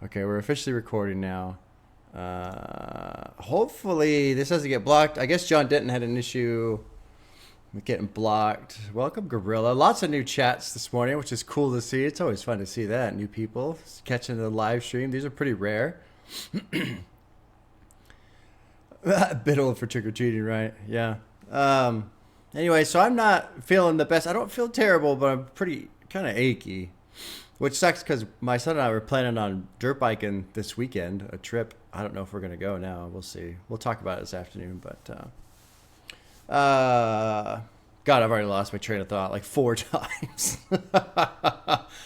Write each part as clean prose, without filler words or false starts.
Okay, we're officially recording now. Hopefully this doesn't get blocked. I guess John Denton had an issue with getting blocked. Welcome, Gorilla. Lots of new chats this morning, which is cool to see. It's always fun to see that. New people catching the live stream. These are pretty rare. A bit old for trick-or-treating, right? Yeah. Anyway, so I'm not feeling the best. I don't feel terrible, but I'm pretty kind of achy. Which sucks because my son and I were planning on dirt biking this weekend, a trip. I don't know if we're going to go now. We'll see. We'll talk about it this afternoon. But, God, I've already lost my train of thought like 4 times.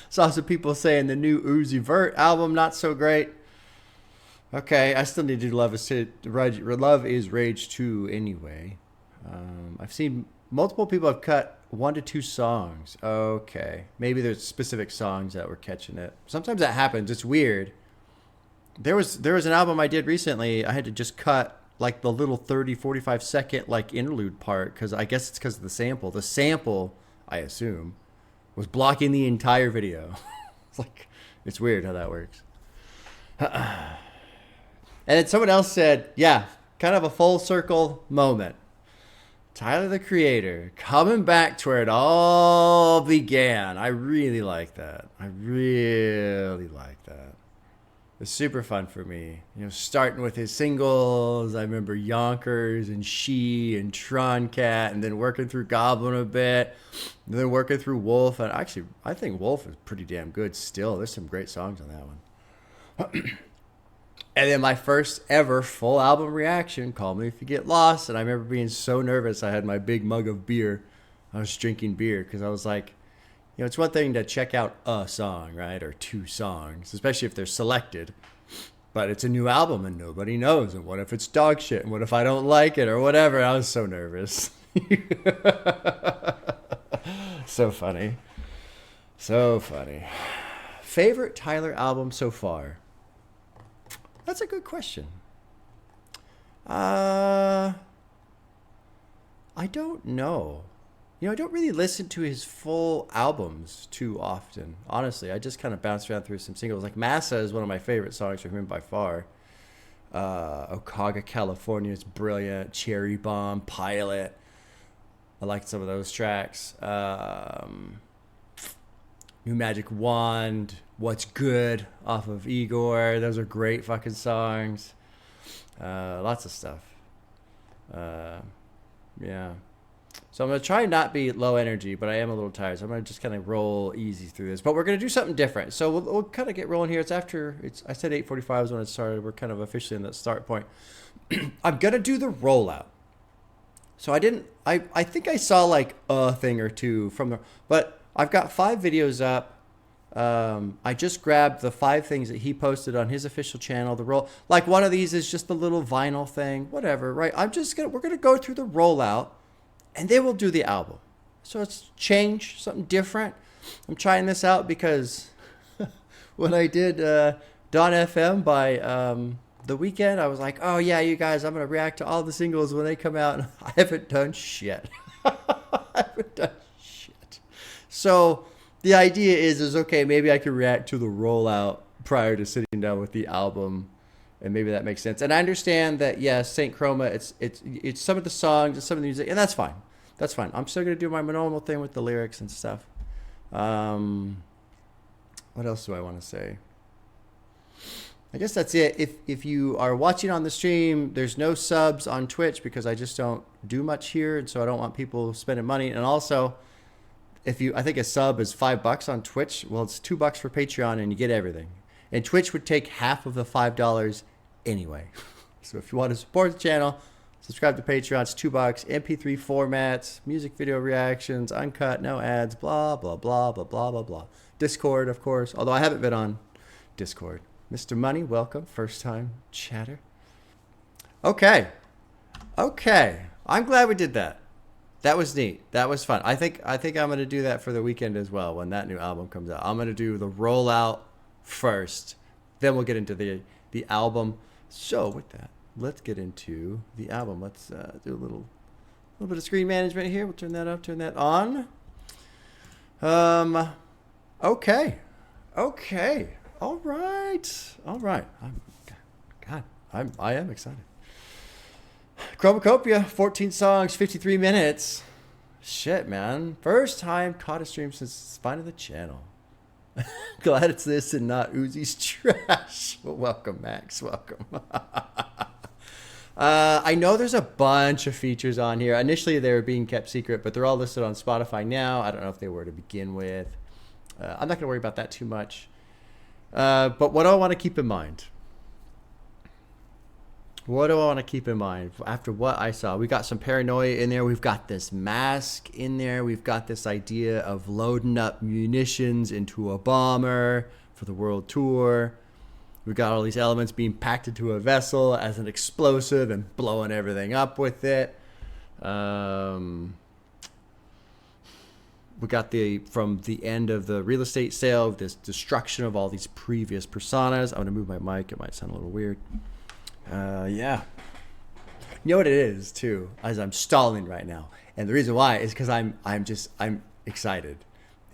Saw some people saying the new Uzi Vert album, not so great. Okay, I still need to do Love is Rage 2 anyway. I've seen multiple people have cut 1 to 2 songs. Okay. Maybe there's specific songs that were catching it. Sometimes that happens. It's weird. There was an album I did recently. I had to just cut like the little 30, 45 second like interlude part because I guess it's because of the sample. The sample, I assume, was blocking the entire video. It's weird how that works. And then someone else said, yeah, kind of a full circle moment. Tyler, the Creator, coming back to where it all began. I really like that. It's super fun for me. You know, starting with his singles. I remember Yonkers and She and Tron Cat, and then working through Goblin a bit, and then working through Wolf. And actually, I think Wolf is pretty damn good still. There's some great songs on that one. And then my first ever full album reaction, Call Me If You Get Lost. And I remember being so nervous. I had my big mug of beer. I was drinking beer because I was like, you know, it's one thing to check out a song, right? Or 2 songs, especially if they're selected. But it's a new album and nobody knows. And what if it's dog shit? And what if I don't like it or whatever? I was so nervous. So funny. So funny. Favorite Tyler album so far? That's a good question. I don't know. You know, I don't really listen to his full albums too often. Honestly, I just kind of bounce around through some singles. Like Massa is one of my favorite songs from him by far. Okaga, California is brilliant. Cherry Bomb, Pilot. I like some of those tracks. New Magic Wand, What's Good off of Igor. Those are great fucking songs. Lots of stuff. Yeah. So I'm going to try not be low energy, but I am a little tired. So I'm going to just kind of roll easy through this. But we're going to do something different. So we'll kind of get rolling here. I said 8:45 is when it started. We're kind of officially in that start point. I'm going to do the rollout. So I think I saw like a thing or two but I've got 5 videos up. I just grabbed the 5 things that he posted on his official channel. Like one of these is just the little vinyl thing, whatever, right? We're gonna go through the rollout, and then we'll do the album. So it's something different. I'm trying this out because when I did Dawn FM by The Weeknd, I was like, oh yeah, you guys, I'm gonna react to all the singles when they come out. And I haven't done shit. So the idea is okay, maybe I can react to the rollout prior to sitting down with the album, and maybe that makes sense. And I understand that, yes, Saint Chroma, it's some of the songs and some of the music, and that's fine. That's fine. I'm still going to do my normal thing with the lyrics and stuff. What else do I want to say? I guess that's it. If you are watching on the stream, there's no subs on Twitch because I just don't do much here, and so I don't want people spending money. And also, I think a sub is $5 on Twitch. Well, it's $2 for Patreon, and you get everything. And Twitch would take half of the $5 anyway. So if you want to support the channel, subscribe to Patreon. It's $2. MP3 formats, music video reactions, uncut, no ads, blah blah blah blah blah blah blah. Discord, of course. Although I haven't been on Discord. Mr. Money, welcome, first time chatter. Okay. I'm glad we did that. That was neat. That was fun. I think I'm going to do that for the weekend as well when that new album comes out. I'm going to do the rollout first. Then we'll get into the album. So with that, let's get into the album. Let's do a little bit of screen management here. We'll turn that up, turn that on. Okay. All right. All right. I am excited. CHROMAKOPIA, 14 songs, 53 minutes. Shit, man. First time caught a stream since finding the channel. Glad it's this and not Uzi's trash. Well, welcome, Max. Welcome. I know there's a bunch of features on here. Initially, they were being kept secret, but they're all listed on Spotify now. I don't know if they were to begin with. I'm not going to worry about that too much. But what do I want to keep in mind? What do I want to keep in mind after what I saw? We got some paranoia in there. We've got this mask in there. We've got this idea of loading up munitions into a bomber for the world tour. We've got all these elements being packed into a vessel as an explosive and blowing everything up with it. We got from the end of the real estate sale, this destruction of all these previous personas. I'm going to move my mic. It might sound a little weird. Yeah. You know what it is too, as I'm stalling right now. And the reason why is because I'm excited.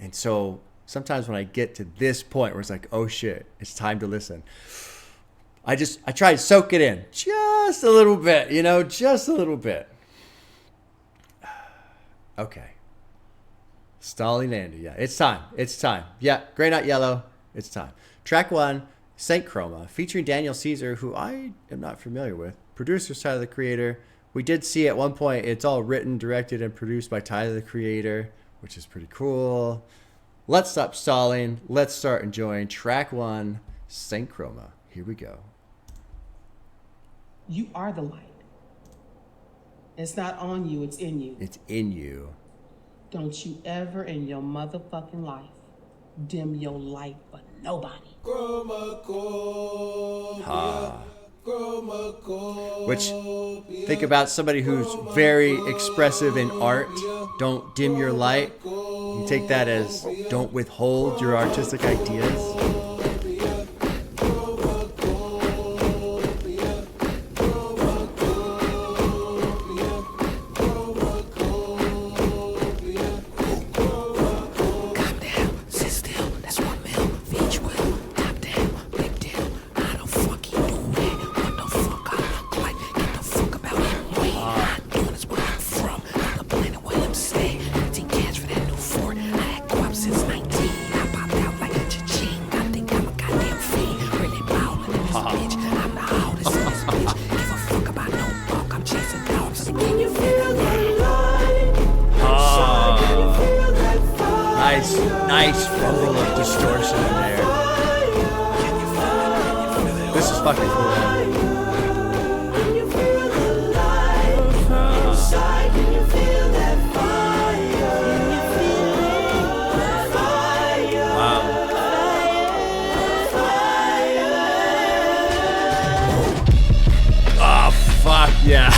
And so sometimes when I get to this point where it's like, oh shit, it's time to listen. I try to soak it in just a little bit, just a little bit. Okay. Stalling Andy. Yeah, it's time. It's time. Yeah, Gray Not Yellow. It's time. Track 1. St. Chroma, featuring Daniel Caesar, who I am not familiar with. Producer, Tyler the Creator. We did see at one point it's all written, directed, and produced by Tyler the Creator, which is pretty cool. Let's stop stalling. Let's start enjoying track 1, St. Chroma. Here we go. You are the light. It's not on you, it's in you. It's in you. Don't you ever in your motherfucking life dim your light for nobody. Which, think about somebody who's very expressive in art. Don't dim your light. You take that as don't withhold your artistic ideas. Nice rumble of distortion in there. This is fucking cool. Wow. Oh, fuck yeah.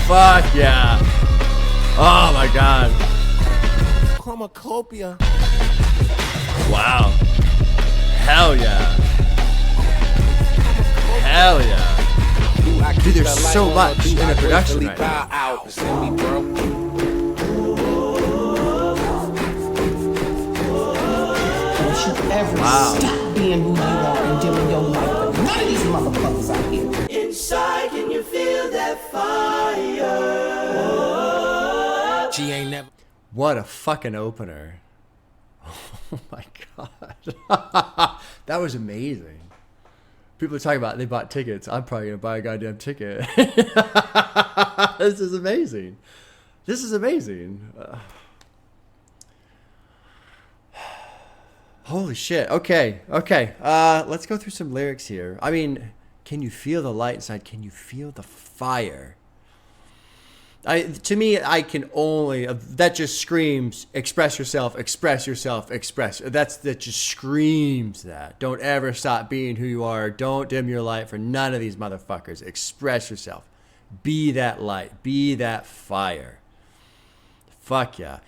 Fuck yeah. Oh my god. CHROMAKOPIA. Wow. Hell yeah. Hell yeah. Dude, there's so much in the production right now. Don't you ever stop being who you are and dimming your light for none of these motherfuckers out here. Inside, can you feel that fire? She ain't never. What a fucking opener. Oh my god. That was amazing. People are talking about they bought tickets. I'm probably going to buy a goddamn ticket. This is amazing. This is amazing. Holy shit. Okay. Let's go through some lyrics here. I mean, can you feel the light inside? Can you feel the fire? To me, I can only, that just screams, express yourself, express yourself, express. That just screams that. Don't ever stop being who you are. Don't dim your light for none of these motherfuckers. Express yourself. Be that light. Be that fire. Fuck yeah.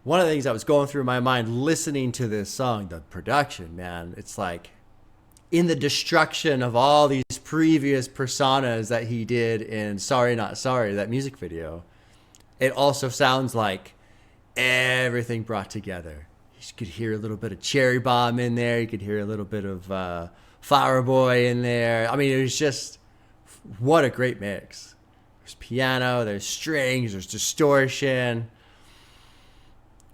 One of the things that was going through my mind listening to this song, the production, man, it's like, in the destruction of all these previous personas that he did in Sorry Not Sorry, that music video, it also sounds like everything brought together. He's could hear a little bit of Cherry Bomb in there. You could hear a little bit of Flower Boy in there. I mean, it was just, what a great mix. There's piano, there's strings, there's distortion.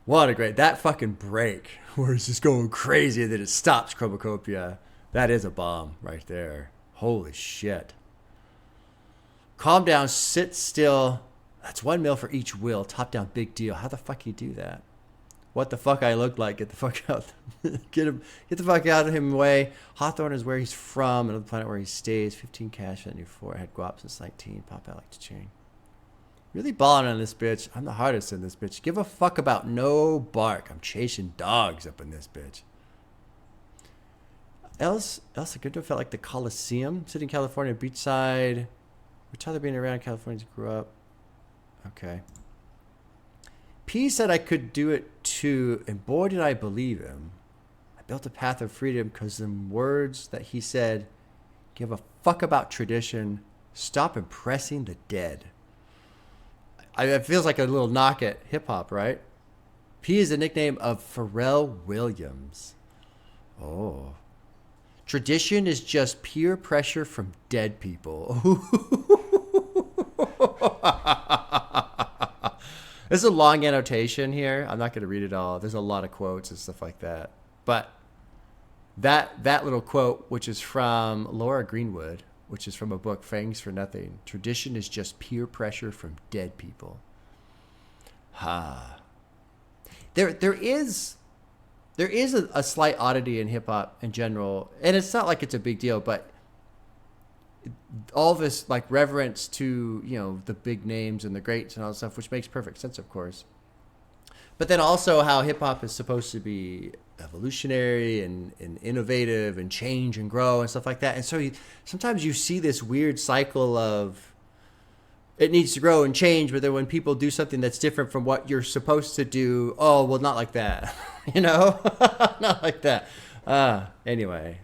What a great, that fucking break where it's just going crazy and then it stops Chromacopia. That is a bomb right there. Holy shit. Calm down, sit still. That's 1 mil for each will. Top down, big deal. How the fuck you do that? What the fuck I look like? Get the fuck out. Get the fuck out of him way. Hawthorne is where he's from. Another planet where he stays. 15 cash on your forehead. Go up since 19. Pop out like to chain. Really balling on this bitch. I'm the hardest in this bitch. Give a fuck about no bark. I'm chasing dogs up in this bitch. El Segundo felt like the Coliseum. Sitting in California, beachside. Retired being around California to grow up. Okay. P said I could do it too, and boy did I believe him. I built a path of freedom because the words that he said, give a fuck about tradition, stop impressing the dead. It feels like a little knock at hip-hop, right? P is the nickname of Pharrell Williams. Oh. Tradition is just peer pressure from dead people. There's a long annotation here. I'm not going to read it all. There's a lot of quotes and stuff like that. But that little quote, which is from Laura Greenwood, which is from a book, Fangs for Nothing. Tradition is just peer pressure from dead people. There is a slight oddity in hip hop in general, and it's not like it's a big deal, but all this like reverence to, you know, the big names and the greats and all that stuff, which makes perfect sense, of course. But then also how hip hop is supposed to be evolutionary and innovative and change and grow and stuff like that. And so sometimes you see this weird cycle of it needs to grow and change, but then when people do something that's different from what you're supposed to do, oh, well, not like that, you know, not like that. Anyway.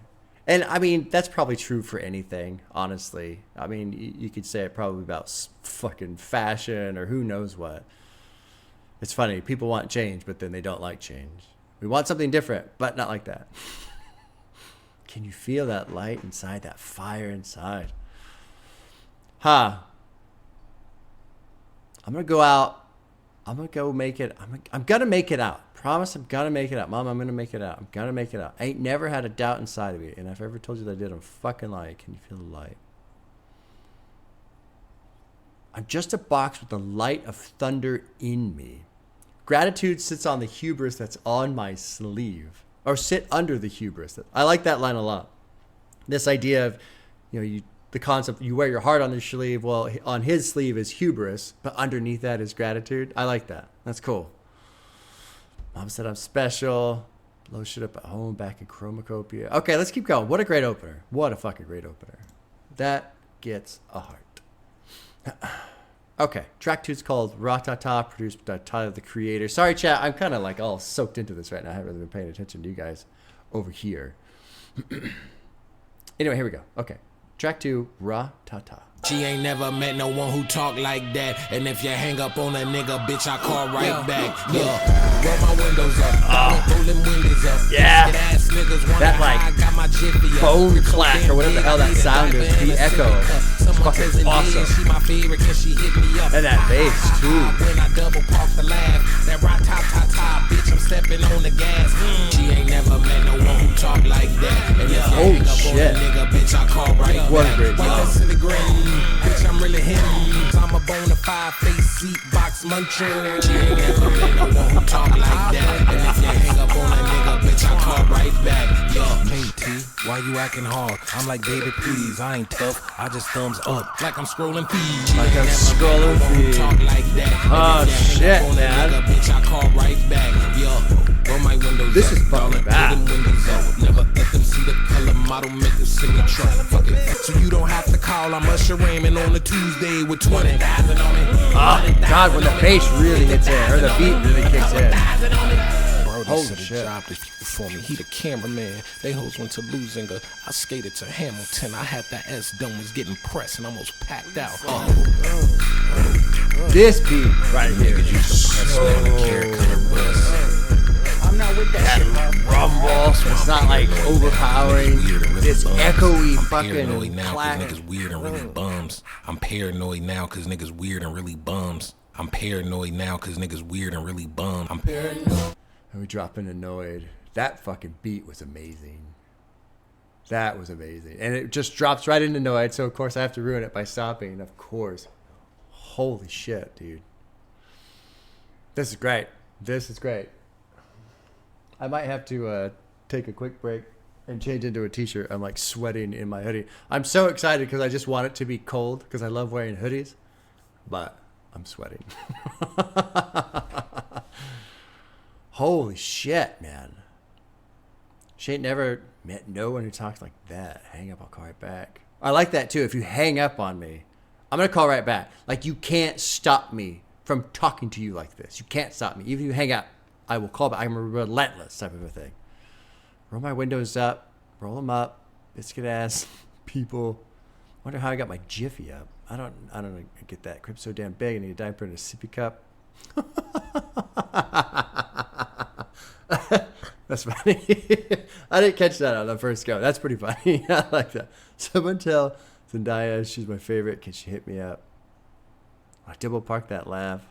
And I mean, that's probably true for anything, honestly. I mean, you could say it probably about fucking fashion or who knows what. It's funny. People want change, but then they don't like change. We want something different, but not like that. Can you feel that light inside, that fire inside? I'm going to go out. I'm going to go make it. I'm going to make it out. Promise I'm going to make it out. Mom, I'm going to make it out. I'm going to make it out. I ain't never had a doubt inside of me. And if I ever told you that I did, I'm fucking lying. Can you feel the light? I'm just a box with the light of thunder in me. Gratitude sits on the hubris that's on my sleeve. Or sit under the hubris. I like that line a lot. This idea of, you know, the concept, you wear your heart on your sleeve. Well, on his sleeve is hubris, but underneath that is gratitude. I like that. That's cool. Mom said I'm special. Low shit up at home, back in Chromakopia. Okay, let's keep going. What a great opener. What a fucking great opener. That gets a heart. Okay, track 2 is called Rah Tah Tah, produced by Tyler, the Creator. Sorry, chat, I'm kind of like all soaked into this right now. I haven't really been paying attention to you guys over here. Anyway, here we go. Okay, track 2, Rah Tah Tah. She ain't never met no one who talk like that. And if you hang up on a nigga, bitch, I call right back. Roll my windows up. Rolling windows up. Yeah. Ass niggas That like phone clash or whatever the hell that sound is. The echo. It's fucking awesome. She my favorite cause she hit me up. And that bass too. When I double park the laugh. That Rah Tah Tah Tah, bitch, I'm stepping on the gas. She ain't never met no one who talk like that. And if you hang up on a nigga, bitch, I call right back. What a great song. Bitch, I'm really him. I'm a bona fide face seat box muncher. She ain't never met no one who talk like that. And if you hang up on a nigga, bitch, I call right back. Yo, hey T, why you acting hard? I'm like, baby, please, I ain't tough. I just thumbs up, like I'm scrolling feed. Like I'm scrolling feed. Talk like that. Oh shit, man. Nigga, bitch, I call right back. Yo, roll my windows this up. Is fucking bad. Never let them see the color model, make them sing the truck. Fuck it. So you don't have to call. I'm Usher Raymond on a Tuesday with 20,000 on me. Oh God, when the bass really hits in, or the beat really kicks in. Holy shit. Job for me. He the cameraman. They hoes went to Lusinger. I skated to Hamilton. I had that S dome was getting pressed and almost packed out. This beat right here. I'm not that rumble, so it's not like overpowering. This echoey fucking clack. Niggas weird and really bums. I'm paranoid now cause niggas weird and really bums. I'm paranoid now cause niggas weird and really bums. I'm paranoid. And we drop into Noid. That fucking beat was amazing. That was amazing. And it just drops right into Noid, so of course I have to ruin it by stopping, of course. Holy shit, dude. This is great. This is great. I might have to take a quick break and change into a t-shirt. I'm like sweating in my hoodie. I'm so excited because I just want it to be cold because I love wearing hoodies, but I'm sweating. Holy shit, man. She ain't never met no one who talks like that. Hang up, I'll call right back. I like that too. If you hang up on me, I'm going to call right back. Like, you can't stop me from talking to you like this. You can't stop me. Even if you hang up, I will call back. I'm a relentless type of a thing. Roll my windows up. Roll them up. Biscuit ass people. Wonder how I got my Jiffy up. I don't get that. Crib's so damn big. I need a diaper and a sippy cup. That's funny. I didn't catch that on the first go. That's pretty funny. I like that. Someone tell Zendaya she's my favorite. Can she hit me up? I double park that laugh.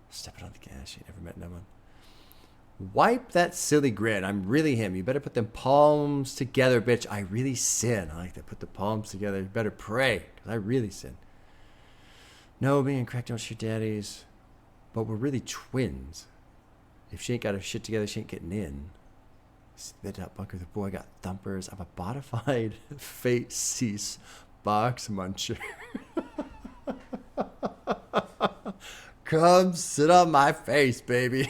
Stepping on the gas. She ain't never met no one. Wipe that silly grin. I'm really him. You better put them palms together, bitch. I really sin. I like that. Put the palms together. You better pray, because I really sin. No, me and Crack don't shoot daddies. But we're really twins. If she ain't got her shit together, she ain't getting in. Spit out bunker. The boy got thumpers. I'm a bodified face box muncher. Come sit on my face, baby.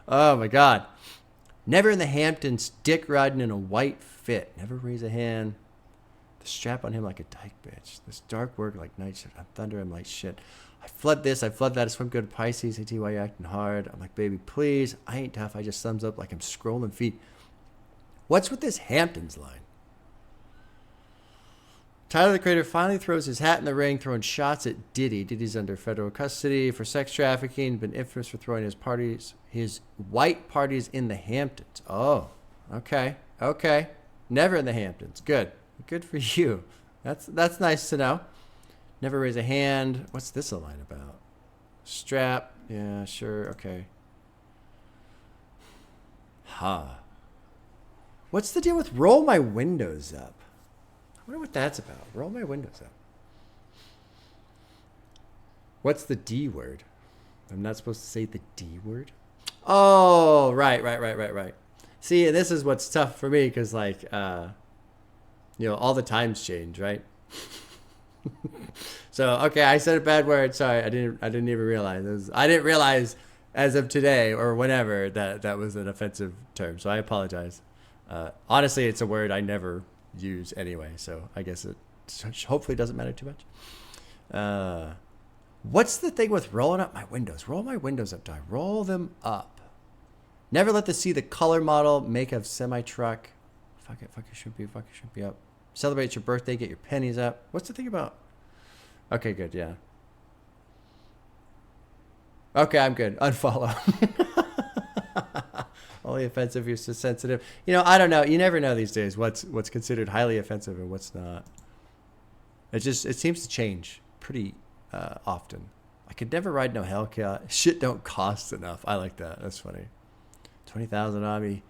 Oh my God. Never in the Hamptons, dick riding in a white fit. Never raise a hand. The strap on him like a dyke bitch. This dark work like night shit. I'm thunder, I'm like shit. I flood this, I flood that. I swim good to Pisces. AT, why you acting hard? I'm like, baby, please. I ain't tough. I just thumbs up like I'm scrolling feet. What's with this Hamptons line? Tyler, the Creator, finally throws his hat in the ring, throwing shots at Diddy. Diddy's under federal custody for sex trafficking. Been infamous for throwing his white parties in the Hamptons. Oh, okay. Never in the Hamptons. Good for you. That's nice to know. Never raise a hand. What's this a line about? Strap. Yeah, sure. Okay. What's the deal with roll my windows up? I wonder what that's about. Roll my windows up. What's the D word? I'm not supposed to say the D word? Oh, right. See, this is what's tough for me because, like, all the times change, right? So, okay, I said a bad word. Sorry, I didn't even realize. I didn't realize as of today or whenever that was an offensive term. So I apologize. Honestly, it's a word I never use anyway. So I guess it hopefully doesn't matter too much. What's the thing with rolling up my windows? Roll my windows up, Di. Roll them up. Never let see the color model make a semi-truck. Fuck it, should be up. Celebrate your birthday, get your pennies up. What's the thing about? Okay, good, yeah. Okay, I'm good. Unfollow. Only offensive if you're so sensitive. I don't know. You never know these days what's considered highly offensive and what's not. It seems to change pretty often. I could never ride no Hellcat. Shit don't cost enough. I like that. That's funny. 20,000 on me.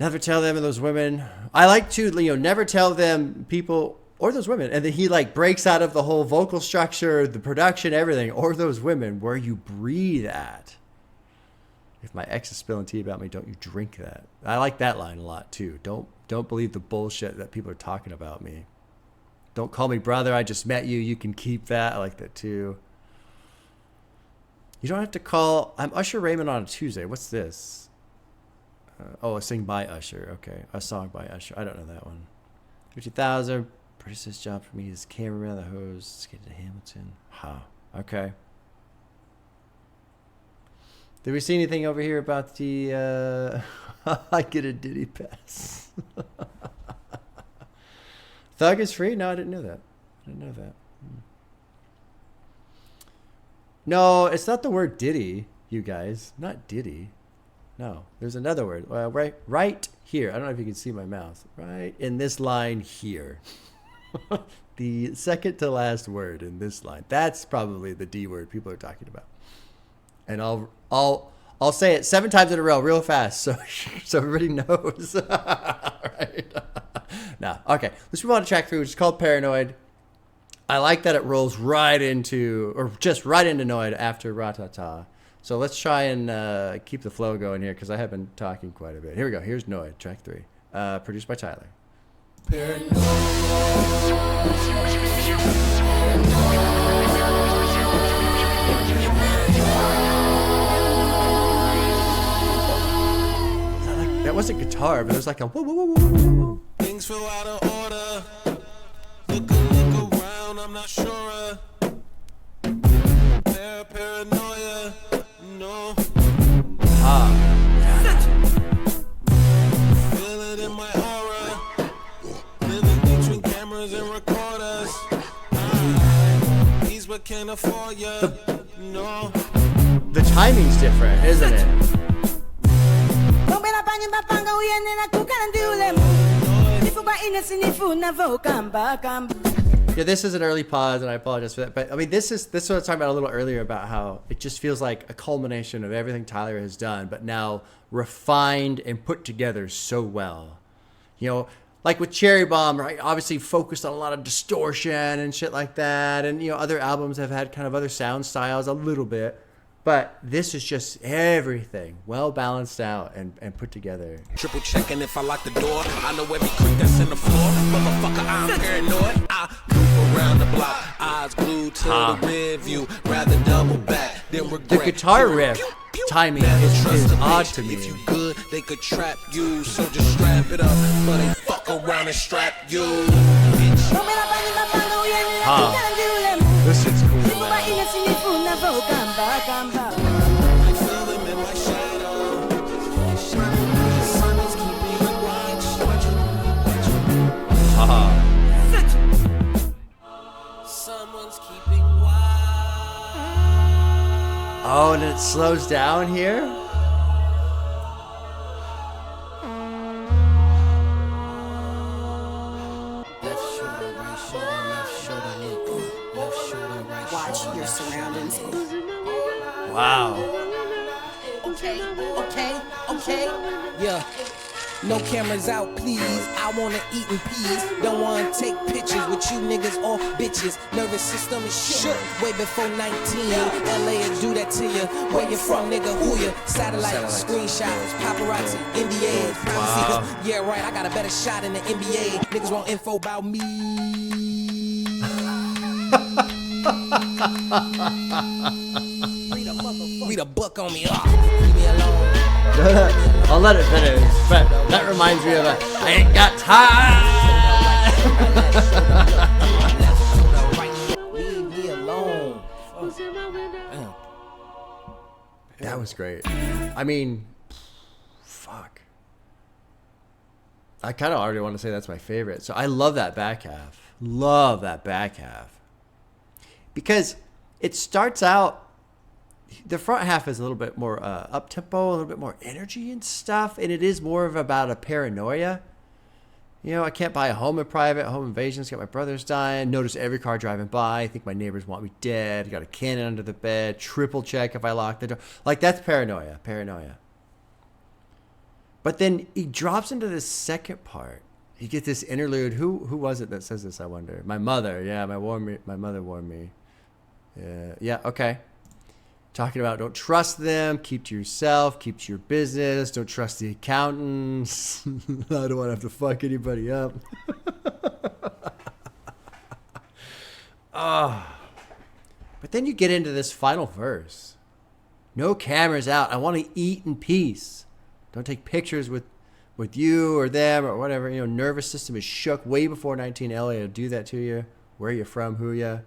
Never tell them and those women. I like to, never tell them people or those women. And then he breaks out of the whole vocal structure, the production, everything, or those women where you breathe at. If my ex is spilling tea about me, don't you drink that. I like that line a lot too. Don't believe the bullshit that people are talking about me. Don't call me brother. I just met you. You can keep that. I like that too. You don't have to call. I'm Usher Raymond on a Tuesday. What's this? A sing by Usher. Okay. A song by Usher. I don't know that one. 50,000. Prettiest job for me is cameraman, the hose, skated to Hamilton. Okay. Did we see anything over here about the I get a Diddy pass? Thug is free? No, I didn't know that. No, it's not the word Diddy, you guys. Not Diddy. No, there's another word. Right here. I don't know if you can see my mouth. Right in this line here. The second to last word in this line. That's probably the D word people are talking about. And I'll say it 7 times in a row real fast so everybody knows. Right. No. Okay. Let's move on to track 3, which is called Paranoid. I like that it rolls right into, or just right into Noid after Rah Tah Tah. So let's try and keep the flow going here because I have been talking quite a bit. Here we go. Here's Noid, track 3. Produced by Tyler. That wasn't guitar, but it was like a whoa, whoa, whoa, whoa, whoa. Things feel out of order. Look around, I'm not sure. Paranoia, no. Feel it in my aura. Living between cameras and recorders. He's what can't afford ya. No. The timing's different, isn't it? Yeah, this is an early pause, and I apologize for that. But I mean, this is what I was talking about a little earlier about how it just feels like a culmination of everything Tyler has done, but now refined and put together so well. You know, like with Cherry Bomb, right? Obviously focused on a lot of distortion and shit like that, and you know, other albums have had kind of other sound styles a little bit. But this is just everything well balanced out and put together. Triple checking if I lock the door. I know every creek that's in the floor. Motherfucker, I'm paranoid. I move around the block. Eyes glued to the rear view. Rather double back than regret. The guitar riff timing is odd to me. If you good, they could trap you. So just strap it up. But they fuck around and strap you. This shit's cool. Someone's keeping watch. Oh, and it slows down here. Watch your surroundings. Wow. Okay. Yeah. No cameras out, please. I wanna eat in peace. Don't wanna take pictures with you niggas or bitches. Nervous system is shook way before 19. LA will do that to you. Where you from, nigga? Who you? Satellite screenshots, paparazzi, NBA, privacy. Wow. Yeah, right. I got a better shot in the NBA. Niggas want info about me. Read a book on me. Leave me alone. I'll let it finish, but that reminds me of I ain't got time. Leave me alone. That was great. I mean, fuck. I kind of already want to say that's my favorite. So I love that back half. Love that back half. Because it starts out, the front half is a little bit more up-tempo, a little bit more energy and stuff, and it is more of about a paranoia. You know, I can't buy a home in private, home invasions, got my brothers dying, notice every car driving by, I think my neighbors want me dead, got a cannon under the bed, triple check if I lock the door. Like, that's paranoia. But then he drops into this second part. You get this interlude. Who was it that says this, I wonder? My mother. Yeah, my mother warned me. Yeah, okay. Talking about don't trust them, keep to yourself, keep to your business, don't trust the accountants. I don't want to have to fuck anybody up. But then you get into this final verse. No cameras out. I want to eat in peace. Don't take pictures with you or them or whatever. You know, nervous system is shook way before 19 LA will do that to you. Where you from, who ya.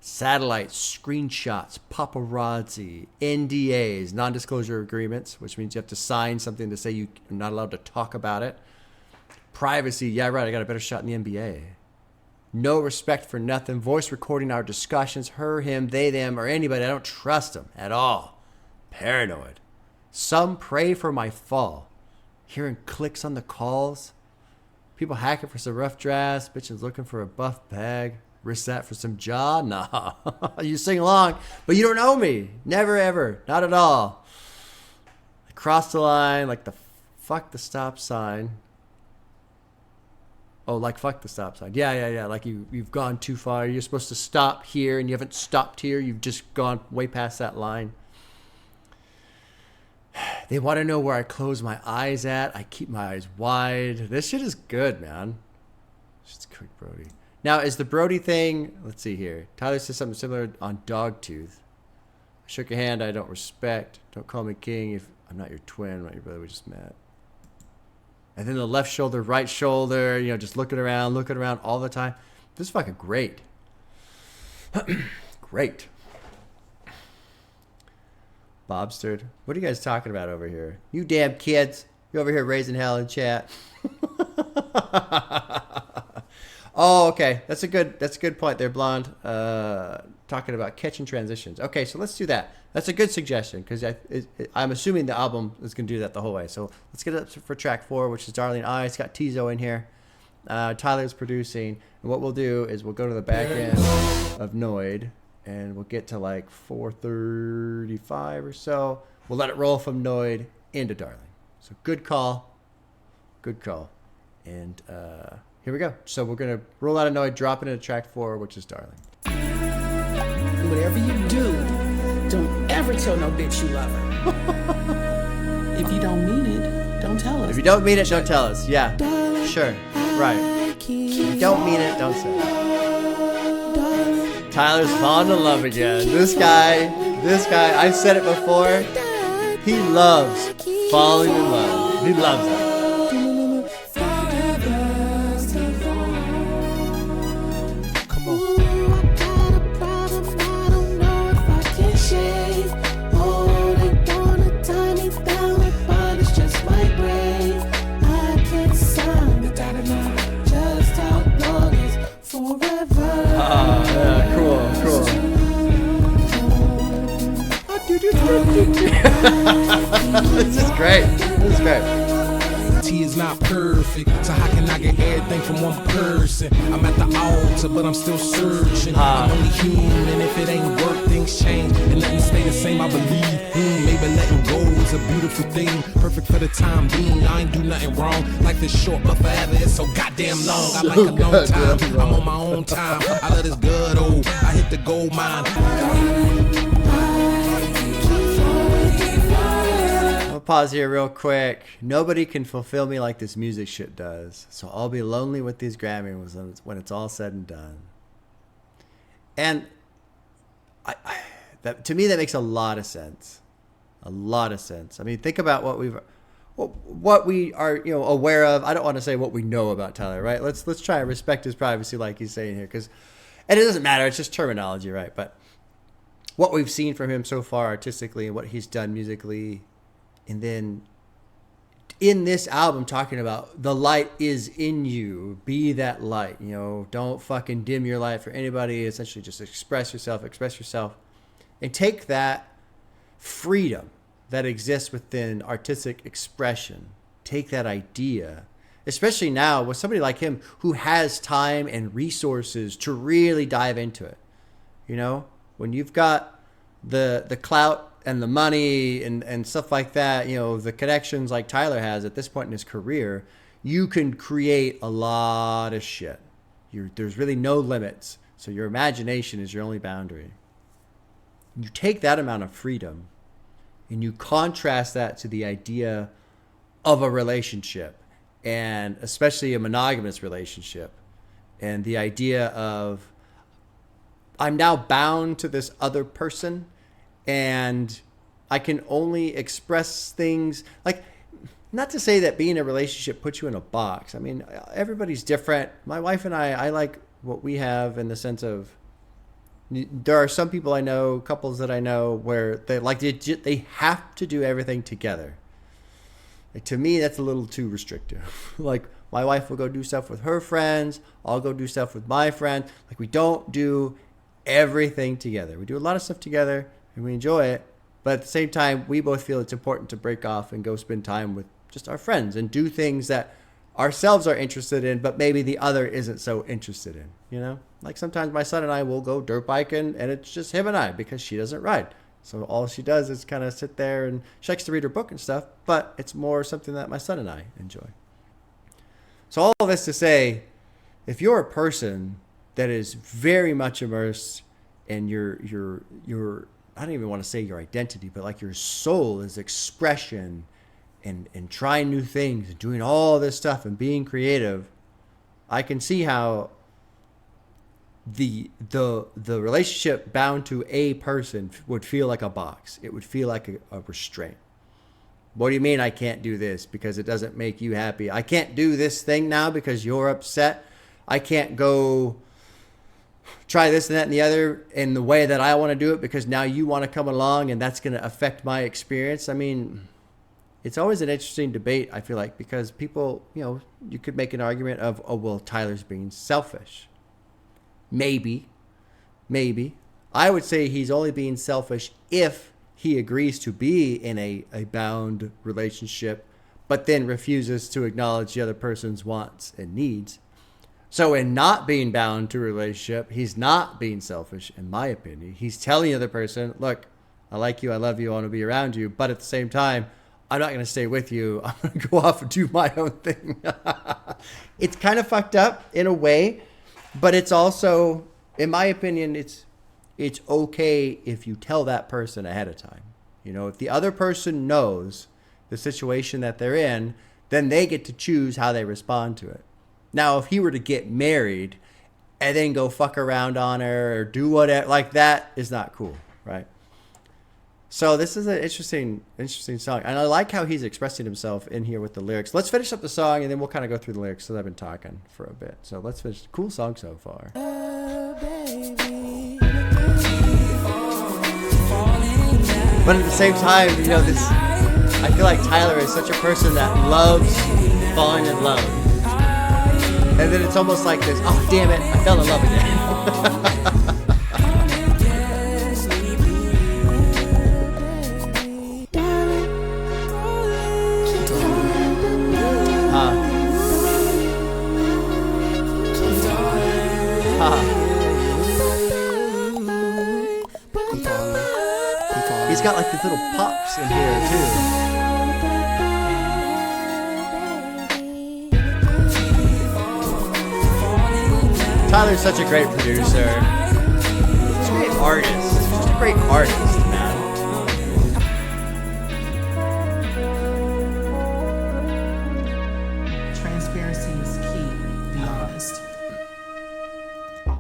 Satellites, screenshots, paparazzi, NDAs, non-disclosure agreements, which means you have to sign something to say you're not allowed to talk about it. Privacy, yeah, right, I got a better shot in the NBA. No respect for nothing. Voice recording our discussions, her, him, they, them, or anybody. I don't trust them at all. Paranoid. Some pray for my fall. Hearing clicks on the calls. People hacking for some rough drafts. Bitches looking for a buff bag. Risk that for some jaw? Nah. You sing along, but you don't know me. Never, ever. Not at all. I crossed the line like the fuck the stop sign. Oh, like fuck the stop sign. Yeah. Like you've gone too far. You're supposed to stop here, and you haven't stopped here. You've just gone way past that line. They want to know where I close my eyes at. I keep my eyes wide. This shit is good, man. Shit's quick, Brody. Now, is the Brody thing... Let's see here. Tyler says something similar on Dogtooth. I shook a hand I don't respect. Don't call me king if I'm not your twin. I'm not your brother. We just met. And then the left shoulder, right shoulder. You know, just looking around all the time. This is fucking great. Great. Bobstered. What are you guys talking about over here? You damn kids. You're over here raising hell in chat. Oh, okay. That's a good point there, Blonde. Talking about catching transitions. Okay, so let's do that. That's a good suggestion because I'm assuming the album is going to do that the whole way. So let's get it up for track 4, which is Darling I. It's got Tizo in here. Tyler's producing. And what we'll do is we'll go to the back end of Noid. And we'll get to like 4:35 or so. We'll let it roll from Noid into Darling. So good call. Good call. And here we go. So we're going to roll out of Noid, drop it into track 4, which is Darling. Whatever you do, don't ever tell no bitch you love her. If you don't mean it, don't tell us. If you don't mean it, don't tell us. Yeah, sure. Right. If you don't mean it, don't say it. Tyler's falling in love again. This guy, I've said it before. He loves falling in love. He loves it. Come on. Cool. This is great. T is not perfect, so how can I get everything from one person? I'm at the altar, but I'm still searching. I'm only human. If it ain't work, things change, and nothing stay the same. I believe. Maybe letting go is a beautiful thing. Perfect for the time being. I ain't do nothing wrong. Life is short, but forever it's so goddamn long. I like a long time. I'm on my own time. I let this good old. I hit the gold mine. I'll pause here real quick. Nobody can fulfill me like this music shit does. So I'll be lonely with these Grammys when it's all said and done. And to me, that makes a lot of sense. A lot of sense. I mean, think about what we are, aware of. I don't want to say what we know about Tyler, right? Let's try and respect his privacy, like he's saying here, and it doesn't matter. It's just terminology, right? But what we've seen from him so far artistically and what he's done musically, and then in this album talking about the light is in you, be that light. Don't fucking dim your light for anybody. Essentially, just express yourself, and take that freedom that exists within artistic expression. Take that idea, especially now with somebody like him who has time and resources to really dive into it. When you've got the clout and the money and stuff like that, the connections like Tyler has at this point in his career, you can create a lot of shit. There's really no limits. So your imagination is your only boundary. You take that amount of freedom and you contrast that to the idea of a relationship, and especially a monogamous relationship, and the idea of I'm now bound to this other person and I can only express things like, not to say that being in a relationship puts you in a box. I mean, everybody's different. My wife and I like what we have in the sense of, there are some people I know, couples that I know, where they have to do everything together. Like, to me, that's a little too restrictive. Like, my wife will go do stuff with her friends. I'll go do stuff with my friends. Like, we don't do everything together. We do a lot of stuff together and we enjoy it, But at the same time, we both feel it's important to break off and go spend time with just our friends and do things that ourselves are interested in, but maybe the other isn't so interested in, you know? Like sometimes my son and I will go dirt biking and it's just him and I because she doesn't ride. So all she does is kind of sit there and she likes to read her book and stuff, but it's more something that my son and I enjoy. So all of this to say, if you're a person that is very much immersed in your I don't even want to say your identity, but like your soul is expression and trying new things and doing all this stuff and being creative, I can see how the relationship bound to a person would feel like a box. It would feel like a restraint. What do you mean I can't do this because it doesn't make you happy? I can't do this thing now because you're upset. I can't go try this and that and the other in the way that I want to do it because now you want to come along and that's going to affect my experience. I mean, it's always an interesting debate, I feel like, because people, you know, you could make an argument of, oh, well, Tyler's being selfish. Maybe. I would say he's only being selfish if he agrees to be in a bound relationship, but then refuses to acknowledge the other person's wants and needs. So in not being bound to a relationship, he's not being selfish, in my opinion. He's telling the other person, look, I like you, I love you, I want to be around you, but at the same time, I'm not going to stay with you. I'm going to go off and do my own thing. It's kind of fucked up in a way, but it's also, in my opinion, it's okay if you tell that person ahead of time. You know, if the other person knows the situation that they're in, then they get to choose how they respond to it. Now, if he were to get married and then go fuck around on her or do whatever, like that is not cool, right? So this is an interesting song. And I like how he's expressing himself in here with the lyrics. Let's finish up the song and then we'll kind of go through the lyrics because I've been talking for a bit. So let's finish. Cool song so far. But at the same time, you know, I feel like Tyler is such a person that loves falling in love. And then it's almost like this, oh, damn it, I fell in love again. He's got like these little pops in here too. Tyler's such a great producer. He's a great artist. He's just a great artist, man. Transparency is key. Be honest.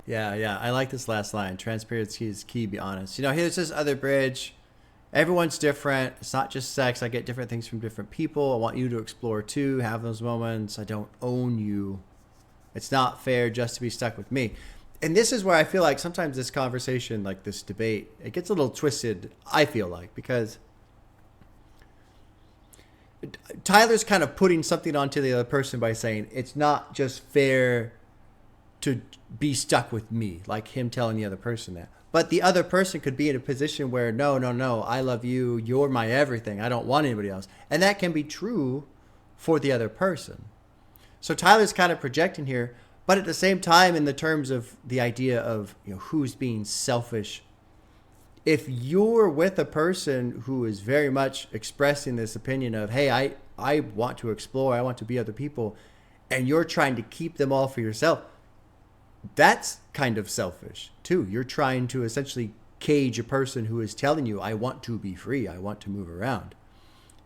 Yeah. I like this last line. Transparency is key, be honest. You know, here's this other bridge. Everyone's different. It's not just sex. I get different things from different people. I want you to explore too, have those moments. I don't own you. It's not fair just to be stuck with me. And this is where I feel like sometimes this conversation, like this debate, it gets a little twisted, I feel like, because Tyler's kind of putting something onto the other person by saying it's not just fair to be stuck with me, like him telling the other person that. But the other person could be in a position where, no, I love you, you're my everything, I don't want anybody else. And that can be true for the other person. So Tyler's kind of projecting here, but at the same time, in the terms of the idea of, you know, who's being selfish, if you're with a person who is very much expressing this opinion of, hey, I want to explore, I want to be other people, and you're trying to keep them all for yourself, that's kind of selfish too. You're trying to essentially cage a person who is telling you, I want to be free, I want to move around.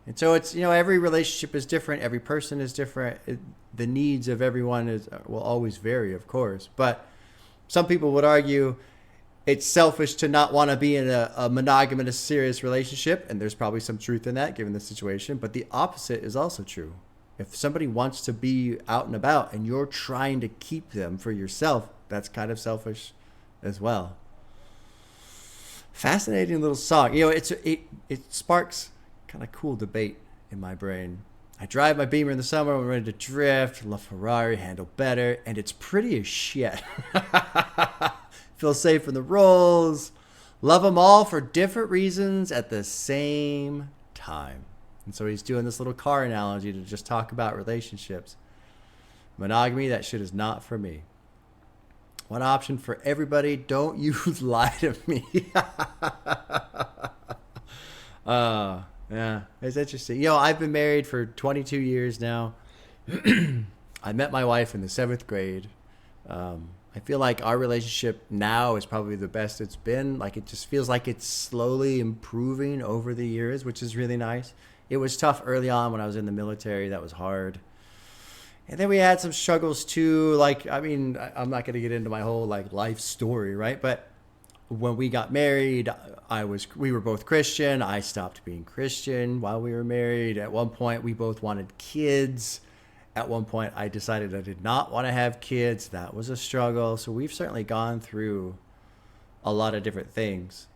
And so it's, you know, every relationship is different. Every person is different. The needs of everyone will always vary, of course. But some people would argue it's selfish to not want to be in a monogamous, serious relationship. And there's probably some truth in that, given the situation. But the opposite is also true. If somebody wants to be out and about and you're trying to keep them for yourself, that's kind of selfish as well. Fascinating little song. You know, it sparks kind of cool debate in my brain. I drive my Beamer in the summer. I'm ready to drift. Love Ferrari, handle better, and it's pretty as shit. Feel safe in the rolls. Love them all for different reasons at the same time. And so he's doing this little car analogy to just talk about relationships. Monogamy, that shit is not for me. One option for everybody, don't you lie to me. Yeah, it's interesting. You know, I've been married for 22 years now. I met my wife in the 7th grade. I feel like our relationship now is probably the best it's been. Like, it just feels like it's slowly improving over the years, which is really nice. It was tough early on when I was in the military. That was hard. And then we had some struggles too. Like, I mean, I'm not going to get into my whole like life story, right? But when we got married, we were both Christian. I stopped being Christian while we were married. At one point, we both wanted kids. At one point, I decided I did not want to have kids. That was a struggle. So we've certainly gone through a lot of different things.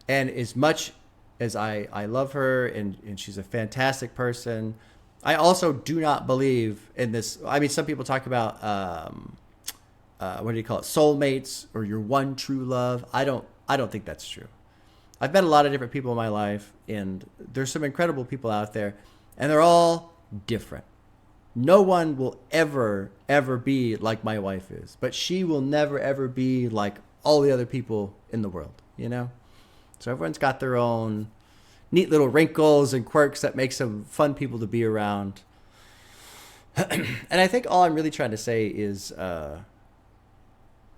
And as much as I love her and she's a fantastic person, I also do not believe in this. I mean, some people talk about, what do you call it? Soulmates or your one true love. I don't think that's true. I've met a lot of different people in my life, and there's some incredible people out there, and they're all different. No one will ever be like my wife is, but she will never, ever be like all the other people in the world, you know? So everyone's got their own neat little wrinkles and quirks that makes them fun people to be around. And I think all I'm really trying to say is,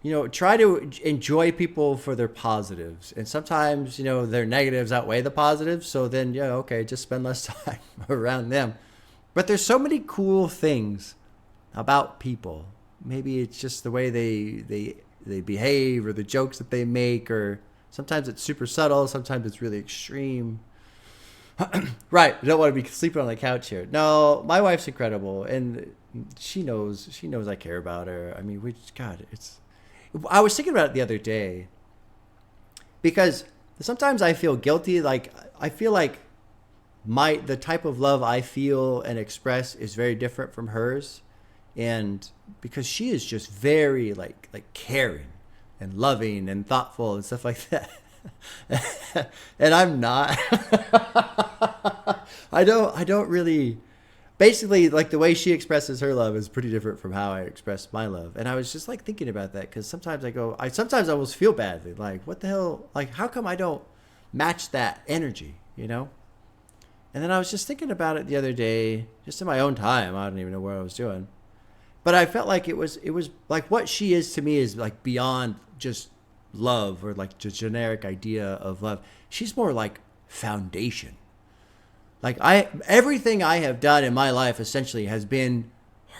you know, try to enjoy people for their positives. And sometimes, you know, their negatives outweigh the positives. So then, yeah, okay, just spend less time around them. But there's so many cool things about people. Maybe it's just the way they behave, or the jokes that they make, or sometimes it's super subtle, sometimes it's really extreme. Right, I don't want to be sleeping on the couch here. No, my wife's incredible, and she knows I care about her. I mean, I was thinking about it the other day, because sometimes I feel guilty. Like, I feel like the type of love I feel and express is very different from hers, and because she is just very like caring and loving and thoughtful and stuff like that. And I'm not. I don't really. Basically, like, the way she expresses her love is pretty different from how I express my love. And I was just like thinking about that, because sometimes sometimes I almost feel badly. Like, what the hell? Like, how come I don't match that energy, you know? And then I was just thinking about it the other day, just in my own time. I don't even know what I was doing. But I felt like it was like, what she is to me is like beyond just love, or like the generic idea of love. She's more like foundation. Like, everything I have done in my life essentially has been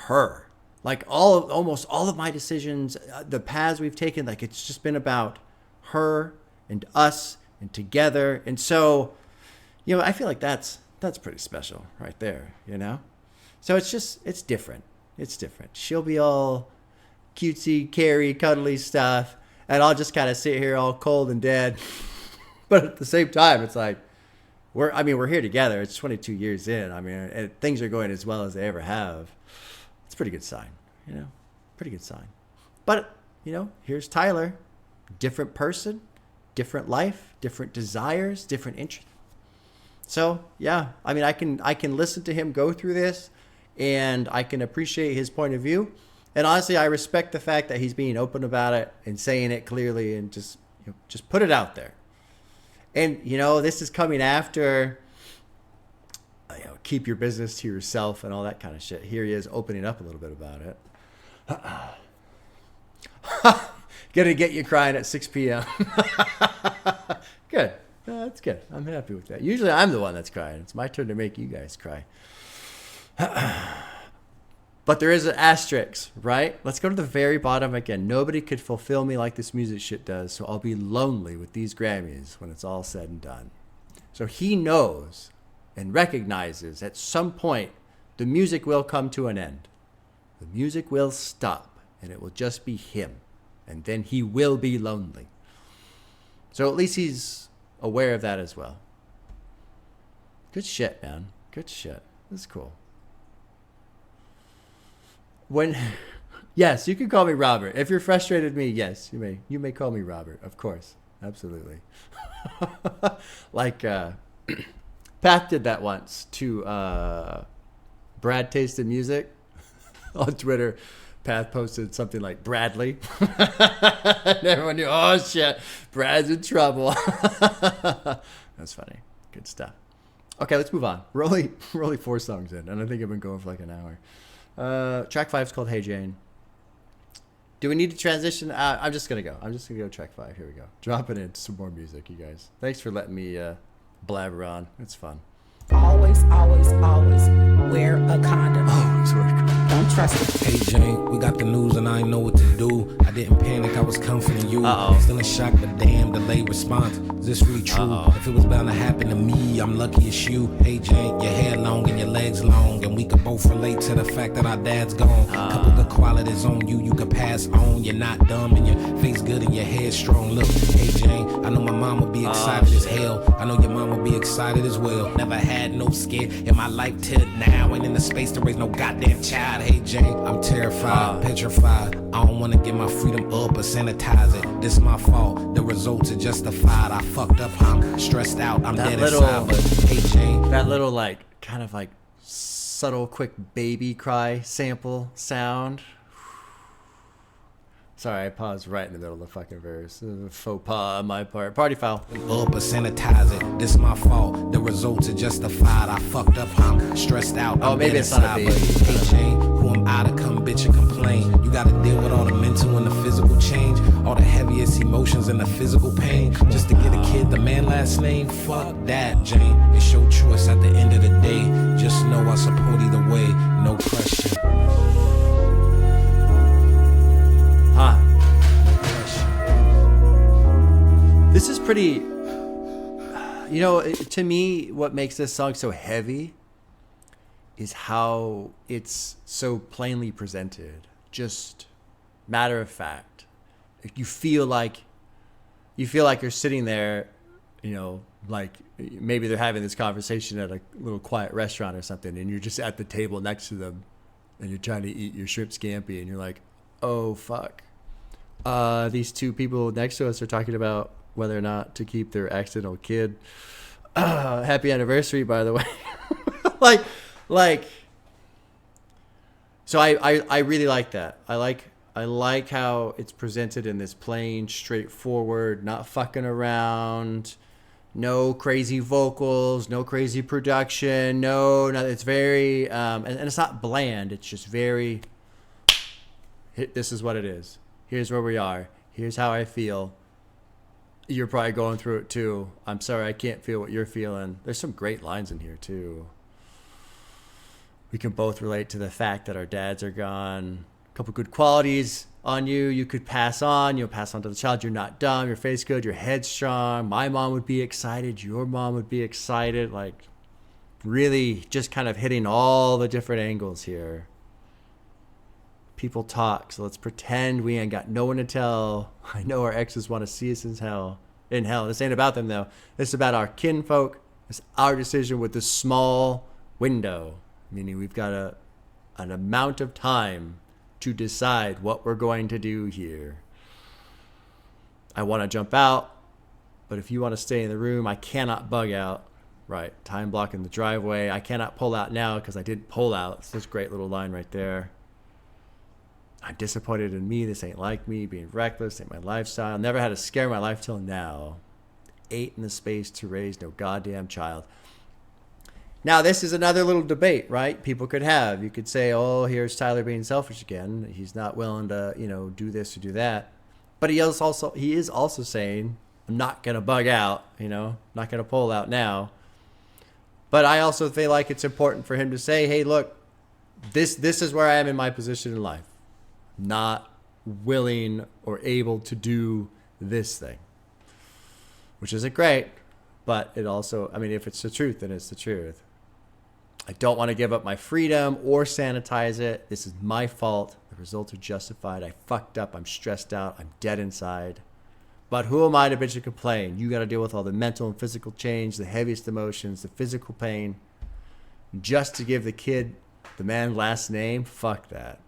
her. Like, almost all of my decisions, the paths we've taken, like, it's just been about her and us and together. And so, you know, I feel like that's pretty special right there, you know? So it's different. It's different. She'll be all cutesy, carey, cuddly stuff, and I'll just kind of sit here all cold and dead. But at the same time, it's like, we're here together. It's 22 years in. I mean, and things are going as well as they ever have. It's a pretty good sign, you know? Pretty good sign. But, you know, here's Tyler. Different person, different life, different desires, different interests. So, yeah, I mean, I can listen to him go through this, and I can appreciate his point of view. And honestly, I respect the fact that he's being open about it and saying it clearly, and just put it out there. And, you know, this is coming after, you know, keep your business to yourself and all that kind of shit. Here he is opening up a little bit about it. Gonna get you crying at 6 p.m. Good. That's good. I'm happy with that. Usually I'm the one that's crying. It's my turn to make you guys cry. But there is an asterisk, right? Let's go to the very bottom again. Nobody could fulfill me like this music shit does, so I'll be lonely with these Grammys when it's all said and done. So he knows and recognizes at some point the music will come to an end. The music will stop, and it will just be him. And then he will be lonely. So at least he's aware of that as well. Good shit, man. Good shit. This is cool. Yes, you can call me Robert. If you're frustrated with me, yes, you may call me Robert, of course. Absolutely. Like, Path did that once to Brad Tasted Music on Twitter. Path posted something like Bradley. And everyone knew, oh shit, Brad's in trouble. That's funny. Good stuff. Okay, let's move on. We're only 4 songs in, and I think I've been going for like an hour. Track 5 is called Hey Jane. Do we need to transition? I'm just gonna go. Track 5. Here we go. Dropping in some more music, you guys. Thanks for letting me blabber on. It's fun. Always, always, always wear a condom. Always wear a condom. Don't trust it. Hey Jane, we got the news and I ain't know what to do. I didn't panic, I was comforting you. Still in shock, but damn, delayed response. Is this really true? If it was bound to happen to me, I'm lucky it's you. Hey Jane, your hair long and your legs long, and we could both relate to the fact that our dad's gone. Couple good qualities on you, you could pass on. You're not dumb and your face good and your hair strong. Look, hey Jane, I know my mom would be excited as hell. I know your mom would be excited as well. Never had no scare in my life till now. Ain't in the space to raise no goddamn child. Hey Jane, I'm terrified, petrified. I don't wanna give my freedom up or sanitize it. This my fault, the results are justified. I fucked up, I'm stressed out, I'm dead inside. But hey Jane, that little like kind of like subtle, quick baby cry sample sound. Sorry, I paused right in the middle of the fucking verse. Faux pas on my part. Party foul. Up or sanitize it. This my fault. The results are justified. I fucked up. I'm stressed out. Oh, maybe it's not a baby. Hey Jane, who am I to come bitch and complain? You gotta deal with all the mental and the physical change, all the heaviest emotions and the physical pain, just to get a kid the man last name. Fuck that, Jane. It's your choice at the end of the day. Just know I support either way. No question. This is pretty, you know, to me, what makes this song so heavy is how it's so plainly presented. Just matter of fact. You feel like you're sitting there, you know, like maybe they're having this conversation at a little quiet restaurant or something, and you're just at the table next to them, and you're trying to eat your shrimp scampi, and you're like, oh, fuck. These 2 people next to us are talking about whether or not to keep their accidental kid. Happy anniversary, by the way. like. So I really like that. I like how it's presented in this plain, straightforward, not fucking around, no crazy vocals, no crazy production, no. It's very and it's not bland. It's just very. This is what it is. Here's where we are. Here's how I feel. You're probably going through it too. I'm sorry I can't feel what you're feeling. There's some great lines in here too. We can both relate to the fact that our dads are gone. A couple good qualities on you. You could pass on. You'll pass on to the child. You're not dumb. Your face good. Your head strong. My mom would be excited. Your mom would be excited. Like really just kind of hitting all the different angles here. People talk, so let's pretend we ain't got no one to tell. I know our exes want to see us in hell. This ain't about them though. This is about our kinfolk. It's our decision with this small window. Meaning we've got an amount of time to decide what we're going to do here. I want to jump out, but if you want to stay in the room, I cannot bug out. Right, time blocking the driveway. I cannot pull out now because I didn't pull out. It's this great little line right there. I'm disappointed in me. This ain't like me. Being reckless ain't my lifestyle. Never had a scare in my life till now. 8 in the space to raise no goddamn child. Now, this is another little debate, right? People could have. You could say, oh, here's Tyler being selfish again. He's not willing to, you know, do this or do that. But he is also saying, I'm not going to bug out, you know, not going to pull out now. But I also feel like it's important for him to say, hey, look, this is where I am in my position in life. Not willing or able to do this thing, which isn't great, but it also, I mean, if it's the truth, then it's the truth. I don't want to give up my freedom or sanitize it. This is my fault. The results are justified. I fucked up. I'm stressed out. I'm dead inside. But who am I to bitch and complain? You got to deal with all the mental and physical change, the heaviest emotions, the physical pain, just to give the kid the man's last name. Fuck that.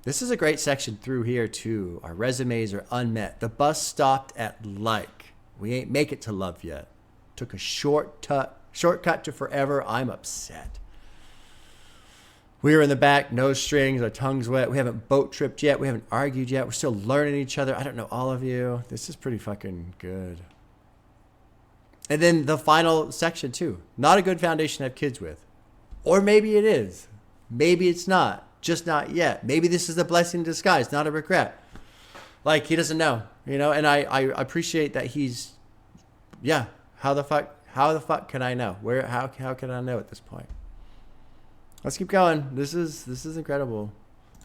This is a great section through here, too. Our resumes are unmet. The bus stopped at like. We ain't make it to love yet. Took a shortcut to forever. I'm upset. We were in the back, no strings, our tongues wet. We haven't boat tripped yet. We haven't argued yet. We're still learning each other. I don't know all of you. This is pretty fucking good. And then the final section, too. Not a good foundation to have kids with. Or maybe it is. Maybe it's not. Just not yet. Maybe this is a blessing in disguise, not a regret. Like, he doesn't know, you know? And I appreciate that he's, yeah, how the fuck can I know? How can I know at this point? Let's keep going. This is incredible.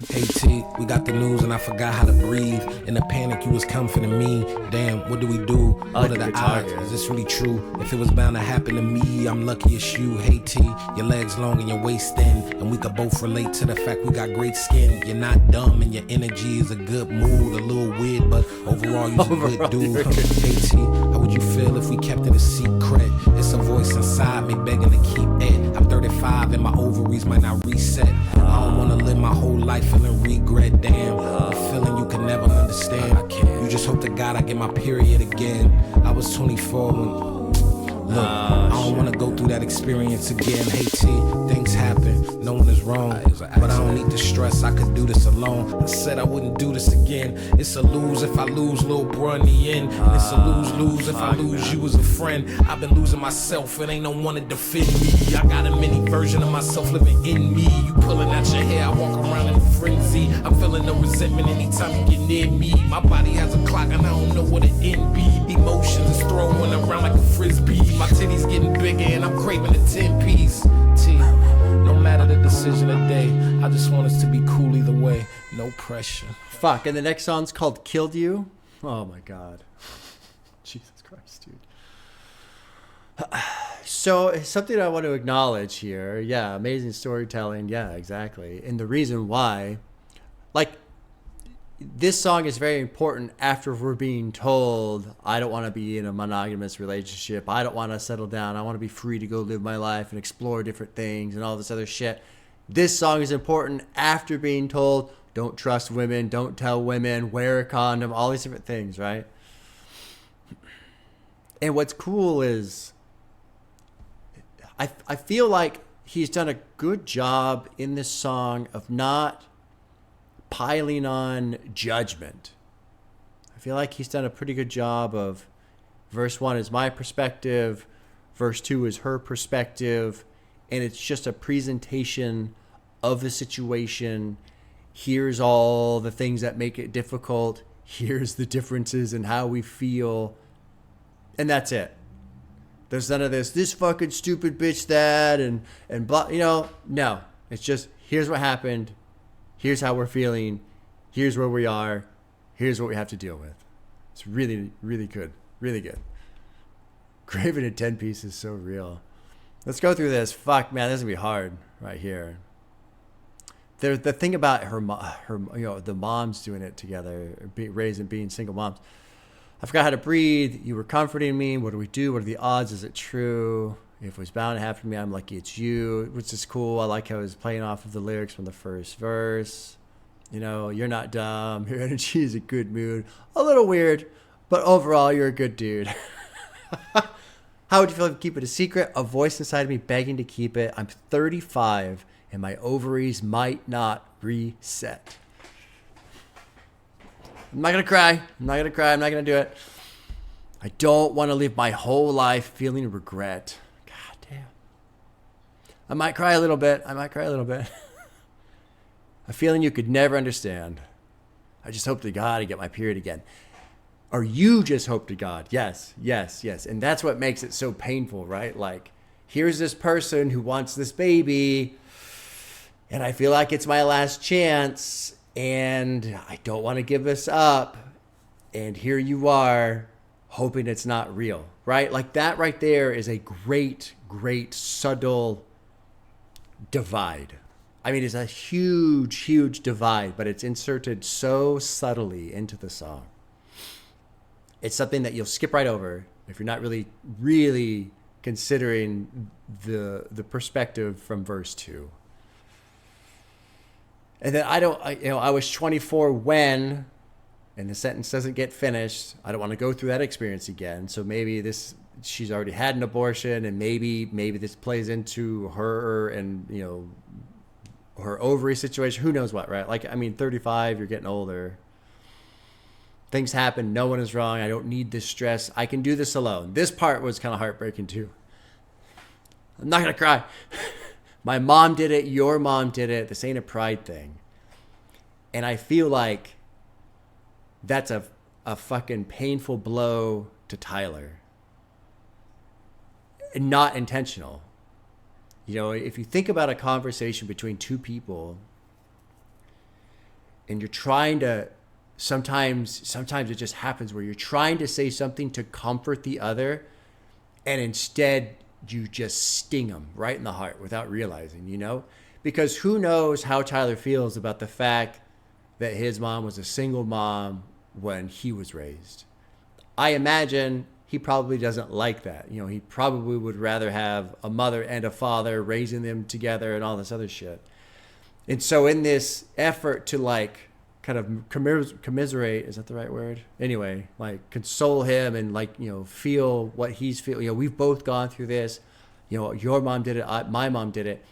Hey T, we got the news and I forgot how to breathe. In the panic, you was comforting me. Damn, what do we do? What are the odds? Is this really true? If it was bound to happen to me, I'm lucky it's you. Hey T, your legs long and your waist thin, and we could both relate to the fact we got great skin. You're not dumb and your energy is a good mood. A little weird, but overall you're a good dude. Hey T, how would you feel if we kept it a secret? It's a voice inside me begging to keep it. I'm 35 and my ovaries might not reset. I don't wanna live my whole life feeling regret, damn. A feeling you can never understand. I can't. You just hope to God I get my period again. I was 24 when. Look, I don't wanna go through that experience again. Hey T, things happen, no one is wrong. But I don't need to stress, I could do this alone. I said I wouldn't do this again. It's a lose if I lose little bro in the end. And it's a lose-lose if I lose you as a friend. I've been losing myself, it ain't no one to defend me. I got a mini version of myself living in me. You pulling out your hair, I walk around in a frenzy. I'm feeling no resentment anytime you get near me. My body has a clock and I don't know what it end be. Emotions is throwing around like a frisbee. My titties getting bigger and I'm craving a 10-piece. T, no matter the decision today, I just want us to be cool either way. No pressure. Fuck, and the next song's called Killed You. Oh my God. Jesus Christ, dude. So, something I want to acknowledge here. Yeah, amazing storytelling. Yeah, exactly. And the reason why, like, this song is very important after we're being told, I don't want to be in a monogamous relationship. I don't want to settle down. I want to be free to go live my life and explore different things and all this other shit. This song is important after being told, don't trust women, don't tell women, wear a condom, all these different things, right? And what's cool is I feel like he's done a good job in this song of not piling on judgment. I feel like he's done a pretty good job of verse 1 is my perspective, verse 2 is her perspective, and it's just a presentation of the situation. Here's all the things that make it difficult. Here's the differences in how we feel. And that's it. There's none of this fucking stupid bitch that and blah, you know, no. It's just, here's what happened. Here's how we're feeling. Here's where we are. Here's what we have to deal with. It's really, really good. Really good. Craving a 10-piece is so real. Let's go through this. Fuck, man, this is going to be hard right here. The thing about her, you know, the moms doing it together, being single moms. I forgot how to breathe. You were comforting me. What do we do? What are the odds? Is it true? If it was bound to happen to me, I'm lucky it's you, which is cool. I like how it's playing off of the lyrics from the first verse. You know, you're not dumb. Your energy is a good mood. A little weird, but overall, you're a good dude. How would you feel if you keep it a secret? A voice inside of me begging to keep it. I'm 35, and my ovaries might not reset. I'm not going to cry. I'm not going to do it. I don't want to live my whole life feeling regret. I might cry a little bit. A feeling you could never understand. I just hope to God I get my period again. Or you just hope to God. Yes. And that's what makes it so painful, right? Like, here's this person who wants this baby, and I feel like it's my last chance, and I don't want to give this up. And here you are, hoping it's not real, right? Like, that right there is a great, subtle divide. I mean, it's a huge divide, but it's inserted so subtly into the song. It's something that you'll skip right over if you're not really considering the perspective from verse 2. And then I was 24 when, and the sentence doesn't get finished. I don't want to go through that experience again. So maybe she's already had an abortion, and maybe this plays into her and, you know, her ovary situation. Who knows what, right? Like, I mean, 35, you're getting older. Things happen. No one is wrong. I don't need this stress. I can do this alone. This part was kind of heartbreaking too. I'm not going to cry. My mom did it. Your mom did it. This ain't a pride thing. And I feel like that's a fucking painful blow to Tyler. And not intentional. You know, if you think about a conversation between two people and you're trying to, sometimes it just happens where you're trying to say something to comfort the other, and instead you just sting them right in the heart without realizing, you know? Because who knows how Tyler feels about the fact that his mom was a single mom when he was raised. I imagine he probably doesn't like that. You know, he probably would rather have a mother and a father raising them together and all this other shit. And so in this effort to like kind of commiserate, is that the right word? Anyway, like console him and like, you know, feel what he's feeling. You know, we've both gone through this. You know, your mom did it. My mom did it.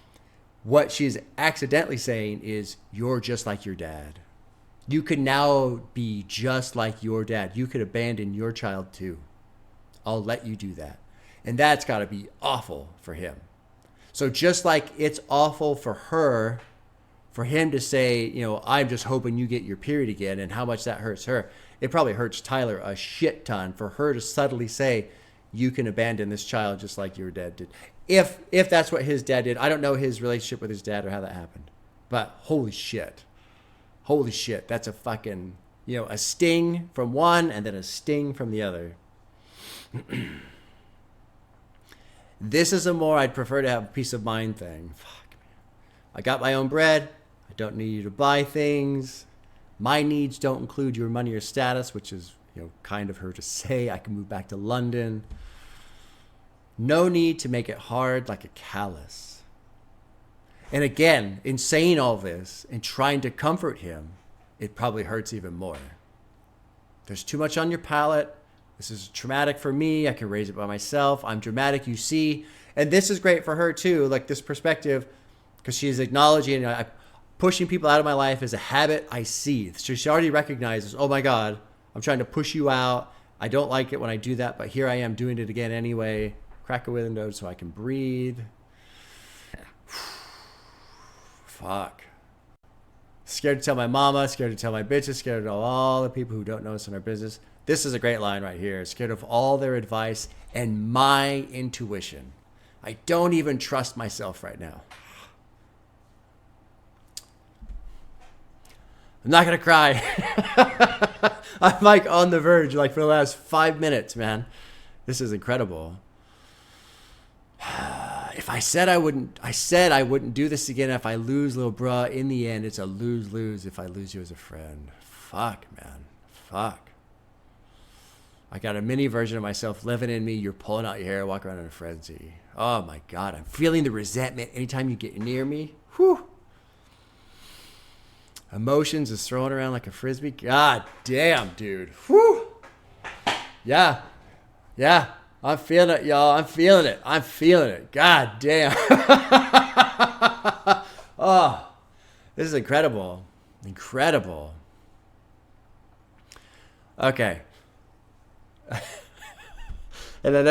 What she's accidentally saying is, you're just like your dad. You could now be just like your dad. You could abandon your child too. I'll let you do that. And that's got to be awful for him. So just like it's awful for her, for him to say, you know, I'm just hoping you get your period again, and how much that hurts her. It probably hurts Tyler a shit ton for her to subtly say, you can abandon this child just like your dad did. If that's what his dad did. I don't know his relationship with his dad or how that happened. But holy shit. Holy shit. That's a fucking, you know, a sting from one and then a sting from the other. This is a more I'd prefer to have a peace of mind thing. Fuck, man. I got my own bread. I don't need you to buy things. My needs don't include your money or status, which is, you know, kind of her to say. I can move back to London. No need to make it hard like a callus. And again, in saying all this and trying to comfort him, it probably hurts even more. There's too much on your palate. This is traumatic for me. I can raise it by myself. I'm dramatic, you see. And this is great for her too, like this perspective, because she's acknowledging, pushing people out of my life is a habit I see. So she already recognizes, oh my God, I'm trying to push you out. I don't like it when I do that, but here I am doing it again anyway. Crack a window so I can breathe. Fuck. Scared to tell my mama, scared to tell my bitches, scared to tell all the people who don't know us in our business. This is a great line right here. Scared of all their advice and my intuition. I don't even trust myself right now. I'm not going to cry. I'm like on the verge, like for the last 5 minutes, man. This is incredible. If I said I wouldn't do this again if I lose little bruh. In the end, it's a lose-lose if I lose you as a friend. Fuck, man. Fuck. I got a mini version of myself living in me. You're pulling out your hair, walking around in a frenzy. Oh my God. I'm feeling the resentment anytime you get near me. Whew. Emotions is throwing around like a frisbee. God damn, dude. Whew. Yeah. Yeah. I'm feeling it, y'all. I'm feeling it. God damn. Oh, this is incredible. Incredible. Okay. And the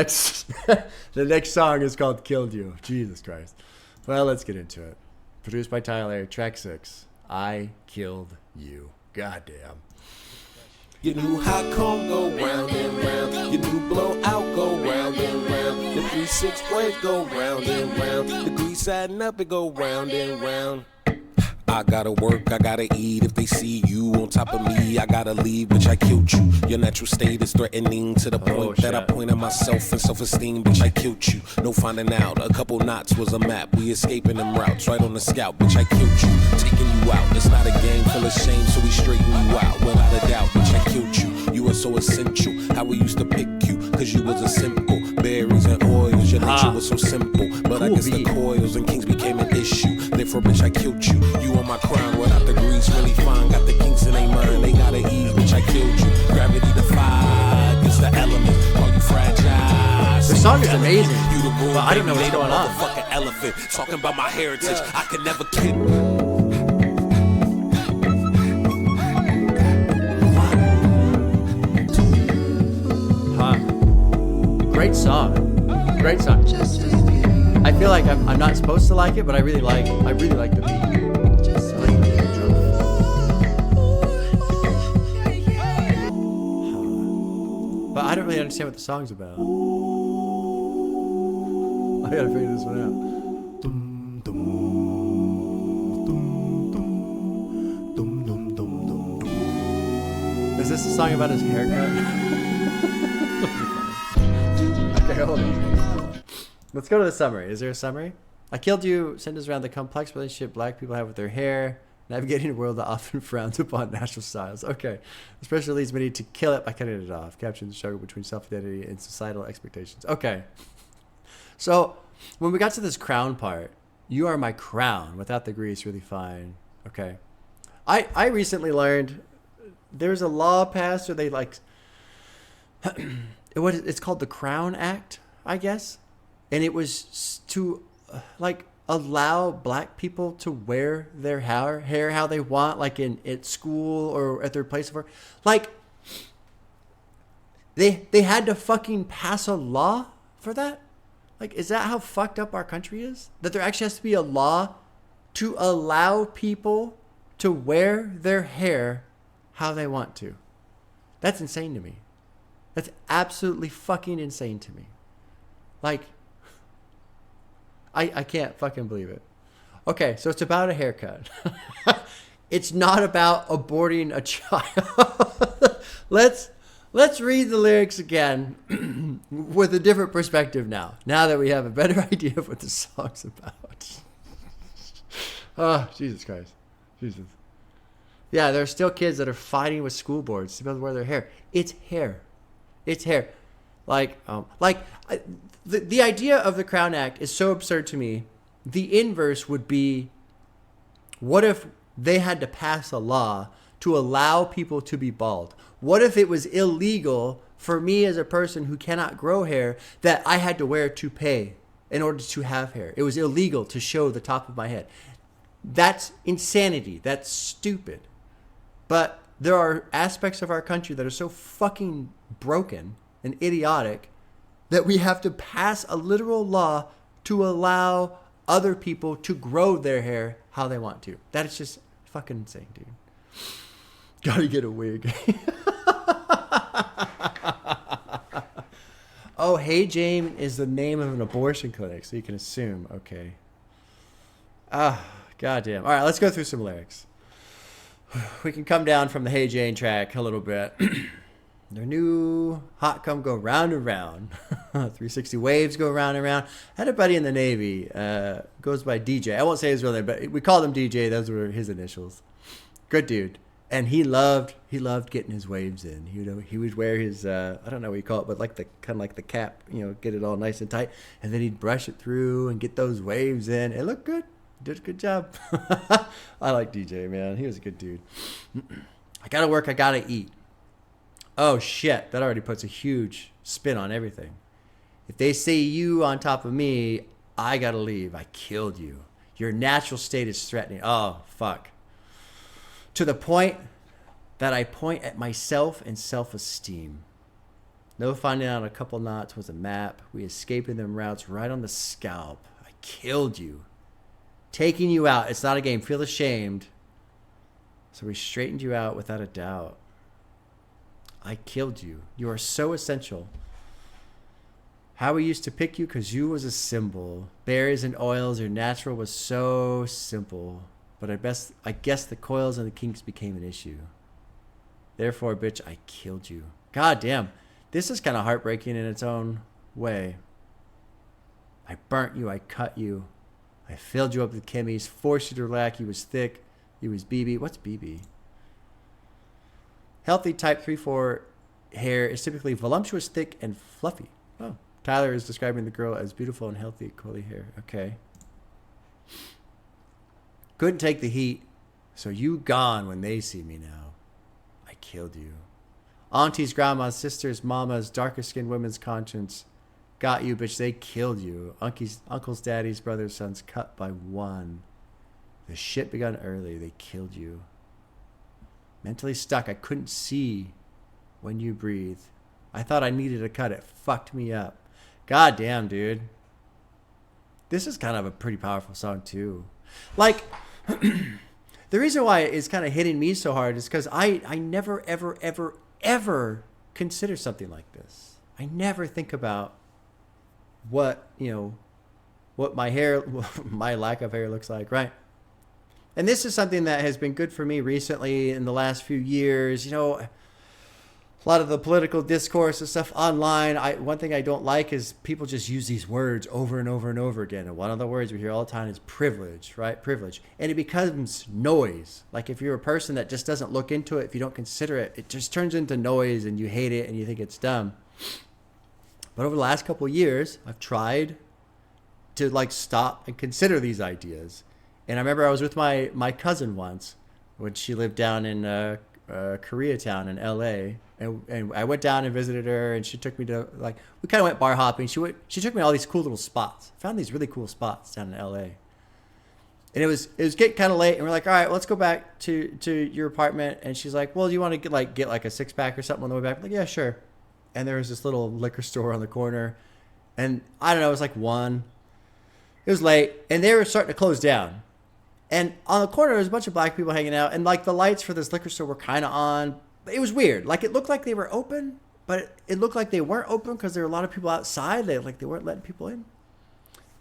next song is called Killed You. Jesus Christ. Well, let's get into it. Produced by Tyler, track 6. I Killed You. God damn. Your new hot comb go round and round. Your new blowout go round and round. The 3-6 waves go round and round. The grease adding up, it go round and round. I gotta work, I gotta eat. If they see you on top of me, I gotta leave, bitch, I killed you. Your natural state is threatening to the point that I point at myself and self-esteem, bitch, I killed you. No finding out, a couple knots was a map. We escaping them routes, right on the scout, bitch, I killed you. Taking you out, it's not a game full of shame, so we straighten you out. Without a doubt, bitch, I killed you. You was so essential. How we used to pick you, cause you was a simple. Berries and oils, your nature was so simple. But I guess the coils and kings became an issue. Therefore, bitch, I killed you. You on my crown without the grease, really fine. Got the kinks in they mind, they gotta ease, bitch, I killed you. Gravity defied, it's the element. Call you fragile. The song is amazing, You the but I don't know what's going on. Fucking elephant, talking about my heritage. I could never kid. Great song. Great song. I feel like I'm not supposed to like it, but I really like the beat. I like the intro. But I don't really understand what the song's about. I gotta figure this one out. Is this a song about his haircut? Okay, hold on. Let's go to the summary. Is there a summary? I killed you centers around the complex relationship black people have with their hair, navigating a world that often frowns upon natural styles. Okay. Especially leads many to kill it by cutting it off, capturing the struggle between self-identity and societal expectations. Okay. So, when we got to this crown part, you are my crown without the grease, really fine. Okay. I recently learned there's a law passed where they like... It's called the Crown Act, I guess. And it was to like allow black people to wear their hair how they want, like at school or at their place of work. Like they had to fucking pass a law for that? Like, is that how fucked up our country is? That there actually has to be a law to allow people to wear their hair how they want to. That's insane to me. That's absolutely fucking insane to me. Like, I can't fucking believe it. Okay, so it's about a haircut. It's not about aborting a child. Let's read the lyrics again with a different perspective now that we have a better idea of what the song's about. Oh, Jesus Christ. Jesus. Yeah, there are still kids that are fighting with school boards to be able to wear their hair. It's hair. It's hair. The idea of the Crown Act is so absurd to me. The inverse would be, what if they had to pass a law to allow people to be bald? What if it was illegal for me as a person who cannot grow hair that I had to wear a toupee in order to have hair? It was illegal to show the top of my head. That's insanity. That's stupid. But there are aspects of our country that are so fucking broken and idiotic that we have to pass a literal law to allow other people to grow their hair how they want to. That is just fucking insane, dude. Gotta get a wig. Oh, Hey Jane is the name of an abortion clinic, so you can assume. Okay. Goddamn. All right, let's go through some lyrics. We can come down from the Hey Jane track a little bit. Their new hot come go round and round. 360 waves go round and round. I had a buddy in the Navy, goes by DJ. I won't say his real name, but we called him DJ. Those were his initials. Good dude. And he loved getting his waves in. He would wear his I don't know what you call it, but like the kind of like the cap, get it all nice and tight, and then he'd brush it through and get those waves in. It looked good. Did a good job. I like DJ, man. He was a good dude. I gotta work. I gotta eat. Oh shit! That already puts a huge spin on everything. If they say you on top of me, I gotta leave. I killed you. Your natural state is threatening. Oh fuck. To the point that I point at myself and self-esteem. No finding out a couple knots was a map. We escaping them routes right on the scalp. I killed you. Taking you out. It's not a game. Feel ashamed. So we straightened you out without a doubt. I killed you. You are so essential. How we used to pick you because you was a symbol. Berries and oils, your natural was so simple. But I guess the coils and the kinks became an issue. Therefore, bitch, I killed you. God damn. This is kind of heartbreaking in its own way. I burnt you. I cut you. I filled you up with chemies. Forced you to relax. You was thick. You was BB. What's BB? Healthy type 3-4 hair is typically voluptuous, thick, and fluffy. Oh, Tyler is describing the girl as beautiful and healthy, curly hair. Okay. Couldn't take the heat, so you gone when they see me now. I killed you. Aunties, grandmas, sisters, mamas, darker skinned women's conscience. Got you, bitch. They killed you. Uncles, daddies, brothers, sons, cut by one. The shit begun early. They killed you. Mentally stuck. I couldn't see when you breathe. I thought I needed a cut. It fucked me up. God damn, dude. This is kind of a pretty powerful song, too. Like, the reason why it's kind of hitting me so hard is because I never, ever, ever, ever consider something like this. I never think about what, what my hair, my lack of hair looks like, right? And this is something that has been good for me recently in the last few years. A lot of the political discourse and stuff online. One thing I don't like is people just use these words over and over and over again. And one of the words we hear all the time is privilege, right? Privilege. And it becomes noise. Like if you're a person that just doesn't look into it, if you don't consider it, it just turns into noise and you hate it and you think it's dumb. But over the last couple of years, I've tried to stop and consider these ideas. And I remember I was with my cousin once when she lived down in Koreatown in LA. And I went down and visited her, and she took me to, we kind of went bar hopping. She took me to all these cool little spots. Found these really cool spots down in LA. And it was getting kind of late, and we're like, all right, well, let's go back to your apartment. And she's like, well, do you want to get a 6-pack or something on the way back? I'm like, yeah, sure. And there was this little liquor store on the corner. And I don't know, it was like 1. It was late, and they were starting to close down. And on the corner, there was a bunch of black people hanging out, and the lights for this liquor store were kind of on. It was weird. It looked like they were open, but it looked like they weren't open because there were a lot of people outside. They weren't letting people in.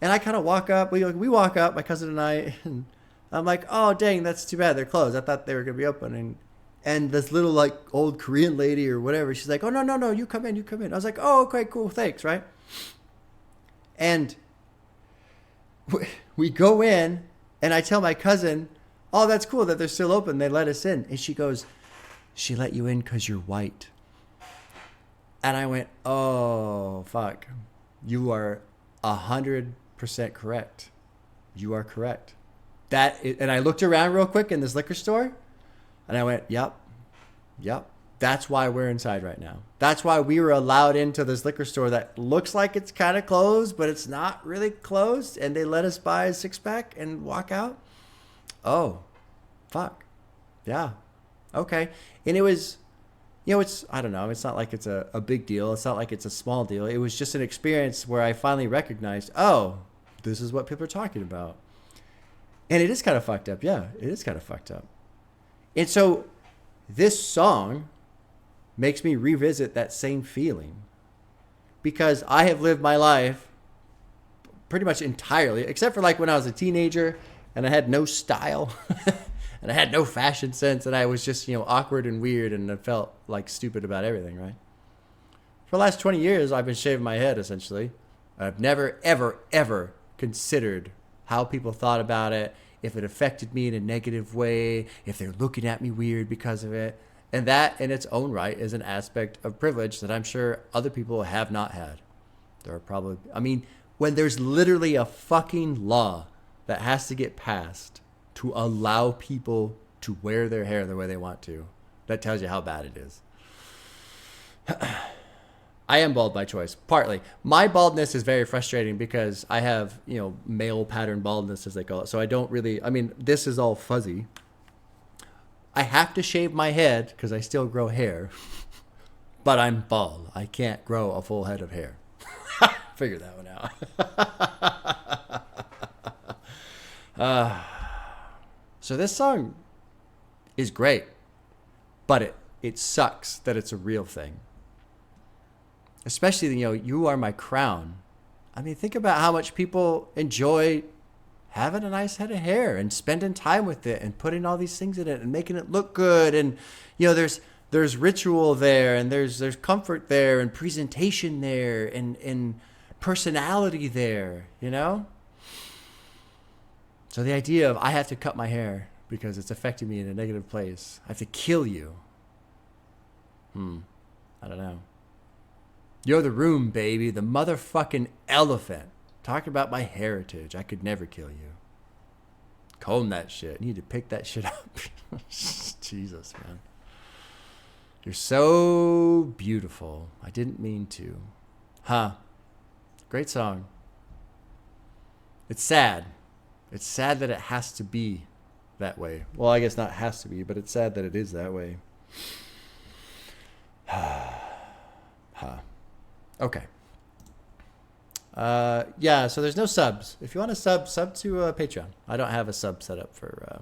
And I kind of walk up. We walk up, my cousin and I, and I'm like, oh, dang, that's too bad. They're closed. I thought they were going to be open. And this little old Korean lady or whatever, she's like, oh, no, you come in. I was like, oh, okay, cool, thanks, right? And we go in. And I tell my cousin, oh, that's cool that they're still open. They let us in. And she goes, she let you in because you're white. And I went, oh, fuck. You are 100% correct. You are correct. And I looked around real quick in this liquor store. And I went, yep. That's why we're inside right now. That's why we were allowed into this liquor store that looks like it's kind of closed, but it's not really closed. And they let us buy a 6-pack and walk out. Oh, fuck. Yeah. Okay. And it was, I don't know. It's not like it's a big deal. It's not like it's a small deal. It was just an experience where I finally recognized, oh, this is what people are talking about. And it is kind of fucked up. Yeah, it is kind of fucked up. And so this song makes me revisit that same feeling because I have lived my life pretty much entirely, except for when I was a teenager and I had no style and I had no fashion sense and I was just, awkward and weird and I felt stupid about everything, right? For the last 20 years, I've been shaving my head essentially. I've never, ever, ever considered how people thought about it, if it affected me in a negative way, if they're looking at me weird because of it. And that in its own right is an aspect of privilege that I'm sure other people have not had. There are probably, when there's literally a fucking law that has to get passed to allow people to wear their hair the way they want to, that tells you how bad it is. I am bald by choice, partly. My baldness is very frustrating because I have, male pattern baldness, as they call it. So I don't really, this is all fuzzy. I have to shave my head because I still grow hair, but I'm bald. I can't grow a full head of hair. Figure that one out. So this song is great, but it sucks that it's a real thing. Especially, you are my crown. Think about how much people enjoy having a nice head of hair and spending time with it and putting all these things in it and making it look good. And, there's ritual there and there's comfort there and presentation there and personality there, So the idea of I have to cut my hair because it's affecting me in a negative place. I have to kill you. I don't know. You're the room, baby. The motherfucking elephant. Talking about my heritage. I could never kill you. Comb that shit. You need to pick that shit up. Jesus, man. You're so beautiful. I didn't mean to. Huh. Great song. It's sad. It's sad that it has to be that way. Well, I guess not has to be, but it's sad that it is that way. Huh. Okay. Yeah, so there's no subs. If you want to sub to Patreon. I don't have a sub set up for...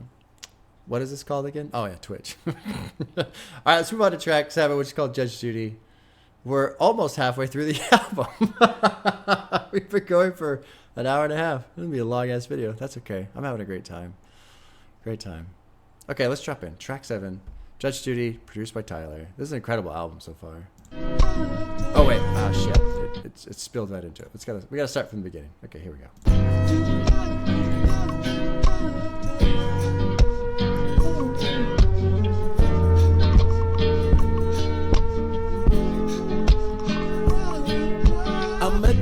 what is this called again? Oh, yeah, Twitch. All right, let's move on to track 7, which is called Judge Judy. We're almost halfway through the album. We've been going for an hour and a half. It's going to be a long-ass video. That's okay. I'm having a great time. Great time. Okay, let's drop in. Track 7, Judge Judy, produced by Tyler. This is an incredible album so far. Oh, wait. Oh, shit. It spilled right into it. We got to start from the beginning. Okay, here we go.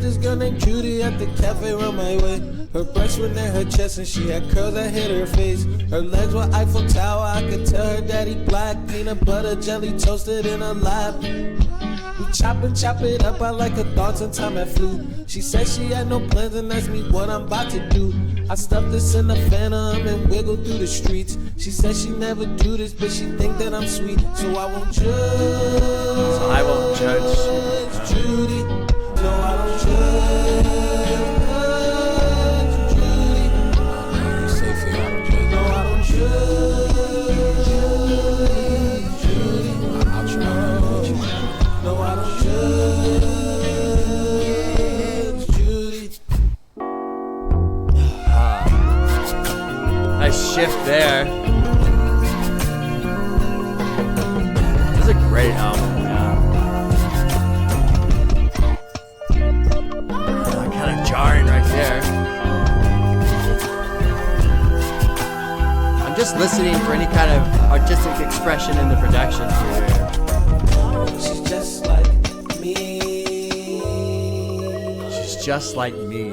This girl named Judy at the cafe around my way. Her breasts were near her chest and she had curls that hit her face. Her legs were Eiffel Tower, I could tell her daddy black. Peanut butter jelly toasted in her lap. We chop it up, I like her thoughts and time that flew. She said she had no plans and asked me what I'm about to do. I stuffed this in the phantom and wiggled through the streets. She said she never do this, but she think that I'm sweet. So I won't judge Judy. No, I don't judge Judy. You say for you, I don't judge. No, I don't judge Judy. I'll try to with you. No, I don't judge Judy. Nice shift there. This is a great album. Jarring right there. I'm just listening for any kind of artistic expression in the production here. She's just like me. She's just like me.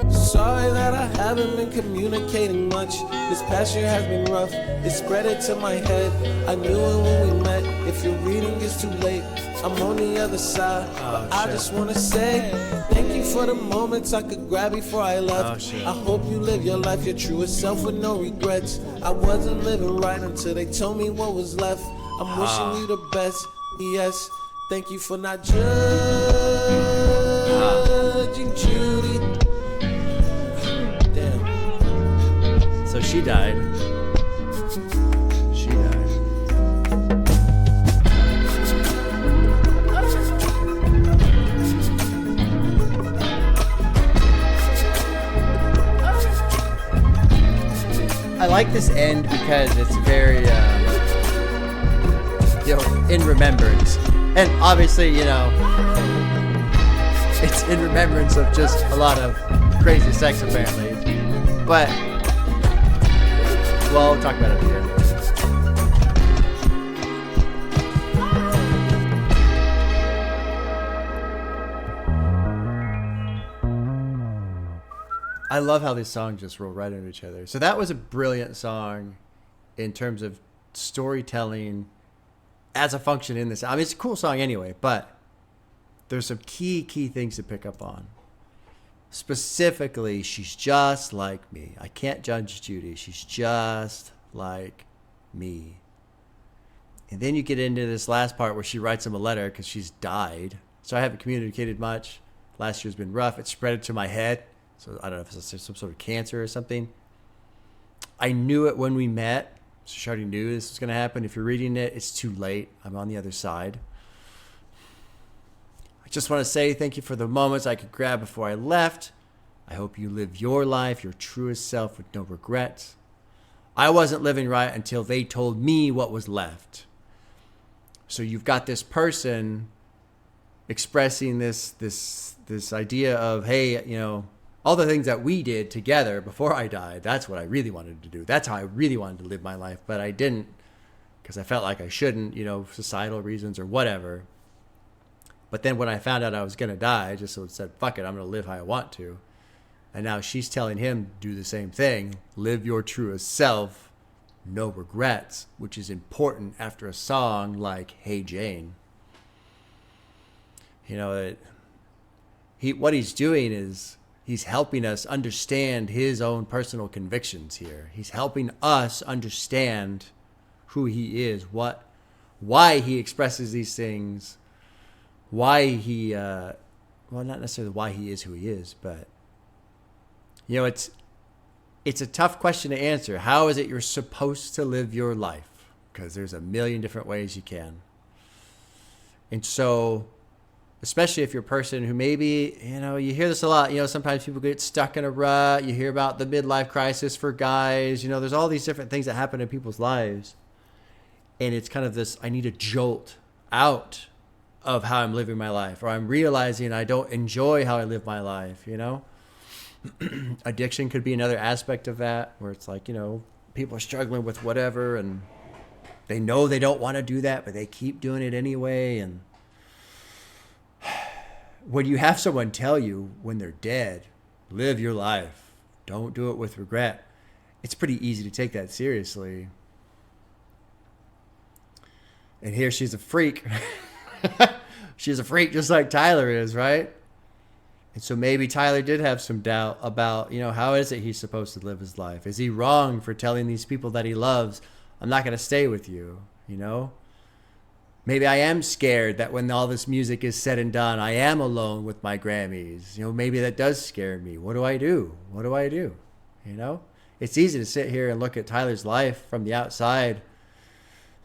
Sorry that I haven't been communicating much. This past year has been rough. It spread it to my head. I knew it when we met. If you're reading, it's too late. I'm on the other side. But I just wanna say thank you for the moments I could grab before I left. I hope you live your life, your truest self with no regrets. I wasn't living right until they told me what was left. I'm wishing you the best. Yes, thank you for not judging Judy. Damn. So she died. She died. I like this end because it's very, in remembrance. And obviously, it's in remembrance of just a lot of crazy sex apparently. But, well, we'll talk about it at the end. I love how these songs just roll right into each other. So that was a brilliant song in terms of storytelling as a function in this. I mean, it's a cool song anyway, but there's some key things to pick up on. Specifically, she's just like me. I can't judge Judy. She's just like me. And then you get into this last part where she writes him a letter because she's died. So I haven't communicated much. Last year's been rough. It spread it to my head. So I don't know if it's some sort of cancer or something. I knew it when we met. So she already knew this was going to happen. If you're reading it, it's too late. I'm on the other side. I just want to say thank you for the moments I could grab before I left. I hope you live your life, your truest self with no regrets. I wasn't living right until they told me what was left. So you've got this person expressing this idea of, hey, all the things that we did together before I died, that's what I really wanted to do. That's how I really wanted to live my life, but I didn't because I felt like I shouldn't, societal reasons or whatever. But then when I found out I was going to die, I just said, fuck it, I'm going to live how I want to. And now she's telling him do the same thing. Live your truest self, no regrets, which is important after a song like Hey Jane. What he's doing is he's helping us understand his own personal convictions here. He's helping us understand who he is, why he expresses these things, why he, not necessarily why he is who he is, but, it's a tough question to answer. How is it you're supposed to live your life? Because there's a million different ways you can. And so, especially if you're a person who maybe, you hear this a lot, sometimes people get stuck in a rut. You hear about the midlife crisis for guys. There's all these different things that happen in people's lives. And it's kind of this, I need a jolt out of how I'm living my life, or I'm realizing I don't enjoy how I live my life, Addiction could be another aspect of that, where it's like, people are struggling with whatever and they know they don't want to do that, but they keep doing it anyway. And when you have someone tell you when they're dead, live your life, don't do it with regret, it's pretty easy to take that seriously. And here she's a freak. She's a freak just like Tyler is, right? And so maybe Tyler did have some doubt about, how is it he's supposed to live his life? Is he wrong for telling these people that he loves, I'm not going to stay with you, Maybe I am scared that when all this music is said and done, I am alone with my Grammys. Maybe that does scare me. What do I do? What do I do? It's easy to sit here and look at Tyler's life from the outside.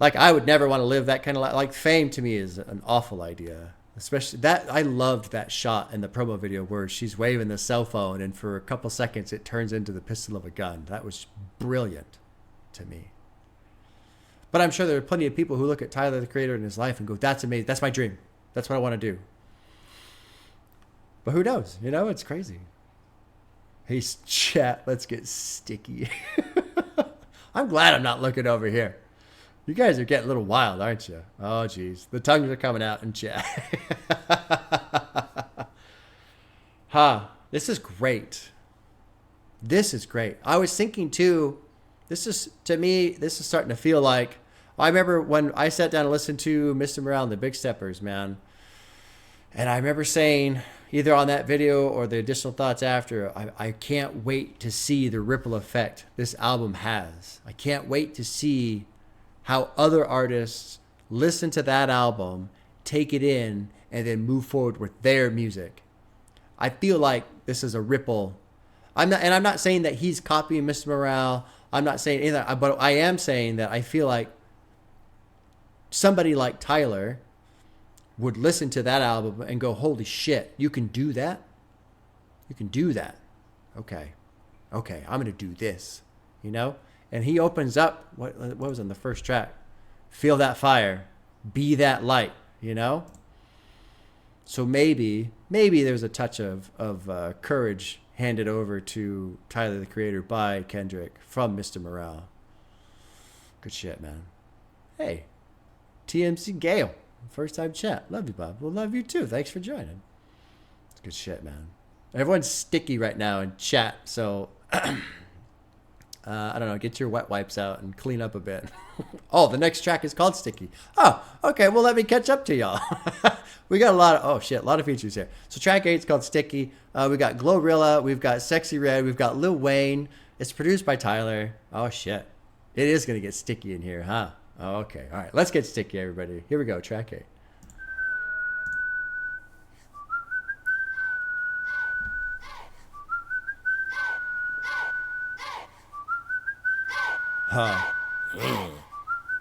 Like, I would never want to live that kind of life. Like, fame to me is an awful idea. Especially that, I loved that shot in the promo video where she's waving the cell phone and for a couple seconds it turns into the pistol of a gun. That was brilliant to me. But I'm sure there are plenty of people who look at Tyler, the Creator, in his life and go, that's amazing. That's my dream. That's what I want to do. But who knows? It's crazy. Hey, chat, let's get sticky. I'm glad I'm not looking over here. You guys are getting a little wild, aren't you? Oh, geez. The tongues are coming out in chat. This is great. This is great. I was thinking, too, this is starting to feel like, I remember when I sat down and listened to Mr. Morale and the Big Steppers, man. And I remember saying, either on that video or the additional thoughts after, I can't wait to see the ripple effect this album has. I can't wait to see how other artists listen to that album, take it in, and then move forward with their music. I feel like this is a ripple. I'm not saying that he's copying Mr. Morale. I'm not saying either, but I am saying that I feel like somebody like Tyler would listen to that album and go, holy shit, you can do that? You can do that. Okay, I'm going to do this, And he opens up, what was on the first track? Feel that fire. Be that light, So maybe there's a touch of courage handed over to Tyler, the Creator, by Kendrick from Mr. Morale. Good shit, man. Hey, TMC Gale. First time chat. Love you, Bob. We'll love you too. Thanks for joining. It's good shit, man. Everyone's sticky right now in chat, so... I don't know, get your wet wipes out and clean up a bit. Oh, the next track is called Sticky. Oh, okay, well, let me catch up to y'all. We got a lot of features here. So track 8 is called Sticky. We got Glorilla, we've got Sexy Red, we've got Lil Wayne. It's produced by Tyler. Oh, shit. It is going to get sticky in here, huh? Oh, okay, all right, let's get sticky, everybody. Here we go, track 8.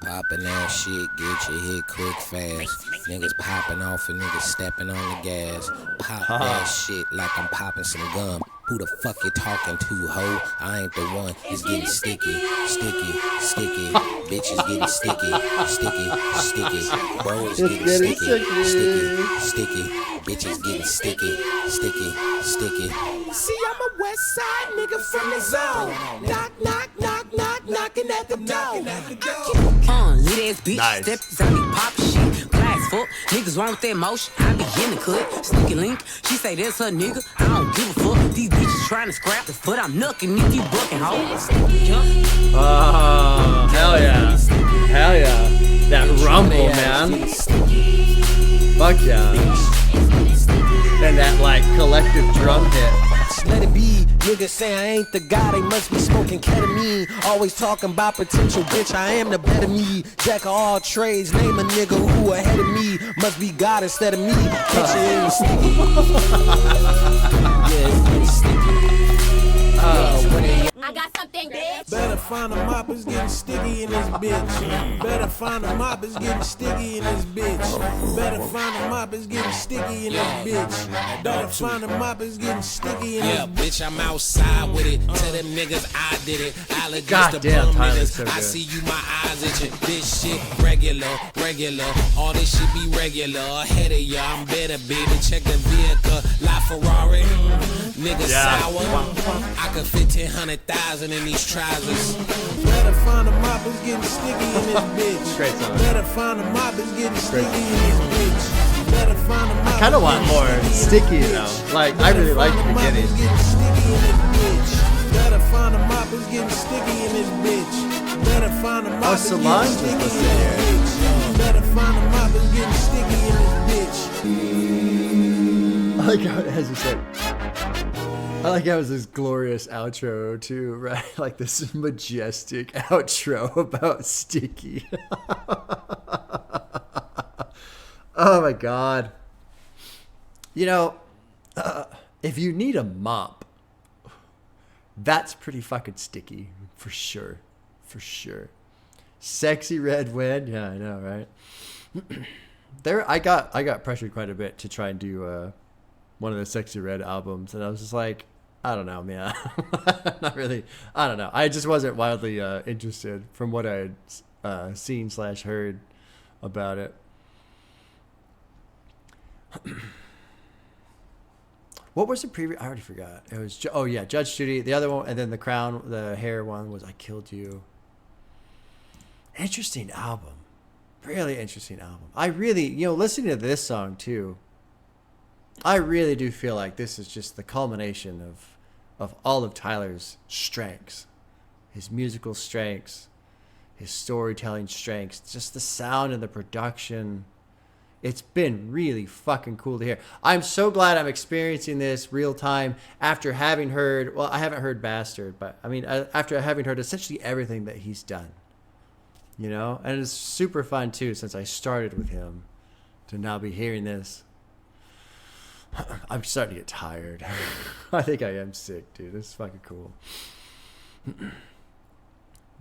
Poppin' that shit, get your hit quick fast. Niggas popping off and niggas stepping on the gas. Pop that shit like I'm popping some gum. Who the fuck you talking to, ho? I ain't the one. It's getting sticky, sticky, sticky. Bitches getting sticky, sticky, sticky. Bro, it's getting sticky, sticky, sticky. Bitches getting sticky, sticky, sticky. See, I'm a West Side nigga from the zone. Knock, knock, knock, knock, knocking at the door. Leave ass bitch. Nice. Step on me pop shit. Glass fuck. Niggas wrong with that motion. I be in the cut. Sneaky link. She say that's her nigga. I don't give a fuck. These bitches trying to scrap. But I'm knucking if you bucking, ho. Oh, hell yeah. Hell yeah. That rumble, man. Fuck yeah. And that, like, collective drum hit. Let it be. Niggas say I ain't the guy, they must be smoking ketamine. Always talking about potential, bitch, I am the better me. Jack of all trades, name a nigga who ahead of me. Must be God instead of me. Bitch, it ain't sticky. Yeah, it's sticky. I got something, bitch. Better find a mop, it's getting sticky in this bitch. Better find a mop, it's getting sticky in this bitch. Better find a mop, it's getting sticky in this bitch. Better find a mop, it's getting sticky in this Yeah, bitch, I'm outside with it. Tell them niggas I did it. Allergies to Goddamn, bum Tyler's niggas. so I good. see you, my eyes itching. This shit regular. All this shit be regular. Ahead of ya, I'm better, baby. Check the vehicle. La Ferrari. Nigga sour. I could fit 10,000 in these trousers. Better find a mop, it's getting sticky in this bitch. Great song. Better find a mop, it's getting sticky in this bitch. Better find a mop. I kind of want more sticky, you know. Like, I really like the beginning. Getting sticky in this bitch. Better find a mop, it's getting sticky in this bitch. Better find a mop, it's getting Solange was sticky in listening this here. bitch. Better find a mop, it's getting sticky in this bitch. I like how it has this, like, I like how it was this glorious outro, too, right? Like this majestic outro about sticky. Oh, my God. You know, if you need a mop, that's pretty fucking sticky, for sure. For sure. Sexy Red Wind. Yeah, I know, right? I got pressured quite a bit to try and do one of the Sexy Red albums, and I was just like, I don't know, man. Not really. I don't know. I just wasn't wildly interested from what I had seen/heard about it. What was the previous? I already forgot. It was Judge Judy. The other one, and then the Crown, the hair one was I Killed You. Interesting album. Really interesting album. I really, listening to this song too, I really do feel like this is just the culmination of all of Tyler's strengths. His musical strengths, his storytelling strengths, just the sound and the production. It's been really fucking cool to hear. I'm so glad I'm experiencing this real time after having heard, well, I haven't heard Bastard, but I mean, after having heard essentially everything that he's done. And it's super fun too, since I started with him, to now be hearing this. I'm starting to get tired. I think I am sick, dude. This is fucking cool.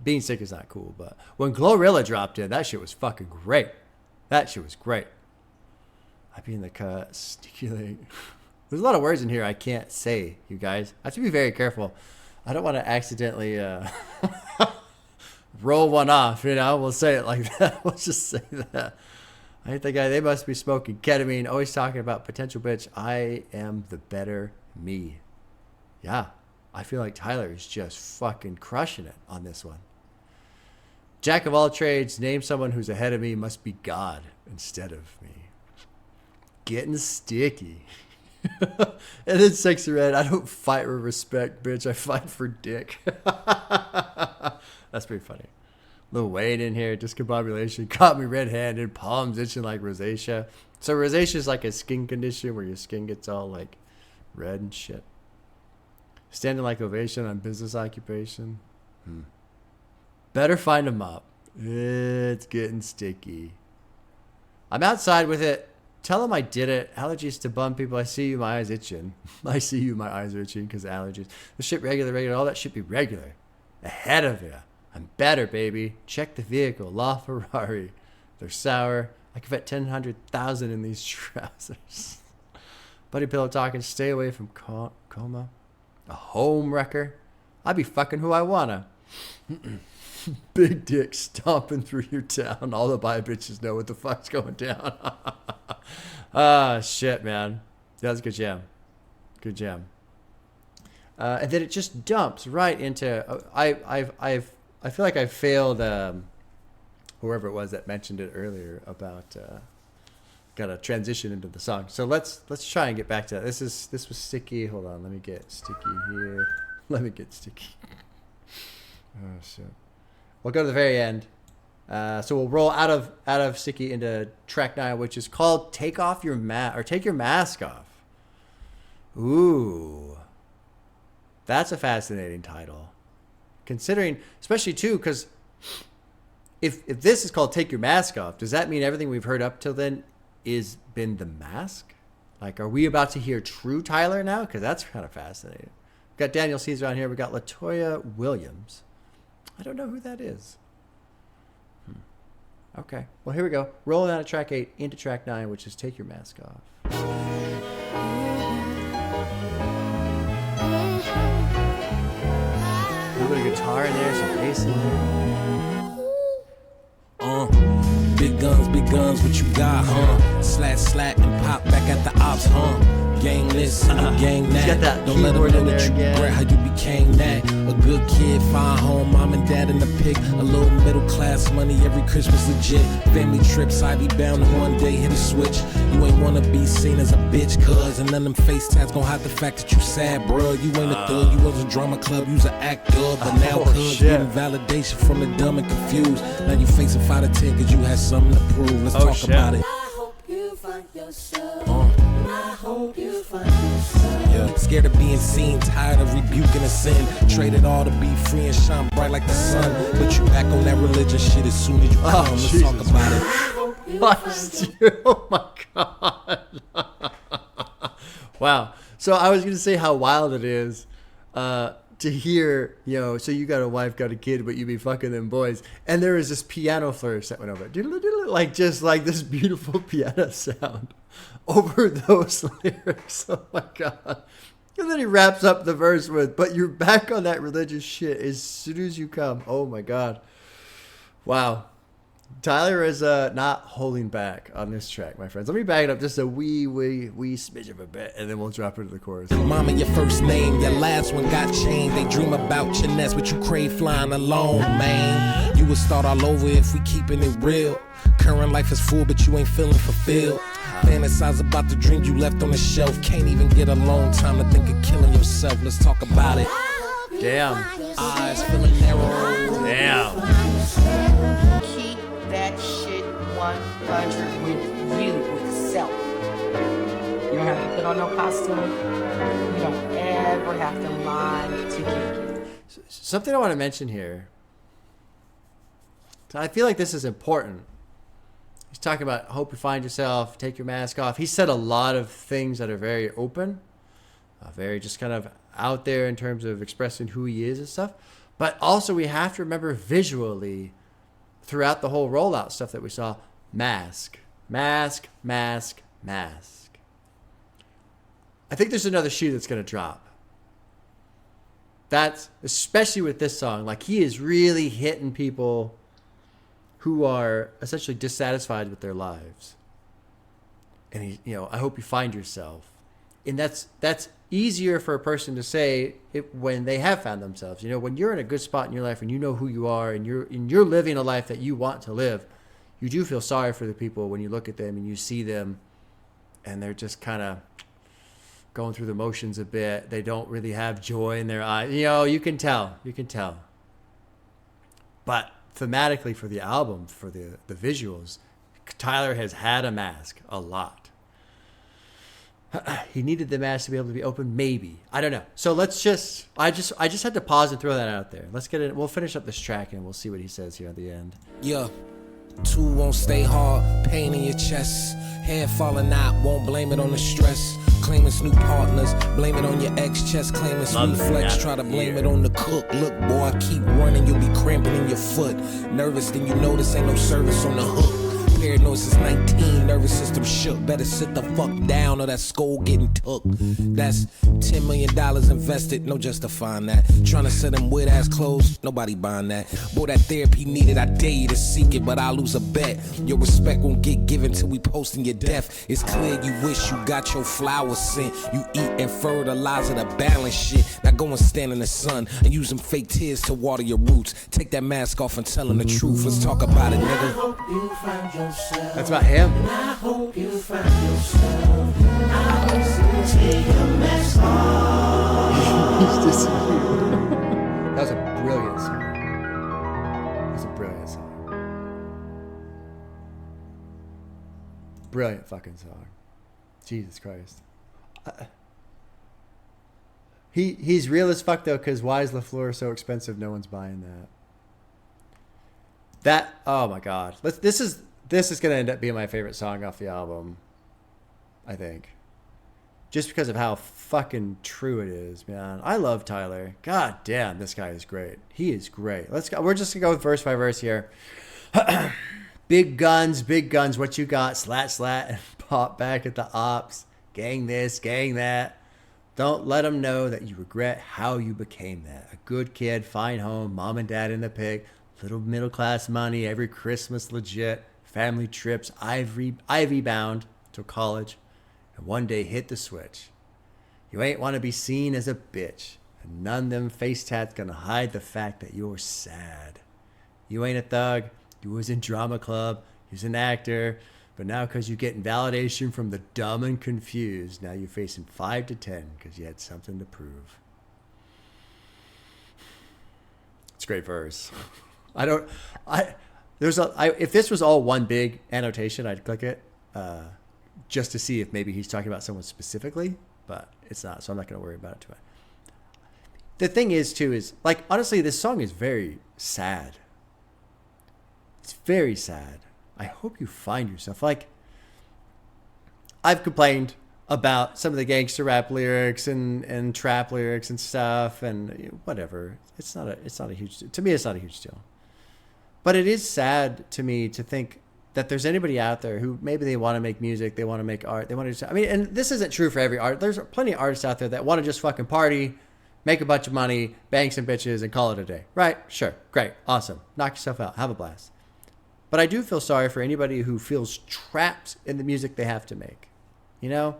Being sick is not cool, but when Glorilla dropped in, that shit was fucking great. That shit was great. I be in the cut, sticky. There's a lot of words in here I can't say, you guys. I have to be very careful. I don't want to accidentally roll one off, We'll say it like that. We'll just say that. I ain't the guy. They must be smoking ketamine. Always talking about potential bitch. I am the better me. Yeah. I feel like Tyler is just fucking crushing it on this one. Jack of all trades, name someone who's ahead of me, must be God instead of me. Getting sticky. And then Sexy Red, I don't fight for respect, bitch. I fight for dick. That's pretty funny. Lil Wayne in here, discombobulation, caught me red-handed, palms itching like rosacea. So rosacea is like a skin condition where your skin gets all like red and shit. Standing like ovation on business occupation. Better find a mop. It's getting sticky. I'm outside with it. Tell them I did it. Allergies to bum people. I see you, my eyes itching. I see you, my eyes are itching because allergies. The shit regular. All that should be regular. Ahead of you. I'm better, baby. Check the vehicle. La Ferrari. They're sour. I could fit 10,000 in these trousers. Buddy Pillow talking. Stay away from Chroma. A home wrecker. I be fucking who I wanna. Big dick stomping through your town. All the bi bitches know what the fuck's going down. Ah, shit, man. That was a good jam. Good jam. And then it just dumps right into. I feel like I failed. What whoever it was that mentioned it earlier about got to transition into the song. So let's try and get back to that. This was sticky. Hold on, let me get sticky here. Let me get sticky. Oh shit. We'll go to the very end. So we'll roll out of sticky into track 9, which is called "Take Off Your Take Your Mask Off." Ooh, that's a fascinating title. Considering, especially too, because if this is called "Take Your Mask Off," does that mean everything we've heard up till then is been the mask? Like, are we about to hear true Tyler now? Because that's kind of fascinating. We've got Daniel Caesar on here. We got LaToya Williams. I don't know who that is. Okay. Well, here we go. Rolling out of track 8 into track 9, which is "Take Your Mask Off." A little bit of guitar in there, some bass in there. Big guns, what you got, huh? Slat, and pop back at the ops, huh? Gang this, gang that. Got that Don't let them keyboard know in that there you again. regret how you became that. A good kid, fine home, mom and dad in the pic. A little middle class money every Christmas legit. Family trips, Ivy bound and one day hit a switch. You ain't wanna be seen as a bitch, cuz. And none of them face tats gon' hide the fact that you sad, bruh. You ain't a thug, you was a drama club, you was an actor. But now cuz getting validation from the dumb and confused. Now you facing 5 to 10 cause you had something to prove. Let's talk about it. I hope you find yourself. I hope you find yourself. Yeah, scared of being seen, tired of rebuking a sin. Traded all to be free and shine bright like the sun. But you back on that religion shit as soon as you come. Let's Jesus. talk about it. Oh my god. Wow. So I was gonna say how wild it is to hear, so you got a wife, got a kid, but you be fucking them boys, and there is this piano flourish that went over it, like just like this beautiful piano sound over those lyrics. Oh my god. And then he wraps up the verse with, "But you're back on that religious shit as soon as you come." Oh my god. Wow. Tyler is not holding back on this track, my friends. Let me back it up just a wee smidge of a bit, and then we'll drop into the chorus. Mama, your first name, your last one got changed. They dream about your nest, but you crave flying alone, man. You would start all over if we keeping it real. Current life is full, but you ain't feeling fulfilled. Fantasize about the dreams you left on the shelf. Can't even get alone, time to think of killing yourself. Let's talk about it. Damn. Eyes feeling narrow. Damn. Keep that shit 100 with you, with self. You don't have to put on no costume. You don't ever have to lie to get it. Something I want to mention here. I feel like this is important. He's talking about hope you find yourself, take your mask off. He said a lot of things that are very open, very just kind of out there in terms of expressing who he is and stuff. But also we have to remember visually throughout the whole rollout stuff that we saw, mask. I think there's another shoe that's going to drop. That's especially with this song. Like, he is really hitting people who are essentially dissatisfied with their lives. And I hope you find yourself. And that's easier for a person to say when they have found themselves. When you're in a good spot in your life and you know who you are and you're living a life that you want to live, you do feel sorry for the people when you look at them and you see them and they're just kind of going through the motions a bit. They don't really have joy in their eyes. You can tell. But thematically for the album, for the visuals, Tyler has had a mask a lot. He needed the mask to be able to be open, maybe. I don't know. So let's just, I just had to pause and throw that out there. Let's get it. We'll finish up this track and we'll see what he says here at the end. Yeah. 2 won't stay hard, pain in your chest. Hair falling out, won't blame it on the stress. Claiming new partners, blame it on your ex chest. Claiming reflex, try to blame it on the cook. Look, boy, keep running, you'll be cramping in your foot. Nervous, then you notice ain't no service on the hook. paranoid since 19. Nervous system shook. Better sit the fuck down or that skull getting took. That's $10 million invested. No justifying that. Trying to sell them weird ass clothes. Nobody buying that. Boy, that therapy needed. I dare you to seek it, but I'll lose a bet. Your respect won't get given till we posting your death. It's clear you wish you got your flowers sent. You eat and fertilize the balance shit. Now go and stand in the sun and use them fake tears to water your roots. Take that mask off and tell them the truth. Let's talk about it, nigga. That's about him. I hope you find yourself. I hope you take your mask off. He's disappeared. That was a brilliant song. That was a brilliant song. Brilliant fucking song. Jesus Christ. He's real as fuck though, because why is LaFleur so expensive? No one's buying that. That, oh my god. This is gonna end up being my favorite song off the album, I think. Just because of how fucking true it is, man. I love Tyler. God damn, this guy is great. He is great. Let's go. We're just gonna go with verse by verse here. Big guns, what you got? Slat, slat, and pop back at the ops. Gang this, gang that. Don't let them know that you regret how you became that. A good kid, fine home, mom and dad in the pic, little middle class money, every Christmas legit, family trips, Ivy bound to college, and one day hit the switch. You ain't want to be seen as a bitch, and none of them face tats gonna hide the fact that you're sad. You ain't a thug. You was in drama club. You was an actor. But now because you're getting validation from the dumb and confused, now you're facing 5 to 10 because you had something to prove. It's a great verse. If this was all one big annotation, I'd click it just to see if maybe he's talking about someone specifically, but it's not, so I'm not going to worry about it too much. The thing is, too, is, like, honestly, this song is very sad. It's very sad. I hope you find yourself. Like, I've complained about some of the gangster rap lyrics and trap lyrics and stuff, and you know, whatever. It's not a huge, to me, it's not a huge deal. But it is sad to me to think that there's anybody out there who maybe they want to make music, they want to make art, they want to. I mean, and this isn't true for every art. There's plenty of artists out there that want to just fucking party, make a bunch of money, bang some bitches, and call it a day. Right? Sure. Great. Awesome. Knock yourself out. Have a blast. But I do feel sorry for anybody who feels trapped in the music they have to make. You know?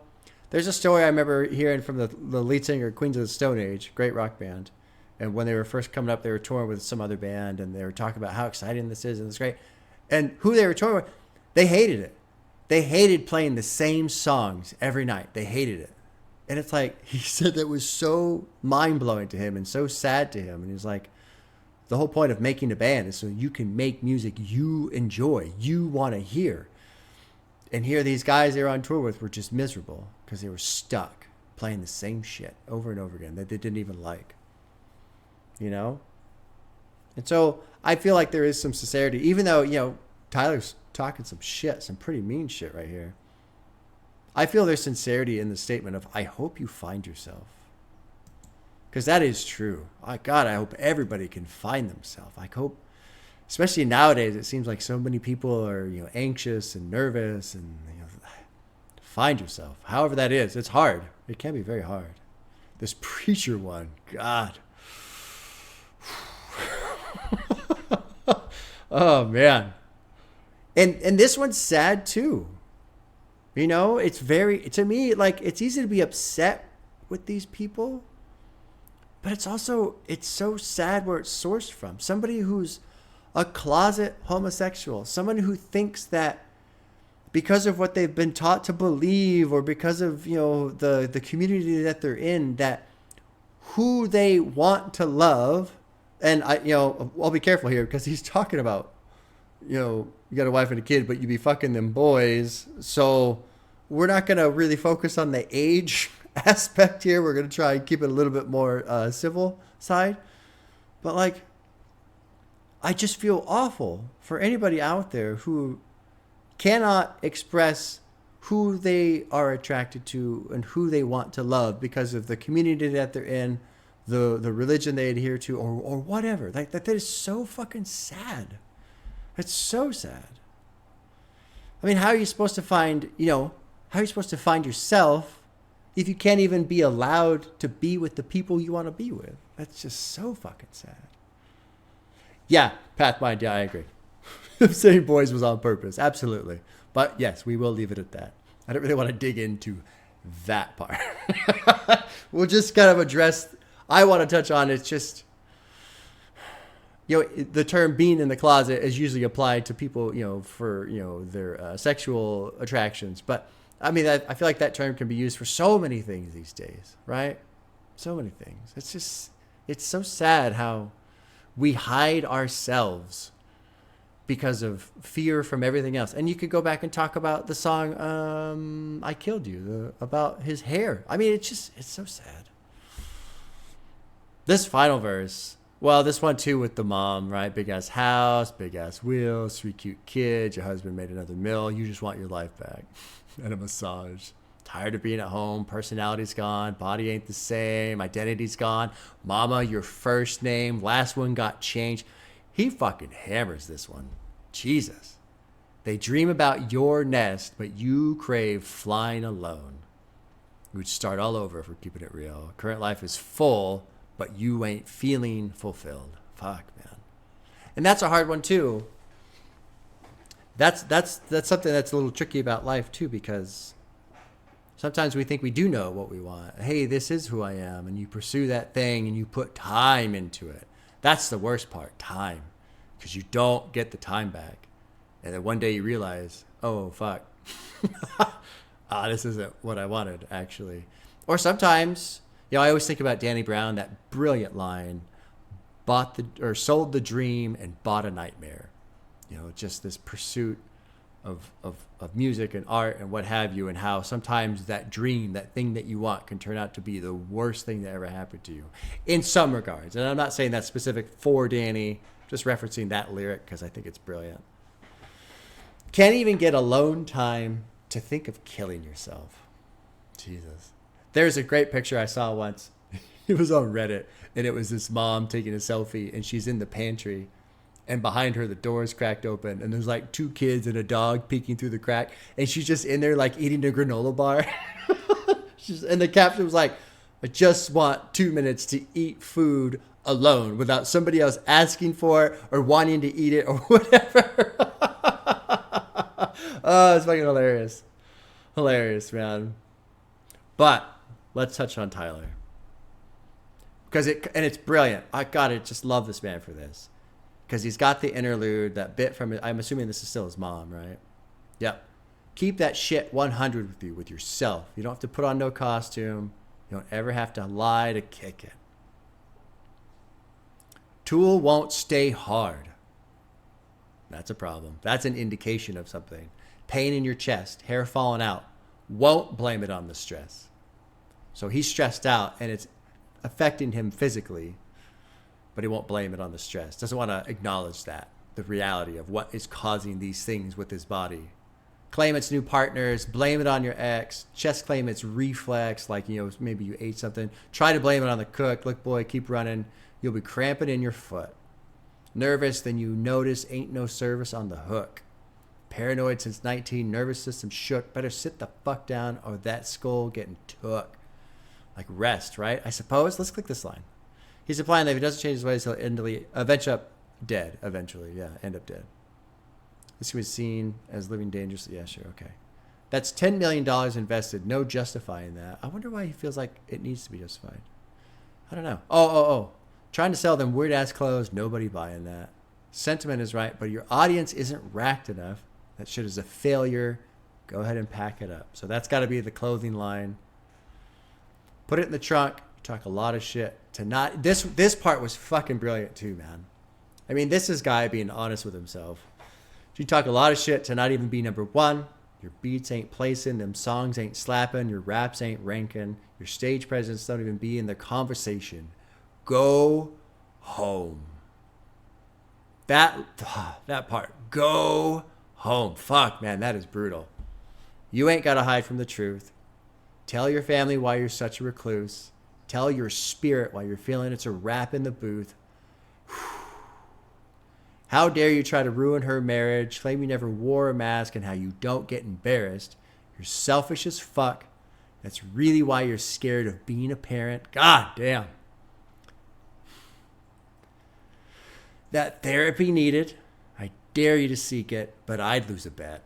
There's a story I remember hearing from the lead singer of Queens of the Stone Age, great rock band. And when they were first coming up, they were touring with some other band, and they were talking about how exciting this is, and it's great. And who they were touring with, they hated it. They hated playing the same songs every night. They hated it. And it's like, he said that was so mind-blowing to him and so sad to him. And he was like, the whole point of making a band is so you can make music you enjoy, you want to hear. And here these guys they were on tour with were just miserable because they were stuck playing the same shit over and over again that they didn't even like. You know? And so I feel like there is some sincerity, even though, you know, Tyler's talking some shit, some pretty mean shit right here. I feel there's sincerity in the statement of, I hope you find yourself. Because that is true. God, I hope everybody can find themselves. I hope, especially nowadays, it seems like so many people are, you know, anxious and nervous and, you know, find yourself. However that is, it's hard. It can be very hard. This preacher one, God. Oh, man. And this one's sad, too. You know, it's very, to me, like, it's easy to be upset with these people. But it's also, it's so sad where it's sourced from. Somebody who's a closet homosexual. Someone who thinks that because of what they've been taught to believe or because of, you know, the community that they're in, that who they want to love, and I'll be careful here because he's talking about, you know, you got a wife and a kid, but you be fucking them boys. So we're not going to really focus on the age aspect here. We're going to try and keep it a little bit more civil side. But like, I just feel awful for anybody out there who cannot express who they are attracted to and who they want to love because of the community that they're in, the religion they adhere to, or whatever. Like that is so fucking sad. It's so sad. I mean, how are you supposed to find, how are you supposed to find yourself if you can't even be allowed to be with the people you want to be with? That's just so fucking sad. Yeah, Pathmind, yeah, I agree. Saying boys was on purpose, absolutely. But yes, we will leave it at that. I don't really want to dig into that part. We'll just kind of address, I want to touch on, it's just, the term being in the closet is usually applied to people, for, their sexual attractions. But I mean, I feel like that term can be used for so many things these days, right? So many things. It's so sad how we hide ourselves because of fear from everything else. And you could go back and talk about the song, I Killed You, about his hair. I mean, it's so sad. This final verse, well, this one too with the mom, right? Big ass house, big ass wheels, 3 cute kids, your husband made another meal, you just want your life back. And a massage. Tired of being at home, personality's gone, body ain't the same, identity's gone. Mama, your first name, last one got changed. He fucking hammers this one. Jesus. They dream about your nest, but you crave flying alone. We would start all over if we're keeping it real. Current life is full, but you ain't feeling fulfilled. Fuck, man. And that's a hard one too. That's something that's a little tricky about life too, because sometimes we think we do know what we want. Hey, this is who I am. And you pursue that thing and you put time into it. That's the worst part, time. Because you don't get the time back. And then one day you realize, oh, fuck. This isn't what I wanted, actually. Or sometimes, I always think about Danny Brown, that brilliant line, sold the dream and bought a nightmare. Just this pursuit of music and art and what have you, and how sometimes that dream, that thing that you want, can turn out to be the worst thing that ever happened to you in some regards. And I'm not saying that's specific for Danny, just referencing that lyric because I think it's brilliant. Can't even get alone time to think of killing yourself. Jesus. There's a great picture I saw once. It was on Reddit, and it was this mom taking a selfie, and she's in the pantry. And behind her, the door is cracked open, and there's like 2 kids and a dog peeking through the crack, and she's just in there like eating a granola bar. And the caption was like, I just want 2 minutes to eat food alone without somebody else asking for it or wanting to eat it or whatever. Oh, it's fucking hilarious. Hilarious, man. But let's touch on Tyler. Because it's brilliant. I gotta just love this man for this. Because he's got the interlude, that bit from it. I'm assuming this is still his mom, right? Yep. Keep that shit 100 with you, with yourself. You don't have to put on no costume. You don't ever have to lie to kick it. Tool won't stay hard. That's a problem. That's an indication of something. Pain in your chest, hair falling out. Won't blame it on the stress. So he's stressed out and it's affecting him physically, but he won't blame it on the stress. Doesn't want to acknowledge that, the reality of what is causing these things with his body. Claim it's new partners, blame it on your ex, just claim it's reflex, like, maybe you ate something. Try to blame it on the cook. Look, boy, keep running. You'll be cramping in your foot. Nervous, then you notice ain't no service on the hook. Paranoid since 19, nervous system shook. Better sit the fuck down or that skull getting took. Like rest, right? I suppose. Let's click this line. He's implying that if he doesn't change his ways, he'll end up dead eventually. Yeah, end up dead. This was seen as living dangerously. Yeah, sure, okay. That's $10 million invested. No justifying that. I wonder why he feels like it needs to be justified. I don't know. Oh. Trying to sell them weird-ass clothes. Nobody buying that. Sentiment is right, but your audience isn't racked enough. That shit is a failure. Go ahead and pack it up. So that's got to be the clothing line. Put it in the trunk. You talk a lot of shit to not... This part was fucking brilliant too, man. I mean, this is guy being honest with himself. You talk a lot of shit to not even be number one. Your beats ain't placing. Them songs ain't slapping. Your raps ain't ranking. Your stage presence don't even be in the conversation. Go home. That part. Go home. Fuck, man, that is brutal. You ain't got to hide from the truth. Tell your family why you're such a recluse. Tell your spirit why you're feeling it's a rap in the booth. How dare you try to ruin her marriage, claim you never wore a mask, and how you don't get embarrassed. You're selfish as fuck. That's really why you're scared of being a parent. God damn. That therapy needed. I dare you to seek it, but I'd lose a bet.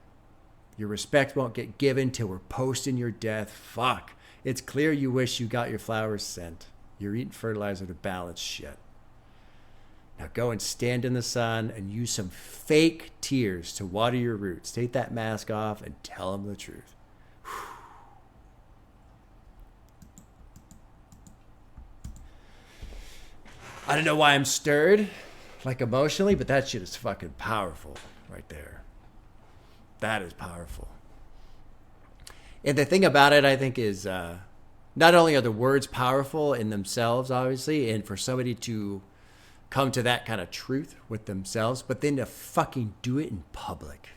Your respect won't get given till we're posting your death. Fuck. It's clear you wish you got your flowers sent. You're eating fertilizer to balance shit. Now go and stand in the sun and use some fake tears to water your roots. Take that mask off and tell them the truth. I don't know why I'm stirred, like emotionally, but that shit is fucking powerful right there. That is powerful. And the thing about it, I think, is not only are the words powerful in themselves, obviously, and for somebody to come to that kind of truth with themselves, but then to fucking do it in public.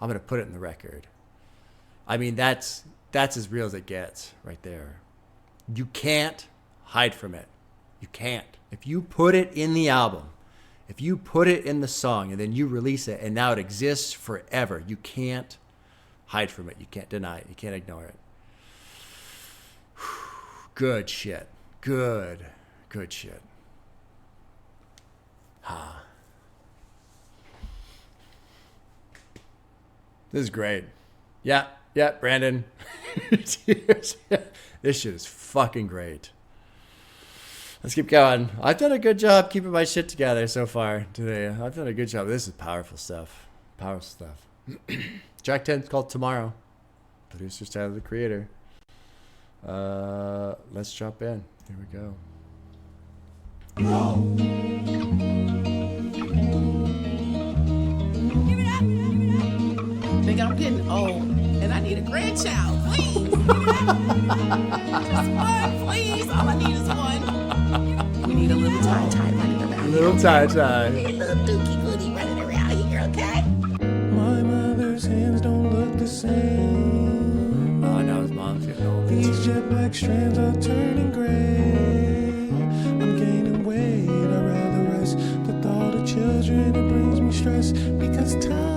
I'm going to put it in the record. I mean, that's as real as it gets right there. You can't hide from it. You can't. If you put it in the album, if you put it in the song and then you release it and now it exists forever, you can't hide from it. You can't deny it. You can't ignore it. Good shit. Good shit. This is great. Yeah, Brandon. This shit is fucking great. Let's keep going. I've done a good job keeping my shit together so far today. I've done a good job. This is powerful stuff. Powerful stuff. Track 10 is called Tomorrow. Producer, style, the creator. Let's jump in. Here we go. Nigga, I'm getting old and I need a grandchild, please. Just one, please. All I need is one. We need a little tie running around. Little tie. We need a little dookie booty running around here, okay? My mother's hands don't look the same. Oh, now his mom's getting old. These jet black strands are turning gray. I'm gaining weight, I'd rather rest. The thought of children, it brings me stress. Because time.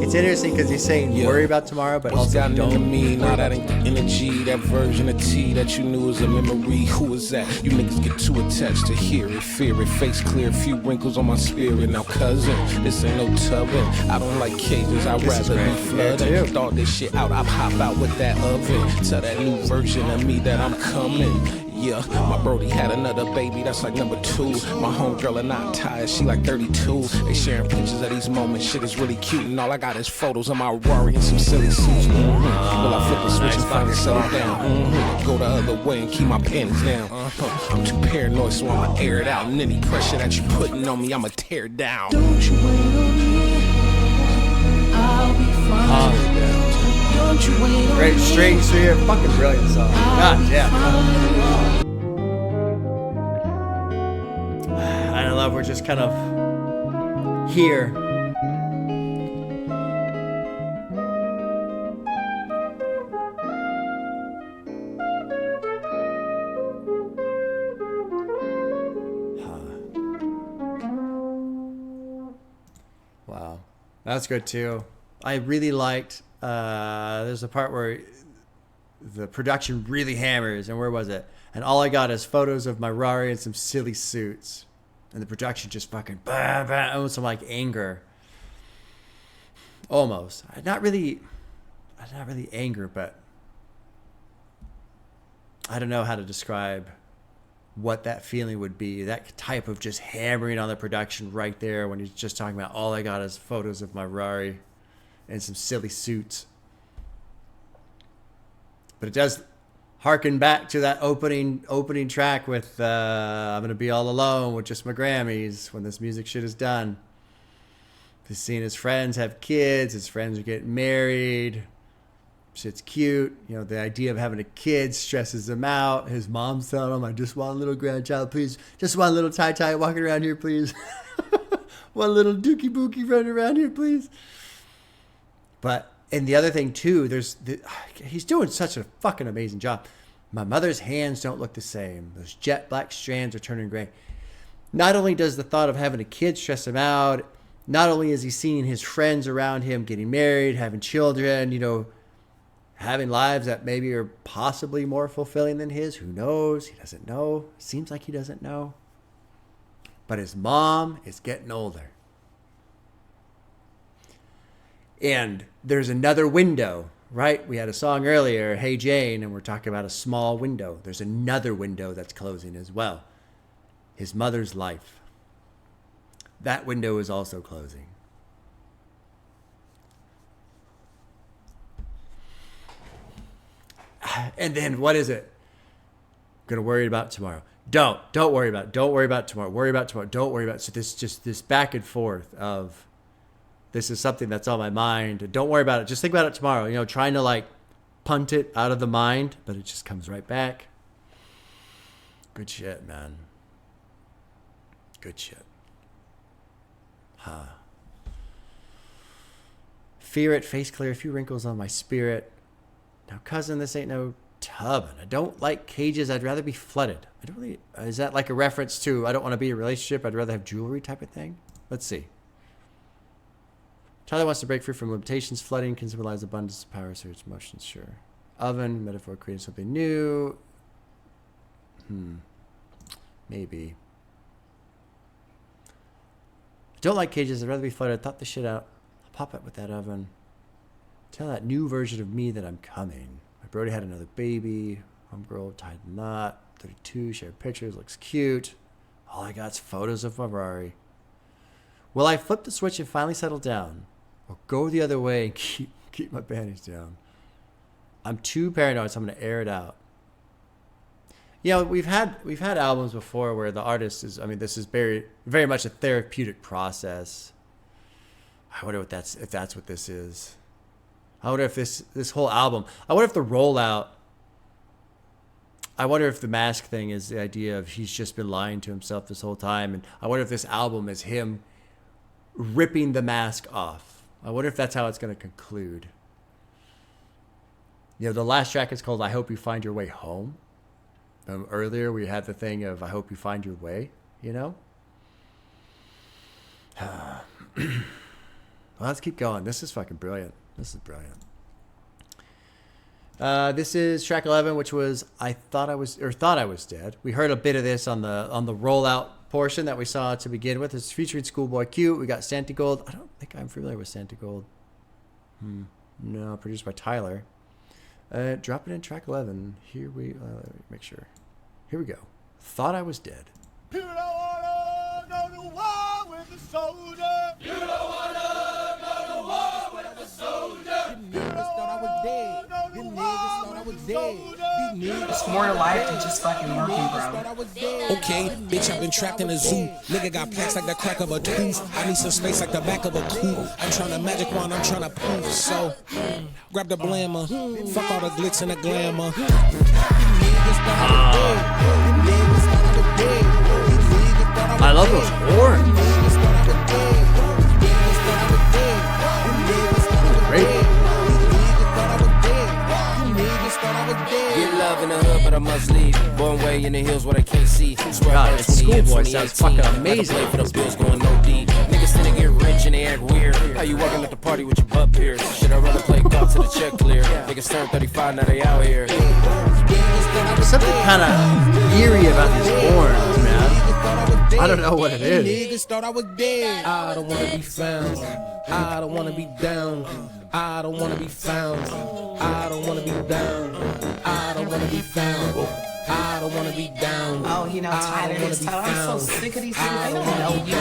It's interesting because he's saying worry about tomorrow, but What's also gotten into don't. me? Now that energy, that version of T that you knew was a memory. Who is that? You niggas get too attached to hear it, fear it. Face clear, few wrinkles on my spirit. Now, cousin, this ain't no tubbing. I don't like cages, I'd This is rather be great. flooded. Yeah, too. Thought this shit out, I'd hop out with that oven. Tell that new version of me that I'm coming. Yeah, my brody had another baby, that's like number 2. My homegirl and I tired, she like 32. They sharing pictures of these moments, shit is really cute. And all I got is photos of my Rari and some silly suits. Will I flip a switch and finally settle down? Go the other way and keep my panties down. I'm too paranoid, so I'ma air it out. And any pressure that you putting on me, I'ma tear down. Don't you wait on me. I'll be fine. Don't you wait on Great me. strings here. Fucking brilliant song. God damn. I love we're just kind of here. Wow. That's good too. I really liked there's a part where the production really hammers, and where was it? And all I got is photos of my Rari and some silly suits. And the production just fucking bam, bam, almost some like anger. Almost. Not really anger, but I don't know how to describe what that feeling would be. That type of just hammering on the production right there when he's just talking about all I got is photos of my Rari and some silly suits. But it does harken back to that opening track with I'm gonna be all alone with just my Grammys when this music shit is done. He's seeing his friends have kids, his friends are getting married. Shit's cute. You know, the idea of having a kid stresses him out. His mom's telling him, I just want a little grandchild, please. Just want a little tie walking around here, please. One little dookie bookie running around here, please. But, and the other thing too, he's doing such a fucking amazing job. My mother's hands don't look the same. Those jet black strands are turning gray. not only does the thought of having a kid stress him out, not only is he seeing his friends around him getting married, having children, you know, having lives that maybe are possibly more fulfilling than his. Who knows? He doesn't know. Seems like he doesn't know. But his mom is getting older. And there's another window, right? We had a song earlier, Hey Jane, and we're talking about a small window. There's another window that's closing as well. His mother's life. That window is also closing. And then what is it? Gonna worry about tomorrow. Don't worry about it. Don't worry about tomorrow. Worry about tomorrow. Don't worry about it. So this back and forth of this is something that's on my mind. Don't worry about it. Just think about it tomorrow. You know, trying to like punt it out of the mind, but it just comes right back. Good shit, man. Good shit. Fear it, face clear, a few wrinkles on my spirit. Now, cousin, this ain't no tub, and I don't like cages. I'd rather be flooded. I don't really. Is that like a reference to I don't want to be in a relationship? I'd rather have jewelry type of thing. Let's see. Tyler wants to break free from limitations. Flooding can symbolize abundance of power, surge, emotions. Sure. Oven metaphor creating something new. Maybe. I don't like cages. I'd rather be flooded. I thought this shit out. I'll pop up with that oven. Tell that new version of me that I'm coming. My Brody had another baby. Homegirl tied the knot. 32, shared pictures, looks cute. All I got's photos of my Ferrari. Will I flip the switch and finally settle down? Or go the other way and keep my panties down? I'm too paranoid, so I'm going to air it out. You know, we've had albums before where the artist is, I mean, this is very, very much a therapeutic process. I wonder if that's what this is. I wonder if this whole album, I wonder if the rollout, I wonder if the mask thing is the idea of he's just been lying to himself this whole time. And I wonder if this album is him ripping the mask off. I wonder if that's how it's going to conclude. You know, the last track is called I Hope You Find Your Way Home. Earlier we had the thing of I Hope You Find Your Way, you know? Well, let's keep going. This is fucking brilliant. This is brilliant. This is track 11, which was I Thought I Was Dead. We heard a bit of this on the rollout portion that we saw to begin with. It's featuring Schoolboy Q. We got Santa Gold. I don't think I'm familiar with Santa Gold. No, produced by Tyler. Dropping in track 11. Here we let me make sure. Here we go. Thought I Was Dead. You don't wanna go to war with the soldier. You don't wanna go to war with the soldier. Them niggas thought I was dead. Them niggas thought I was dead. It's more to life than just fucking working, bro. Okay, bitch, I've been trapped in a zoo. Nigga got plaques like the crack of a tooth. I need some space like the back of a coupe. I'm trying to magic wand, I'm trying to poof. So, grab the blammer. Fuck all the glitz and the glamour. I love those horns. Great. Get love in the hood, but I must leave. Born way in the hills where I can't see. God, it's Schoolboy sounds fucking amazing. Play for the bills going OD. Niggas tend to get rich and they act weird. How you walking at the party with your butt pierced? Should I rather play golf to the check clear? Niggas turn 35, now they out here. There's something kind of eerie about these horns, man. I don't know what it is. Niggas thought I was dead. I don't wanna be found. I don't wanna be down. I don't wanna be found. I don't wanna be down. I don't wanna be found. I don't wanna be down. Oh, you know, Tyler is Tyler. I'm so sick of these things. I don't know you.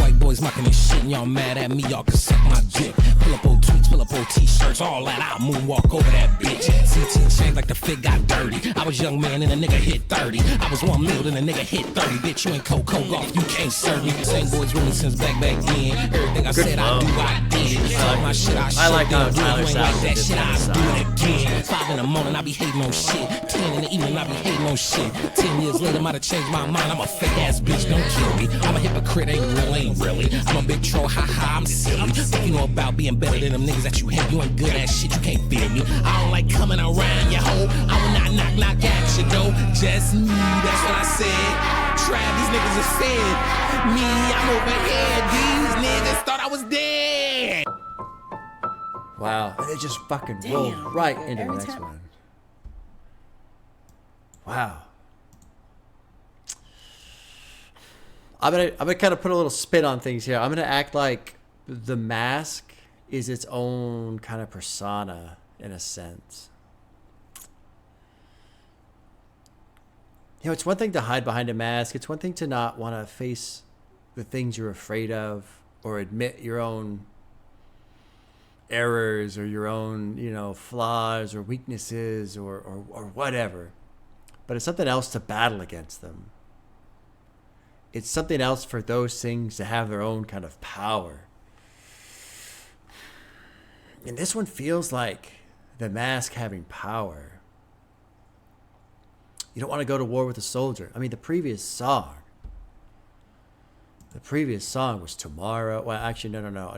White boys mocking this shit and y'all mad at me, y'all can suck my dick. Pull up old tweets, pull up old t-shirts, all that, I'll moonwalk over that bitch. CT changed like the fit got dirty. I was young man and a nigga hit 30. I was 1 mil and a nigga hit 30. Bitch, you ain't Coco golf, you can't serve me. Same boys with me since back then. Everything I said I do, I did. All my shit I like how Tyler ain't sounds like that in shit, this I do it again. 5 in the morning, I be hating on shit. 10 in the evening, I be hating on shit. 10 years later, might have changed my mind. I'm a fake ass bitch, don't kill me. I'm a hypocrite, ain't really. I'm a big troll, haha, I'm silly. If you know about being better than them niggas that you hate, you ain't good ass shit, you can't feel me. I don't like coming around, you hoe. I will not knock at you, though. Just me, that's what I said. trap, these niggas are fed. Me, I'm overhead. These niggas thought I was dead. Wow. And they just fucking roll right into the Every next time. one. Wow. I'm gonna kind of put a little spin on things here. I'm gonna act like The Mask is its own kind of persona in a sense. You know, it's one thing to hide behind a mask. It's one thing to not want to face the things you're afraid of or admit your own errors or your own, you know, flaws or weaknesses or whatever. But it's something else to battle against them. It's something else for those things to have their own kind of power. And this one feels like the mask having power. You don't want to go to war with a soldier. I mean, the previous song was Tomorrow. Well, actually, no.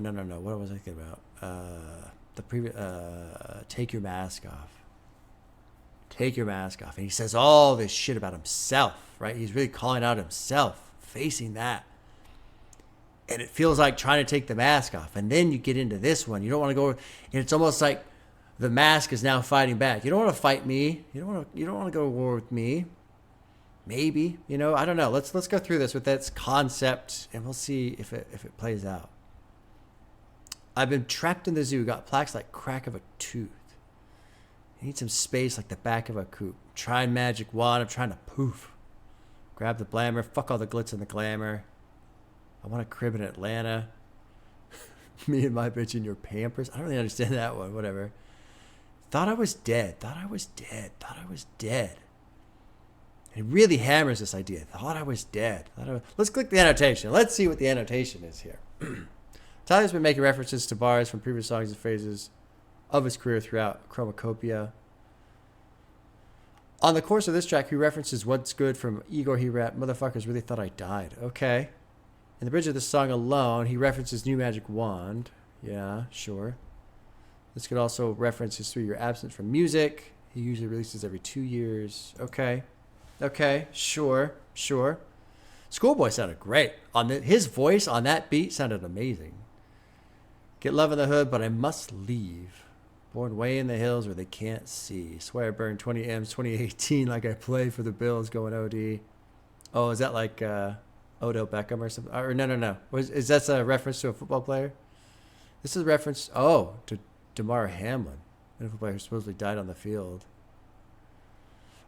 What was I thinking about? Take Your Mask Off. Take your mask off. And he says all this shit about himself, right? He's really calling out himself, facing that. And it feels like trying to take the mask off. And then you get into this one. You don't want to go, and it's almost like the mask is now fighting back. You don't want to fight me. You don't want to go to war with me. Maybe, you know, I don't know. Let's go through this with its concept, and we'll see if it plays out. I've been trapped in the zoo, got plaques like crack of a tooth. I need some space like the back of a coupe. Trying magic wand, I'm trying to poof. Grab the glamour, fuck all the glitz and the glamour. I want a crib in Atlanta. Me and my bitch in your Pampers. I don't really understand that one, whatever. Thought I was dead. It really hammers this idea. Thought I was dead. Let's click the annotation. Let's see what the annotation is here. Tyler's been making references to bars from previous songs and phrases of his career throughout CHROMAKOPIA. On the course of this track, he references What's Good from Igor. He rapped, Motherfuckers Really Thought I Died. Okay. In the bridge of this song alone, he references New Magic Wand. Yeah, sure. This could also reference his 3-year absence from music. He usually releases every 2 years. Okay, sure. Schoolboy sounded great. His voice on that beat sounded amazing. Get love in the hood, but I must leave. Born way in the hills where they can't see. Swear I burned 20 M's 2018 like I play for the Bills going OD. Oh, is that like Odell Beckham or something? Or no. Is that a reference to a football player? This is a reference, to Damar Hamlin, a football player who supposedly died on the field.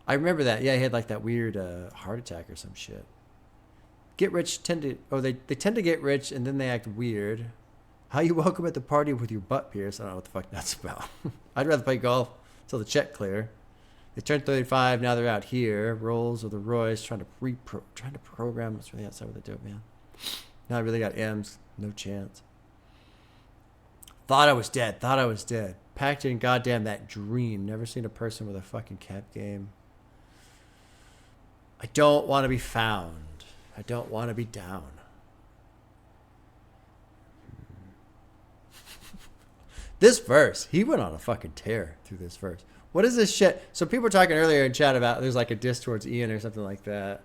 I remember that. Yeah, he had like that weird heart attack or some shit. They tend to get rich and then they act weird. How you welcome at the party with your butt pierced? I don't know what the fuck that's about. I'd rather play golf till the check clear. They turned 35, now they're out here. Rolls of the Royce, trying to program. That's really outside with the dope, man. Now I really got M's, no chance. Thought I was dead. Packed in goddamn that dream. Never seen a person with a fucking cap game. I don't want to be found. I don't want to be down. This verse, he went on a fucking tear through this verse. What is this shit? So people were talking earlier in chat about there's like a diss towards Ian or something like that.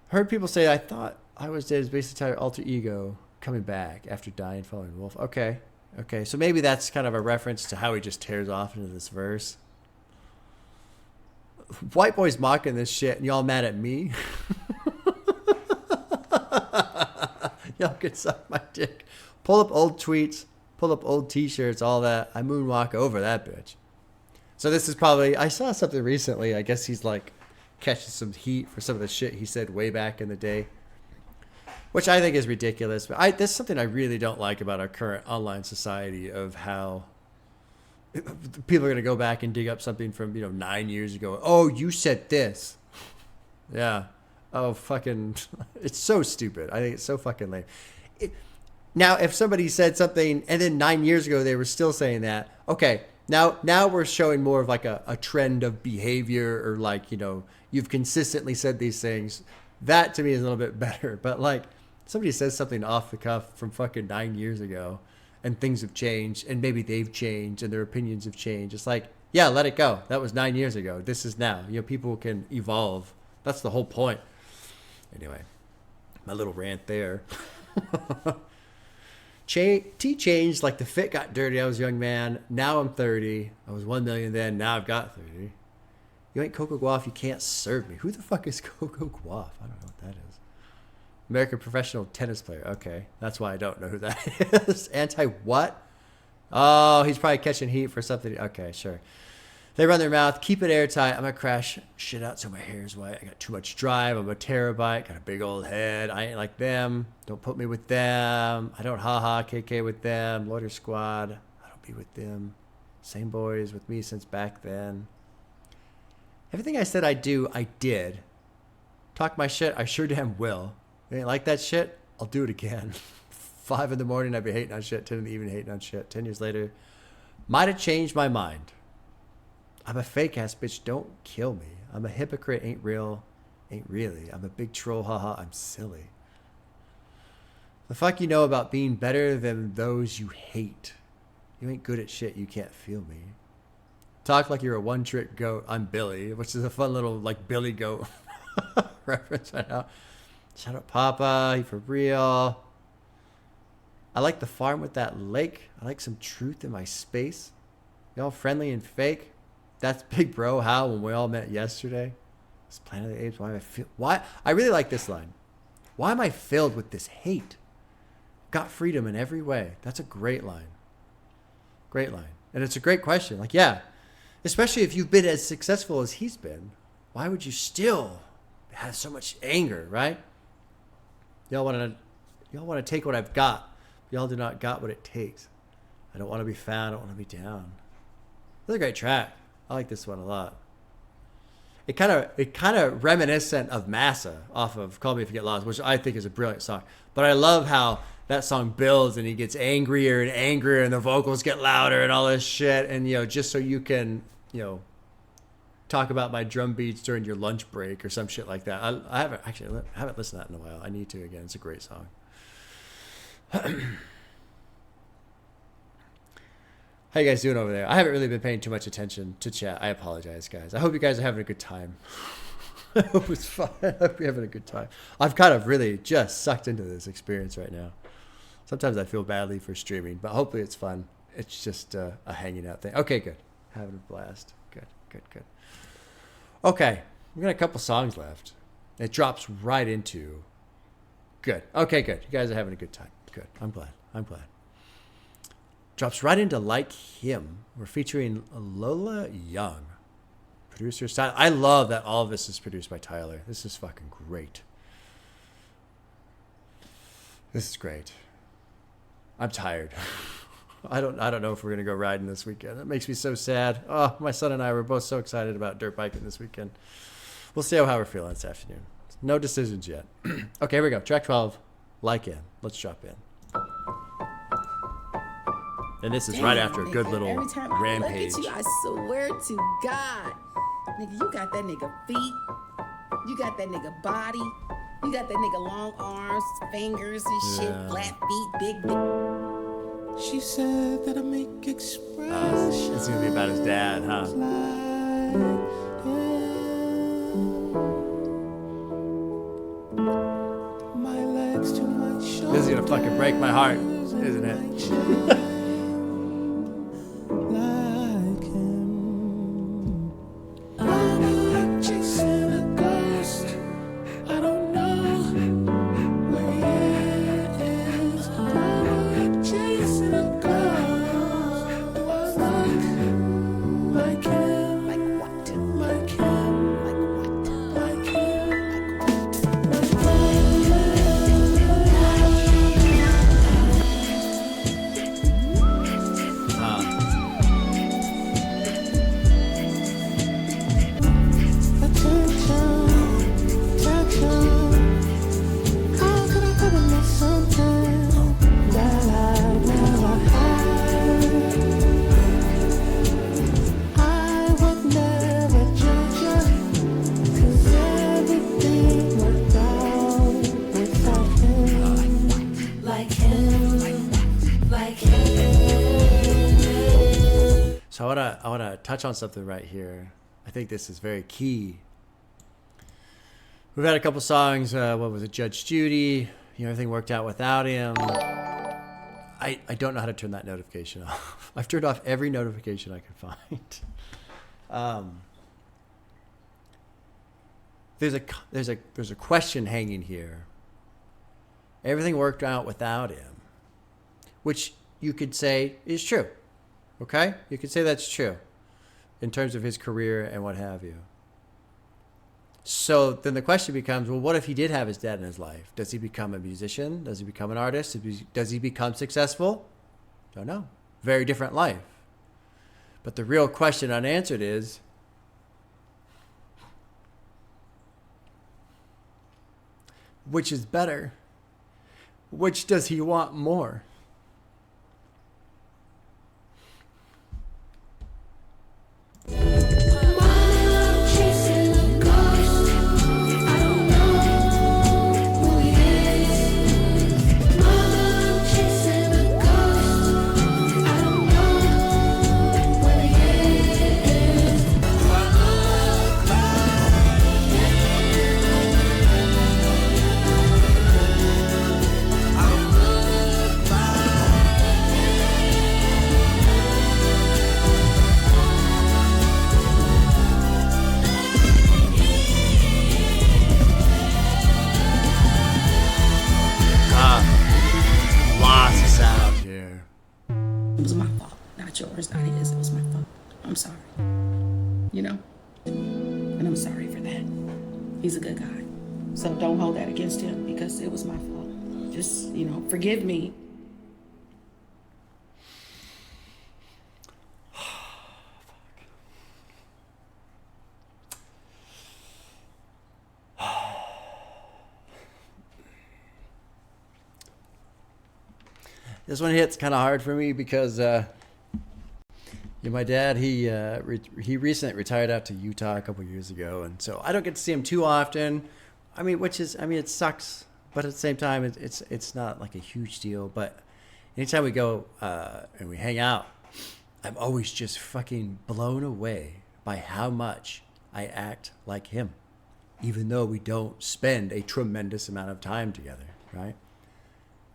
Heard people say, I thought I was dead is basically Tyler alter ego coming back after dying following Wolf. Okay. So maybe that's kind of a reference to how he just tears off into this verse. White boy's mocking this shit and y'all mad at me? Y'all can suck my dick. Pull up old tweets, pull up old t-shirts, all that. I moonwalk over that bitch. So this is probably, I saw something recently. I guess he's like catching some heat for some of the shit he said way back in the day, which I think is ridiculous. But that's something I really don't like about our current online society of how people are going to go back and dig up something from, 9 years ago. Oh, you said this. Yeah. Oh, fucking, it's so stupid. I think it's so fucking lame. Now, if somebody said something and then 9 years ago they were still saying that, okay, now we're showing more of like a trend of behavior or like, you've consistently said these things. That to me is a little bit better. But like somebody says something off the cuff from fucking 9 years ago and things have changed and maybe they've changed and their opinions have changed. It's like, Yeah, let it go. That was 9 years ago. This is now. You know, people can evolve. That's the whole point. Anyway, my little rant there. T changed like the fit got dirty. I was a young man. Now I'm 30. I was 1 million then. Now I've got 30. You ain't Coco Gauff. You can't serve me. Who the fuck is Coco Gauff? I don't know what that is. American professional tennis player. Okay. That's why I don't know who that is. Anti what? Oh, he's probably catching heat for something. Okay, sure. They run their mouth. Keep it airtight. I'm going to crash shit out so my hair is white. I got too much drive. I'm a terabyte. Got a big old head. I ain't like them. Don't put me with them. I don't ha-ha KK with them. Loiter Squad. I don't be with them. Same boys with me since back then. Everything I said I'd do, I did. Talk my shit, I sure damn will. You ain't like that shit? I'll do it again. 5 in the morning, I'd be hating on shit. 10 in the evening, hating on shit. 10 years later, might have changed my mind. I'm a fake ass bitch. Don't kill me. I'm a hypocrite. Ain't real. Ain't really. I'm a big troll. Haha. I'm silly. The fuck you know about being better than those you hate? You ain't good at shit. You can't feel me. Talk like you're a one-trick goat. I'm Billy, which is a fun little like Billy Goat reference right now. Shout out Papa. He for real. I like the farm with that lake. I like some truth in my space. Y'all friendly and fake. That's big bro. How when we all met yesterday? It's Planet of the Apes. Why am I feel? Why? I really like this line. Why am I filled with this hate? Got freedom in every way. That's a great line. Great line. And it's a great question. Like, yeah, especially if you've been as successful as he's been, why would you still have so much anger, right? Y'all want to take what I've got. Y'all do not got what it takes. I don't want to be found. I don't want to be down. That's a great track. I like this one a lot. It kind of reminiscent of Massa off of Call Me If You Get Lost, which I think is a brilliant song. But I love how that song builds and he gets angrier and angrier and the vocals get louder and all this shit. And, you know, just so you can, you know, talk about my drum beats during your lunch break or some shit like that. I haven't listened to that in a while. I need to again. It's a great song. How you guys doing over there? I haven't really been paying too much attention to chat. I apologize, guys. I hope you guys are having a good time. I hope it's fun. I hope you're having a good time. I've kind of really just sucked into this experience right now. Sometimes I feel badly for streaming, but hopefully it's fun. It's just a hanging out thing. Okay, good. Having a blast. Good. Okay, we got a couple songs left. It drops right into... Good. Okay, good. You guys are having a good time. Good. I'm glad. Drops right into Like Him. We're featuring Lola Young. Producer style. I love that all of this is produced by Tyler. This is fucking great. This is great. I'm tired. I don't know if we're gonna go riding this weekend. It makes me so sad. Oh, my son and I were both so excited about dirt biking this weekend. We'll see how we're feeling this afternoon. No decisions yet. Okay, here we go. Track 12. Like Him. Let's drop in. And this is right after a good little every time rampage. I look at you, I swear to God, nigga, you got that nigga feet, you got that nigga body, you got that nigga long arms, fingers and shit, flat feet, big dick. She said that I make expressions. It's gonna be about his dad, huh? My legs to my shoulders. This is gonna fucking break my heart, isn't it? Like him. I'm like chasing a ghost. I don't know where he is. I'm like chasing a ghost. Do I look like him? Like what? Like him? Like what? Like him? touch on something right here. I think this is very key. We've had a couple songs. What was it? Judge Judy. You know, everything worked out without him. I don't know how to turn that notification off. I've turned off every notification I could find. There's a question hanging here. Everything worked out without him, which you could say is true. Okay? You could say that's true in terms of his career and what have you. So then the question becomes, well, what if he did have his dad in his life? Does he become a musician? Does he become an artist? Does he become successful? Don't know. Very different life. But the real question unanswered is, which is better? Which does he want more? It was my fault, not yours, not his. It was my fault. I'm sorry. You know? And I'm sorry for that. He's a good guy. So don't hold that against him because it was my fault. Just, you know, forgive me. This one hits kind of hard for me because my dad, he recently retired out to Utah a couple years ago, and so I don't get to see him too often. I mean, it sucks, but at the same time, it's not like a huge deal. But anytime we go and we hang out, I'm always just fucking blown away by how much I act like him, even though we don't spend a tremendous amount of time together, right?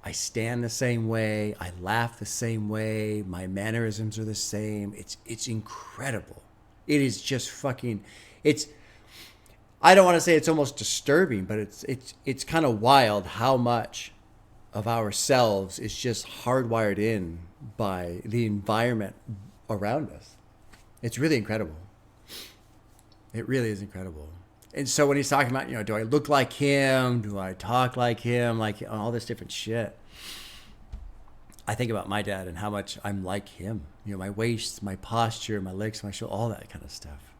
I stand the same way. I laugh the same way. My mannerisms are the same. It's incredible. It is just fucking. I don't want to say it's almost disturbing, but it's kind of wild how much of ourselves is just hardwired in by the environment around us. It's really incredible. It really is incredible. And so when he's talking about, do I look like him? Do I talk like him? Like all this different shit. I think about my dad and how much I'm like him. My waist, my posture, my legs, my shoulder, all that kind of stuff.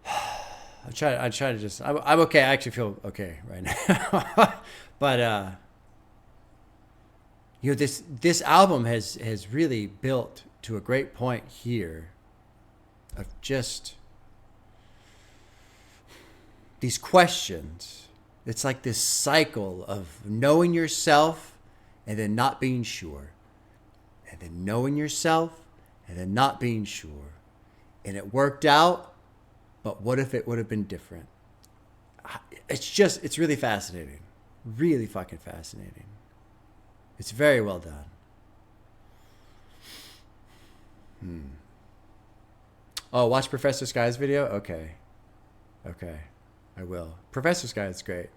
I try to just, I'm okay. I actually feel okay right now. But, this album has really built to a great point here of just these questions. It's like this cycle of knowing yourself and then not being sure, and then knowing yourself and then not being sure. And it worked out, but what if it would have been different? It's really fascinating. Really fucking fascinating. It's very well done. Oh, watch Professor Sky's video? Okay. I will. Professor Sky is great.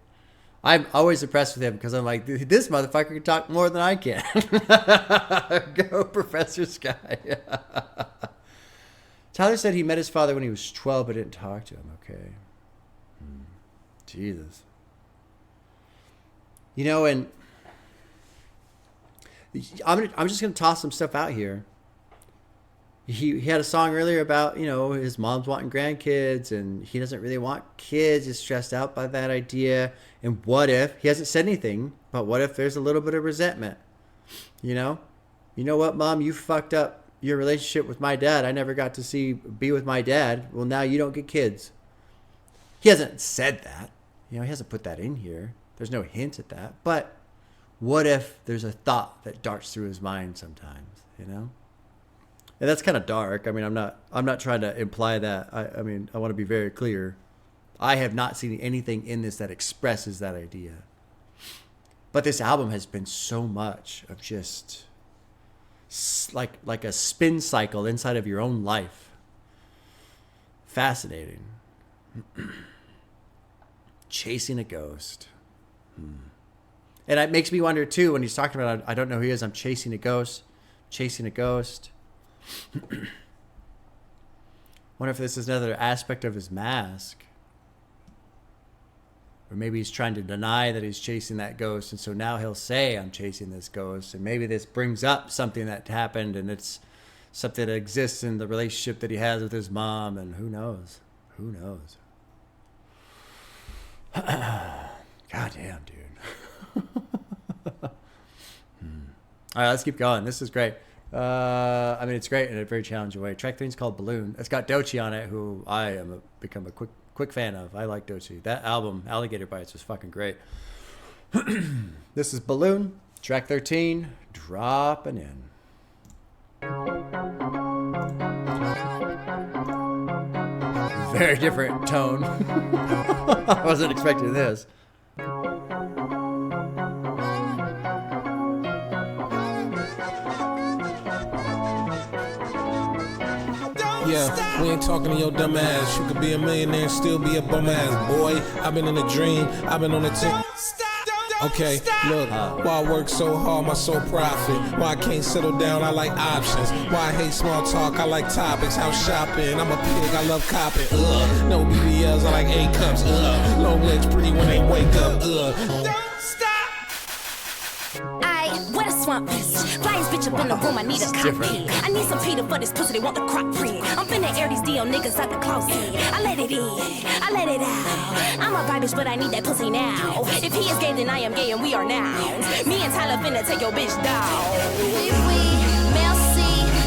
I'm always impressed with him because I'm like, this motherfucker can talk more than I can. Go, Professor Sky. Tyler said he met his father when he was 12 but didn't talk to him. Okay. Jesus. And I'm just going to toss some stuff out here. He had a song earlier about, his mom's wanting grandkids and he doesn't really want kids. He's stressed out by that idea. And what if, he hasn't said anything, but what if there's a little bit of resentment? You know what, Mom, you fucked up your relationship with my dad. I never got to be with my dad. Well, now you don't get kids. He hasn't said that. He hasn't put that in here. There's no hint at that. But what if there's a thought that darts through his mind sometimes, you know? And that's kind of dark. I mean, I'm not trying to imply that. I mean, I want to be very clear. I have not seen anything in this that expresses that idea. But this album has been so much of just like a spin cycle inside of your own life. Fascinating. Chasing a ghost. And it makes me wonder too, when he's talking about, I don't know who he is, I'm chasing a ghost. Chasing a ghost. Wonder if this is another aspect of his mask. Or maybe he's trying to deny that he's chasing that ghost. And so now he'll say, I'm chasing this ghost. And maybe this brings up something that happened. And it's something that exists in the relationship that he has with his mom. And who knows? Who knows? God damn, dude. All right, let's keep going. This is great. I mean, it's great in a very challenging way. Track 3 is called Balloon. It's got Doechii on it, who I am become a quick fan of. I like Doechii. That album, Alligator Bites, was fucking great. This is Balloon, track 13, dropping in. Very different tone. I wasn't expecting this. Yeah, we ain't talking to your dumb ass. You could be a millionaire and still be a bum ass boy. I've been in a dream, I've been on a tick. Okay, look, why I work so hard, my sole profit. Why I can't settle down, I like options. Why I hate small talk, I like topics. House shopping, I'm a pig, I love copping. No BBLs, I like A cups. Long legs pretty when they wake up. Where the swamp is? Flyest bitch up in the room, I need a copy. I need some Peter for this pussy, they want the crop print. I'm finna air these DL niggas out the closet. I let it in, I let it out. I'm a bi bitch, but I need that pussy now. If he is gay, then I am gay and we are now. Me and Tyler finna take your bitch down. Mel C,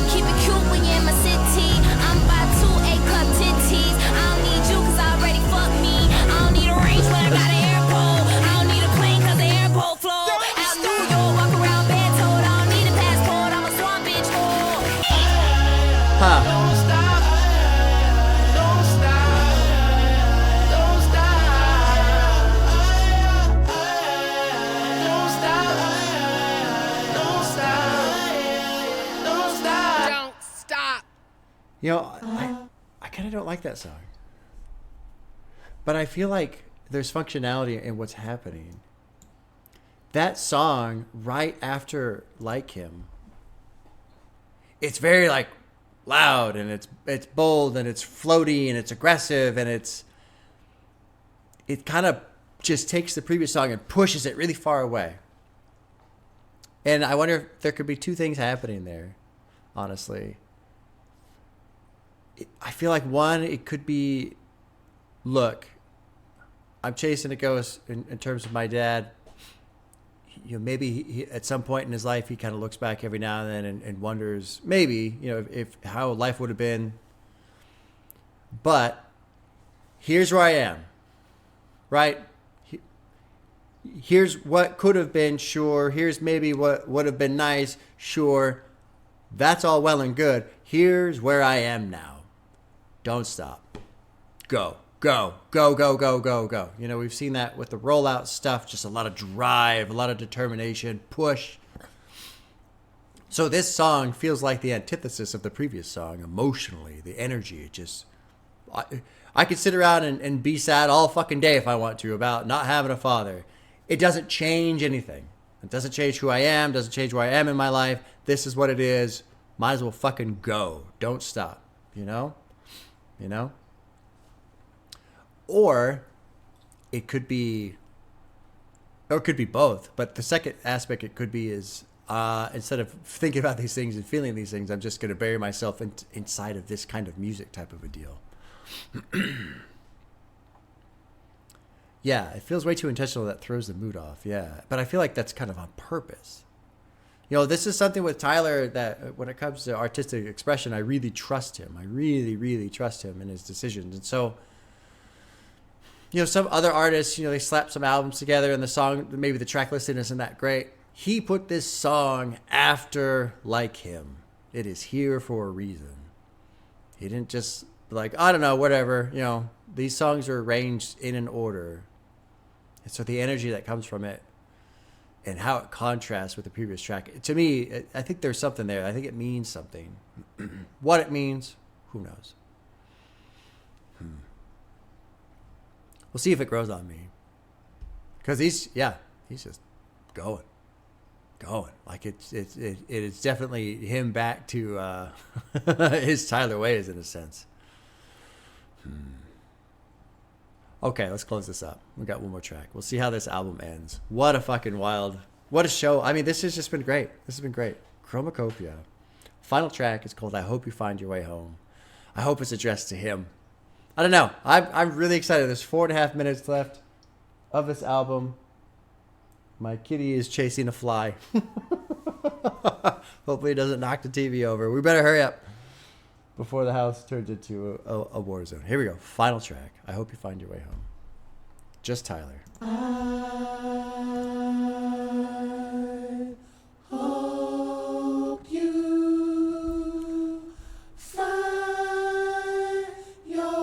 keep it cute when you're in my city. I'm about 2 A-cup titties. I don't need you cause I already fucked me. I don't need a range when I got an airport. I don't need a plane cause the airport floor. Out New York, walk around bed told. I don't need a passport, I'm a swamp bitch whore. Don't stop, don't stop, don't stop, don't stop, don't stop, don't stop, don't stop. You know, I kind of don't like that song. But I feel like there's functionality in what's happening. That song, right after Like Him, it's very like loud and it's bold and it's floaty and it's aggressive and it kind of just takes the previous song and pushes it really far away. And I wonder if there could be two things happening there, honestly. I feel like one, it could be, look, I'm chasing a ghost in terms of my dad. You know, maybe he, at some point in his life, he kind of looks back every now and then and wonders, maybe, you know, if how life would have been. But here's where I am, right? Here's what could have been, sure. Here's maybe what would have been nice, sure. That's all well and good. Here's where I am now. Don't stop. Go. Go, go, go, go, go, go. You know, we've seen that with the rollout stuff, just a lot of drive, a lot of determination, push. So this song feels like the antithesis of the previous song, emotionally, the energy. It just, I could sit around and be sad all fucking day if I want to about not having a father. It doesn't change anything. It doesn't change who I am, doesn't change where I am in my life. This is what it is. Might as well fucking go. Don't stop, you know? You know? Or it could be both. But the second aspect it could be is instead of thinking about these things and feeling these things, I'm just going to bury myself inside of this kind of music type of a deal. Yeah, it feels way too intentional. That throws the mood off. Yeah, but I feel like that's kind of on purpose. You know, this is something with Tyler that when it comes to artistic expression, I really trust him. I really, really trust him in his decisions. And so, you know, some other artists, you know, they slap some albums together and the song, maybe the track listing isn't that great. he put this song after Like Him. It is here for a reason. He didn't just be like, I don't know, whatever. You know, these songs are arranged in an order. And so the energy that comes from it and how it contrasts with the previous track, to me, I think there's something there. I think it means something. What it means, who knows? We'll see if it grows on me. Because he's just going. Like it is definitely him back to his Tyler ways in a sense. Okay, let's close this up. We got one more track. We'll see how this album ends. What a fucking wild, what a show. I mean, this has just been great. This has been great. CHROMAKOPIA. Final track is called I Hope You Find Your Way Home. I hope it's addressed to him. I don't know. I'm really excited. There's 4.5 minutes left of this album. My kitty is chasing a fly. Hopefully it doesn't knock the TV over. We better hurry up before the house turns into a war zone. Here we go. Final track. I hope you find your way home. Just Tyler. I hope you find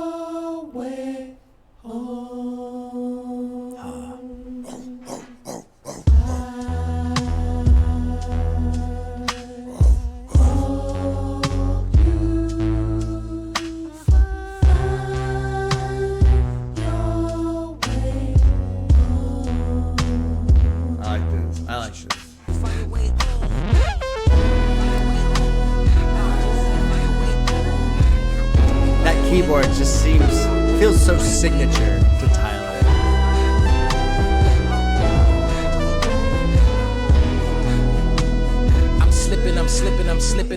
your way home. Keyboard just feels so signature to Tyler.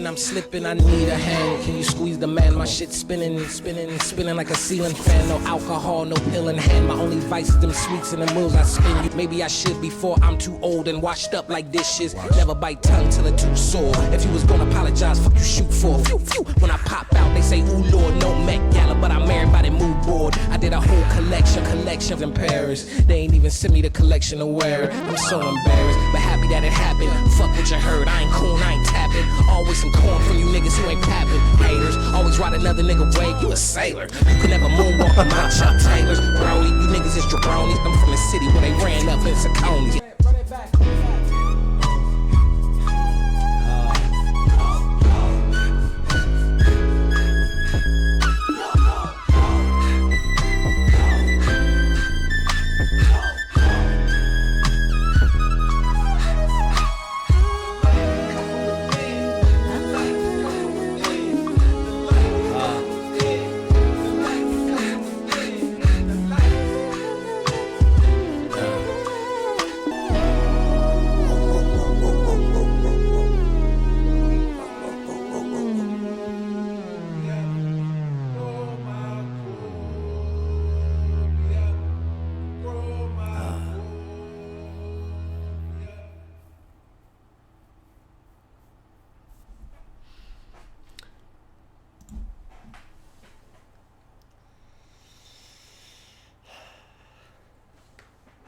I'm slipping, I need a hand. Can you squeeze the man? My shit spinning like a ceiling fan. No alcohol, no pill in hand. My only vice is them sweets and the wheels I spin. Maybe I should before I'm too old and washed up like dishes. Never bite tongue till it too sore. If you was gonna apologize, fuck you shoot for. Phew, phew. When I pop out, they say, ooh Lord, no Met Gala, but I'm married by the mood board. I did a whole collections in Paris. They ain't even sent me the collection to wear it. I'm so embarrassed, but happy that it happened. Fuck what you heard, I ain't cool, I ain't tapping. Always some corn from you niggas who ain't papping. Haters, always ride another nigga wave, you a sailor. You could never moonwalk in my Chuck Taylors. Brody, you niggas is jabronis. I'm from the city where they ran up in Saconia. Run it back.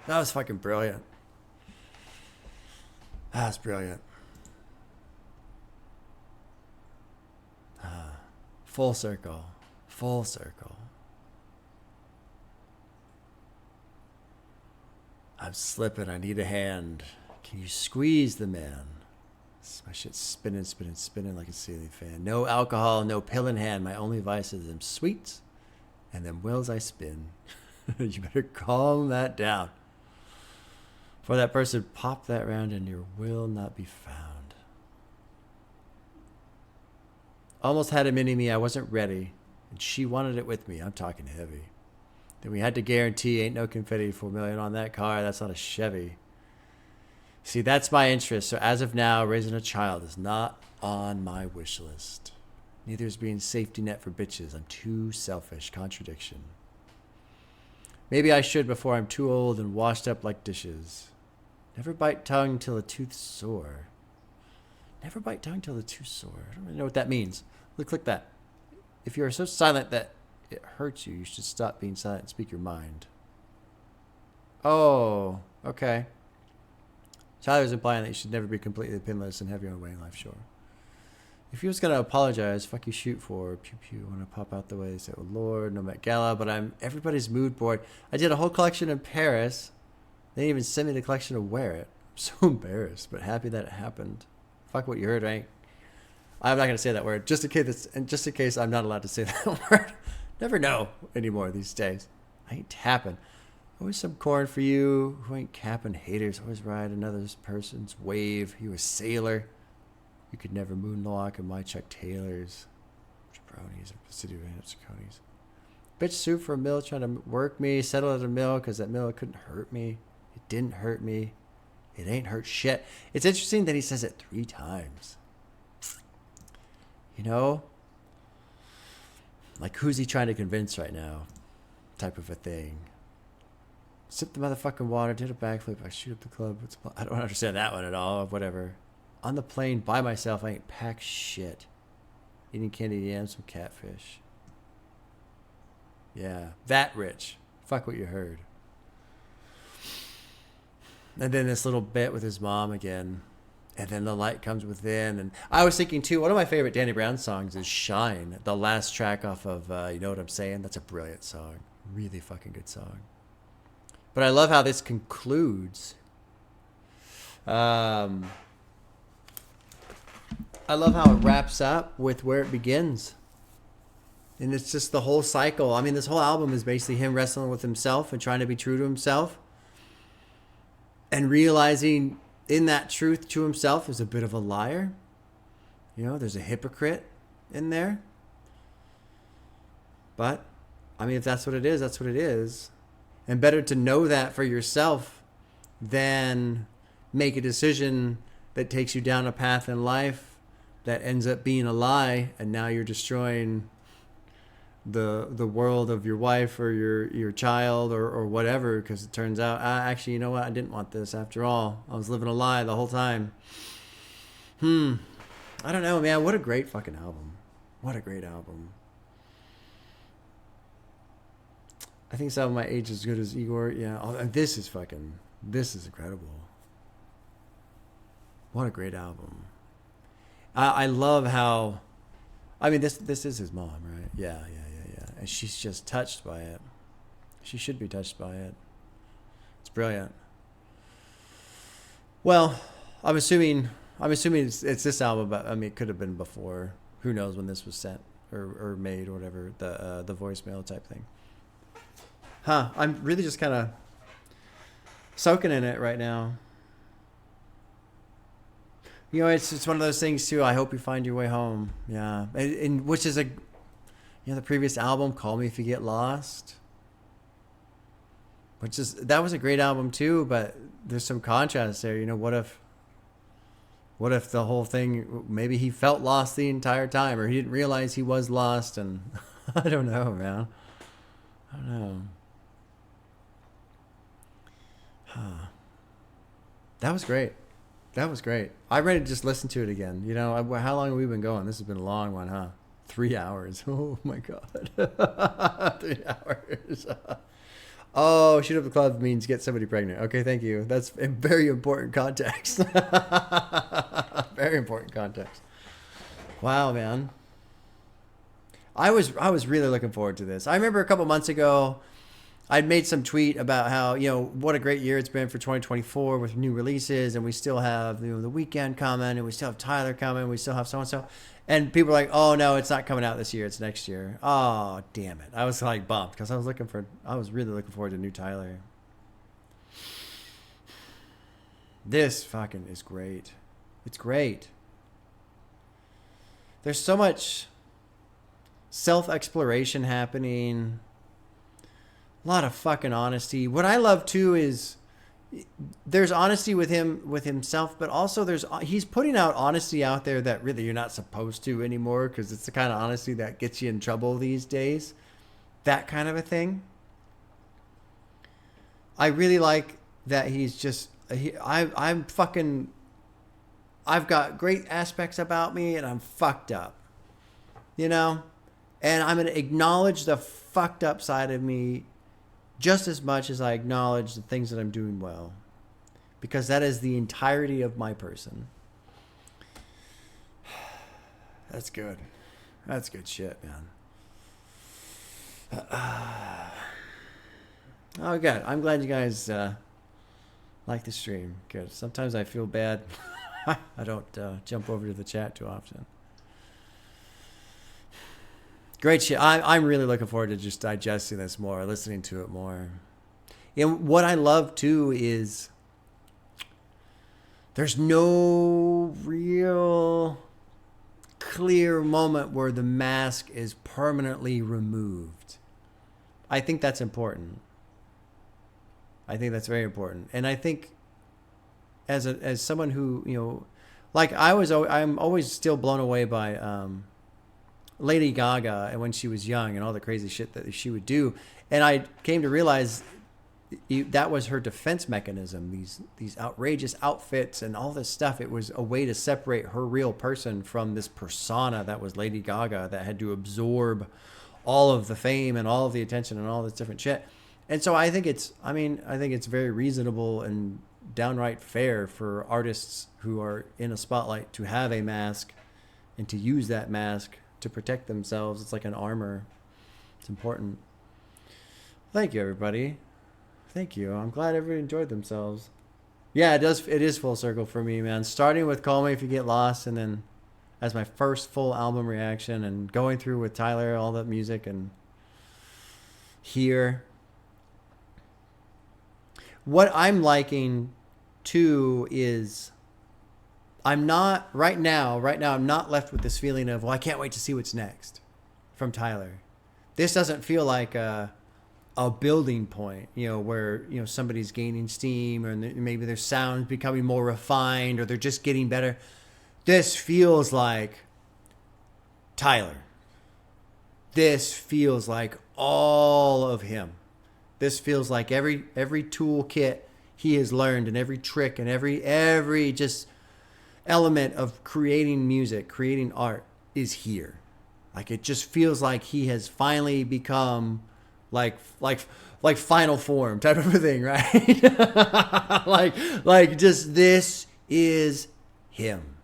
That was fucking brilliant. That's brilliant. Full circle. Full circle. I'm slipping. I need a hand. Can you squeeze the man? My shit's spinning like a ceiling fan. No alcohol, no pill in hand. My only vice is them sweets and them wills I spin. You better calm that down. For that person, pop that round and your will not be found. Almost had a mini-me, I wasn't ready. And she wanted it with me, I'm talking heavy. Then we had to guarantee ain't no confetti, 4 million on that car, that's not a Chevy. See, that's my interest, so as of now, raising a child is not on my wish list. Neither is being safety net for bitches, I'm too selfish, contradiction. Maybe I should before I'm too old and washed up like dishes. Never bite tongue till a tooth's sore. Never bite tongue till the tooth's sore. I don't really know what that means. Look, click that. If you are so silent that it hurts you, you should stop being silent and speak your mind. Oh, okay. Tyler's implying that you should never be completely pinless and have your own way in life, sure. If he was going to apologize, fuck you shoot for, pew pew, when I pop out the way, they say, oh Lord, no Met Gala, but I'm everybody's mood board. I did a whole collection in Paris. They didn't even send me the collection to wear it. I'm so embarrassed, but happy that it happened. Fuck what you heard, right? I'm not going to say that word, just in case I'm not allowed to say that word. Never know anymore these days. I ain't tapping. Always some corn for you who ain't capping haters. Always ride another person's wave. You a sailor. You could never moonwalk in my Chuck Taylors. Jabronis, City of Anticonis. Bitch sued for a mill trying to work me. Settled at a mill because that mill couldn't hurt me. It didn't hurt me. It ain't hurt shit. It's interesting that he says it 3 times. You know? Like, who's he trying to convince right now? Type of a thing. Sip the motherfucking water, did a backflip, I shoot up the club. I don't understand that one at all. Whatever. On the plane by myself, I ain't packed shit. Eating candy yams, some catfish. Yeah, that rich. Fuck what you heard. And then this little bit with his mom again. And then the light comes within. And I was thinking, too, one of my favorite Danny Brown songs is Shine. The last track off of You Know What I'm Saying? That's a brilliant song. Really fucking good song. But I love how this concludes. I love how it wraps up with where it begins. And it's just the whole cycle. I mean, this whole album is basically him wrestling with himself and trying to be true to himself. And realizing in that truth to himself is a bit of a liar. You know, there's a hypocrite in there. But, I mean, if that's what it is, that's what it is. And better to know that for yourself than make a decision that takes you down a path in life that ends up being a lie, and now you're destroying the world of your wife or your child or whatever, because it turns out, actually, you know what? I didn't want this after all. I was living a lie the whole time. I don't know, man. What a great fucking album. What a great album. I think some of my age is as good as Igor. Yeah. Oh, this is incredible. What a great album. I love how, I mean, this is his mom, right? Yeah. And she's just touched by it. She should be touched by it. It's brilliant. Well, I'm assuming it's this album, but I mean, it could have been before. Who knows when this was sent or made or whatever, the voicemail type thing. I'm really just kind of soaking in it right now. You know, it's one of those things too. I hope you find your way home. Yeah, and which is the previous album, Call Me If You Get Lost, that was a great album too. But there's some contrast there. You know, what if the whole thing, maybe he felt lost the entire time, or he didn't realize he was lost, and I don't know, man. I don't know. That was great. I'm ready to just listen to it again. You know, how long have we been going? This has been a long one, huh? 3 hours. Oh my God. 3 hours. Oh, shoot up the club means get somebody pregnant. Okay, thank you. That's a very important context. Very important context. Wow, man. I was really looking forward to this. I remember a couple months ago, I'd made some tweet about how, you know, what a great year it's been for 2024 with new releases, and we still have, you know, The Weeknd coming, and we still have Tyler coming, we still have so-and-so. And people were like, oh, no, it's not coming out this year, it's next year. Oh, damn it. I was like bummed because I was really looking forward to new Tyler. This fucking is great. It's great. There's so much self-exploration happening. A lot of fucking honesty. What I love too is there's honesty with himself, but also he's putting out honesty out there that really you're not supposed to anymore, because it's the kind of honesty that gets you in trouble these days. That kind of a thing. I really like that he's just I've got great aspects about me and I'm fucked up. You know? And I'm going to acknowledge the fucked up side of me just as much as I acknowledge the things that I'm doing well. because that is the entirety of my person. That's good. That's good shit, man. Oh, good. I'm glad you guys like the stream. Good. Sometimes I feel bad. I don't jump over to the chat too often. Great shit. I'm really looking forward to just digesting this more, listening to it more. And what I love too is there's no real clear moment where the mask is permanently removed. I think that's important. I think that's very important. And I think as someone who, you know, like I'm always still blown away by Lady Gaga and when she was young and all the crazy shit that she would do. And I came to realize that was her defense mechanism. These outrageous outfits and all this stuff. It was a way to separate her real person from this persona that was Lady Gaga that had to absorb all of the fame and all of the attention and all this different shit. And so I think it's very reasonable and downright fair for artists who are in a spotlight to have a mask and to use that mask to protect themselves. It's like an armor. It's important. Thank you, everybody. Thank you. I'm glad everybody enjoyed themselves. Yeah, it does. It is full circle for me, man. Starting with Call Me If You Get Lost, and then as my first full album reaction, and going through with Tyler, all that music, and here. What I'm liking too is I'm not right now, I'm not left with this feeling of, well, I can't wait to see what's next from Tyler. This doesn't feel like a building point, you know, where, you know, somebody's gaining steam or maybe their sound's becoming more refined or they're just getting better. This feels like Tyler. This feels like all of him. This feels like every toolkit he has learned and every trick and every just element of creating music, creating art is here. Like it just feels like he has finally become like final form type of a thing, right? like just this is him.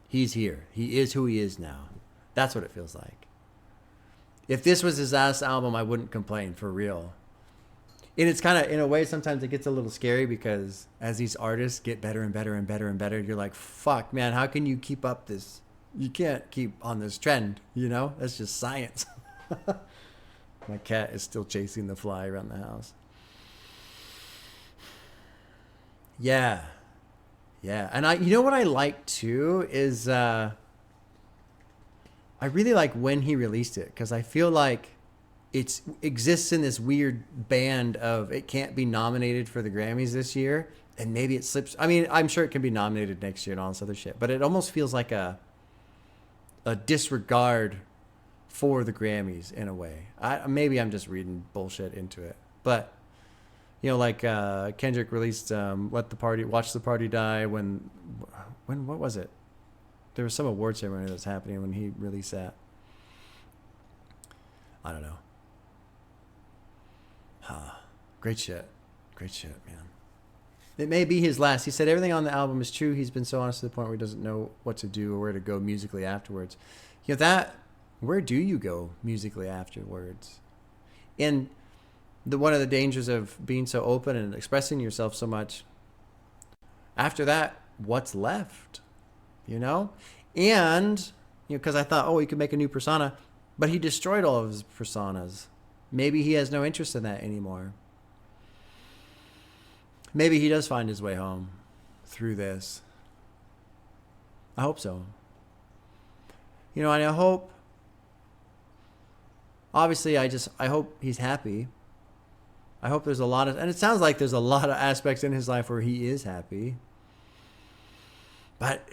He's here. He is who he is now. That's what it feels like. If this was his last album, I wouldn't complain, for real. And it's kind of, in a way, sometimes it gets a little scary because as these artists get better and better and better and better, you're like, fuck, man, how can you keep up this? You can't keep on this trend, you know? That's just science. My cat is still chasing the fly around the house. Yeah. Yeah. And you know what I like too is I really like when he released it, because I feel like it exists in this weird band of it can't be nominated for the Grammys this year, and maybe it slips. I mean, I'm sure it can be nominated next year and all this other shit, but it almost feels like a disregard for the Grammys in a way. Maybe I'm just reading bullshit into it, but you know, like Kendrick released Watch the Party Die when what was it? There was some award ceremony that was happening when he released that. I don't know. Great shit, man. It may be his last. He said everything on the album is true. He's been so honest to the point where he doesn't know what to do or where to go musically afterwards. You know, where do you go musically afterwards? And one of the dangers of being so open and expressing yourself so much, after that, what's left? You know? And, you know, because I thought, he could make a new persona, but he destroyed all of his personas. Maybe he has no interest in that anymore. Maybe he does find his way home through this. I hope so. You know, and I hope, obviously, I hope he's happy. I hope there's and it sounds like there's a lot of aspects in his life where he is happy. But,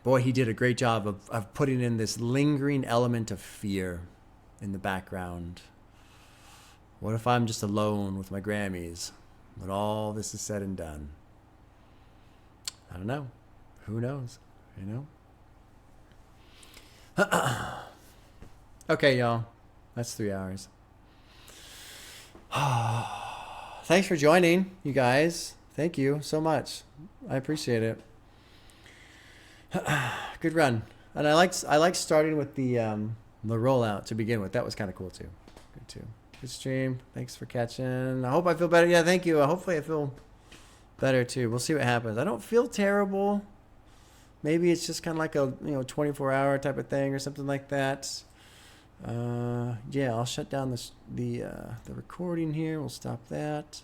boy, he did a great job of putting in this lingering element of fear in the background. What if I'm just alone with my Grammys when all this is said and done? I don't know. Who knows? You know? Okay, y'all. That's 3 hours. Thanks for joining, you guys. Thank you so much. I appreciate it. Good run. And I like starting with the rollout to begin with. That was kind of cool too. Good too. Good stream. Thanks for catching. I hope I feel better. Yeah, thank you. Hopefully I feel better too. We'll see what happens. I don't feel terrible. Maybe it's just kind of like a 24-hour type of thing or something like that. Yeah, I'll shut down the recording here. We'll stop that.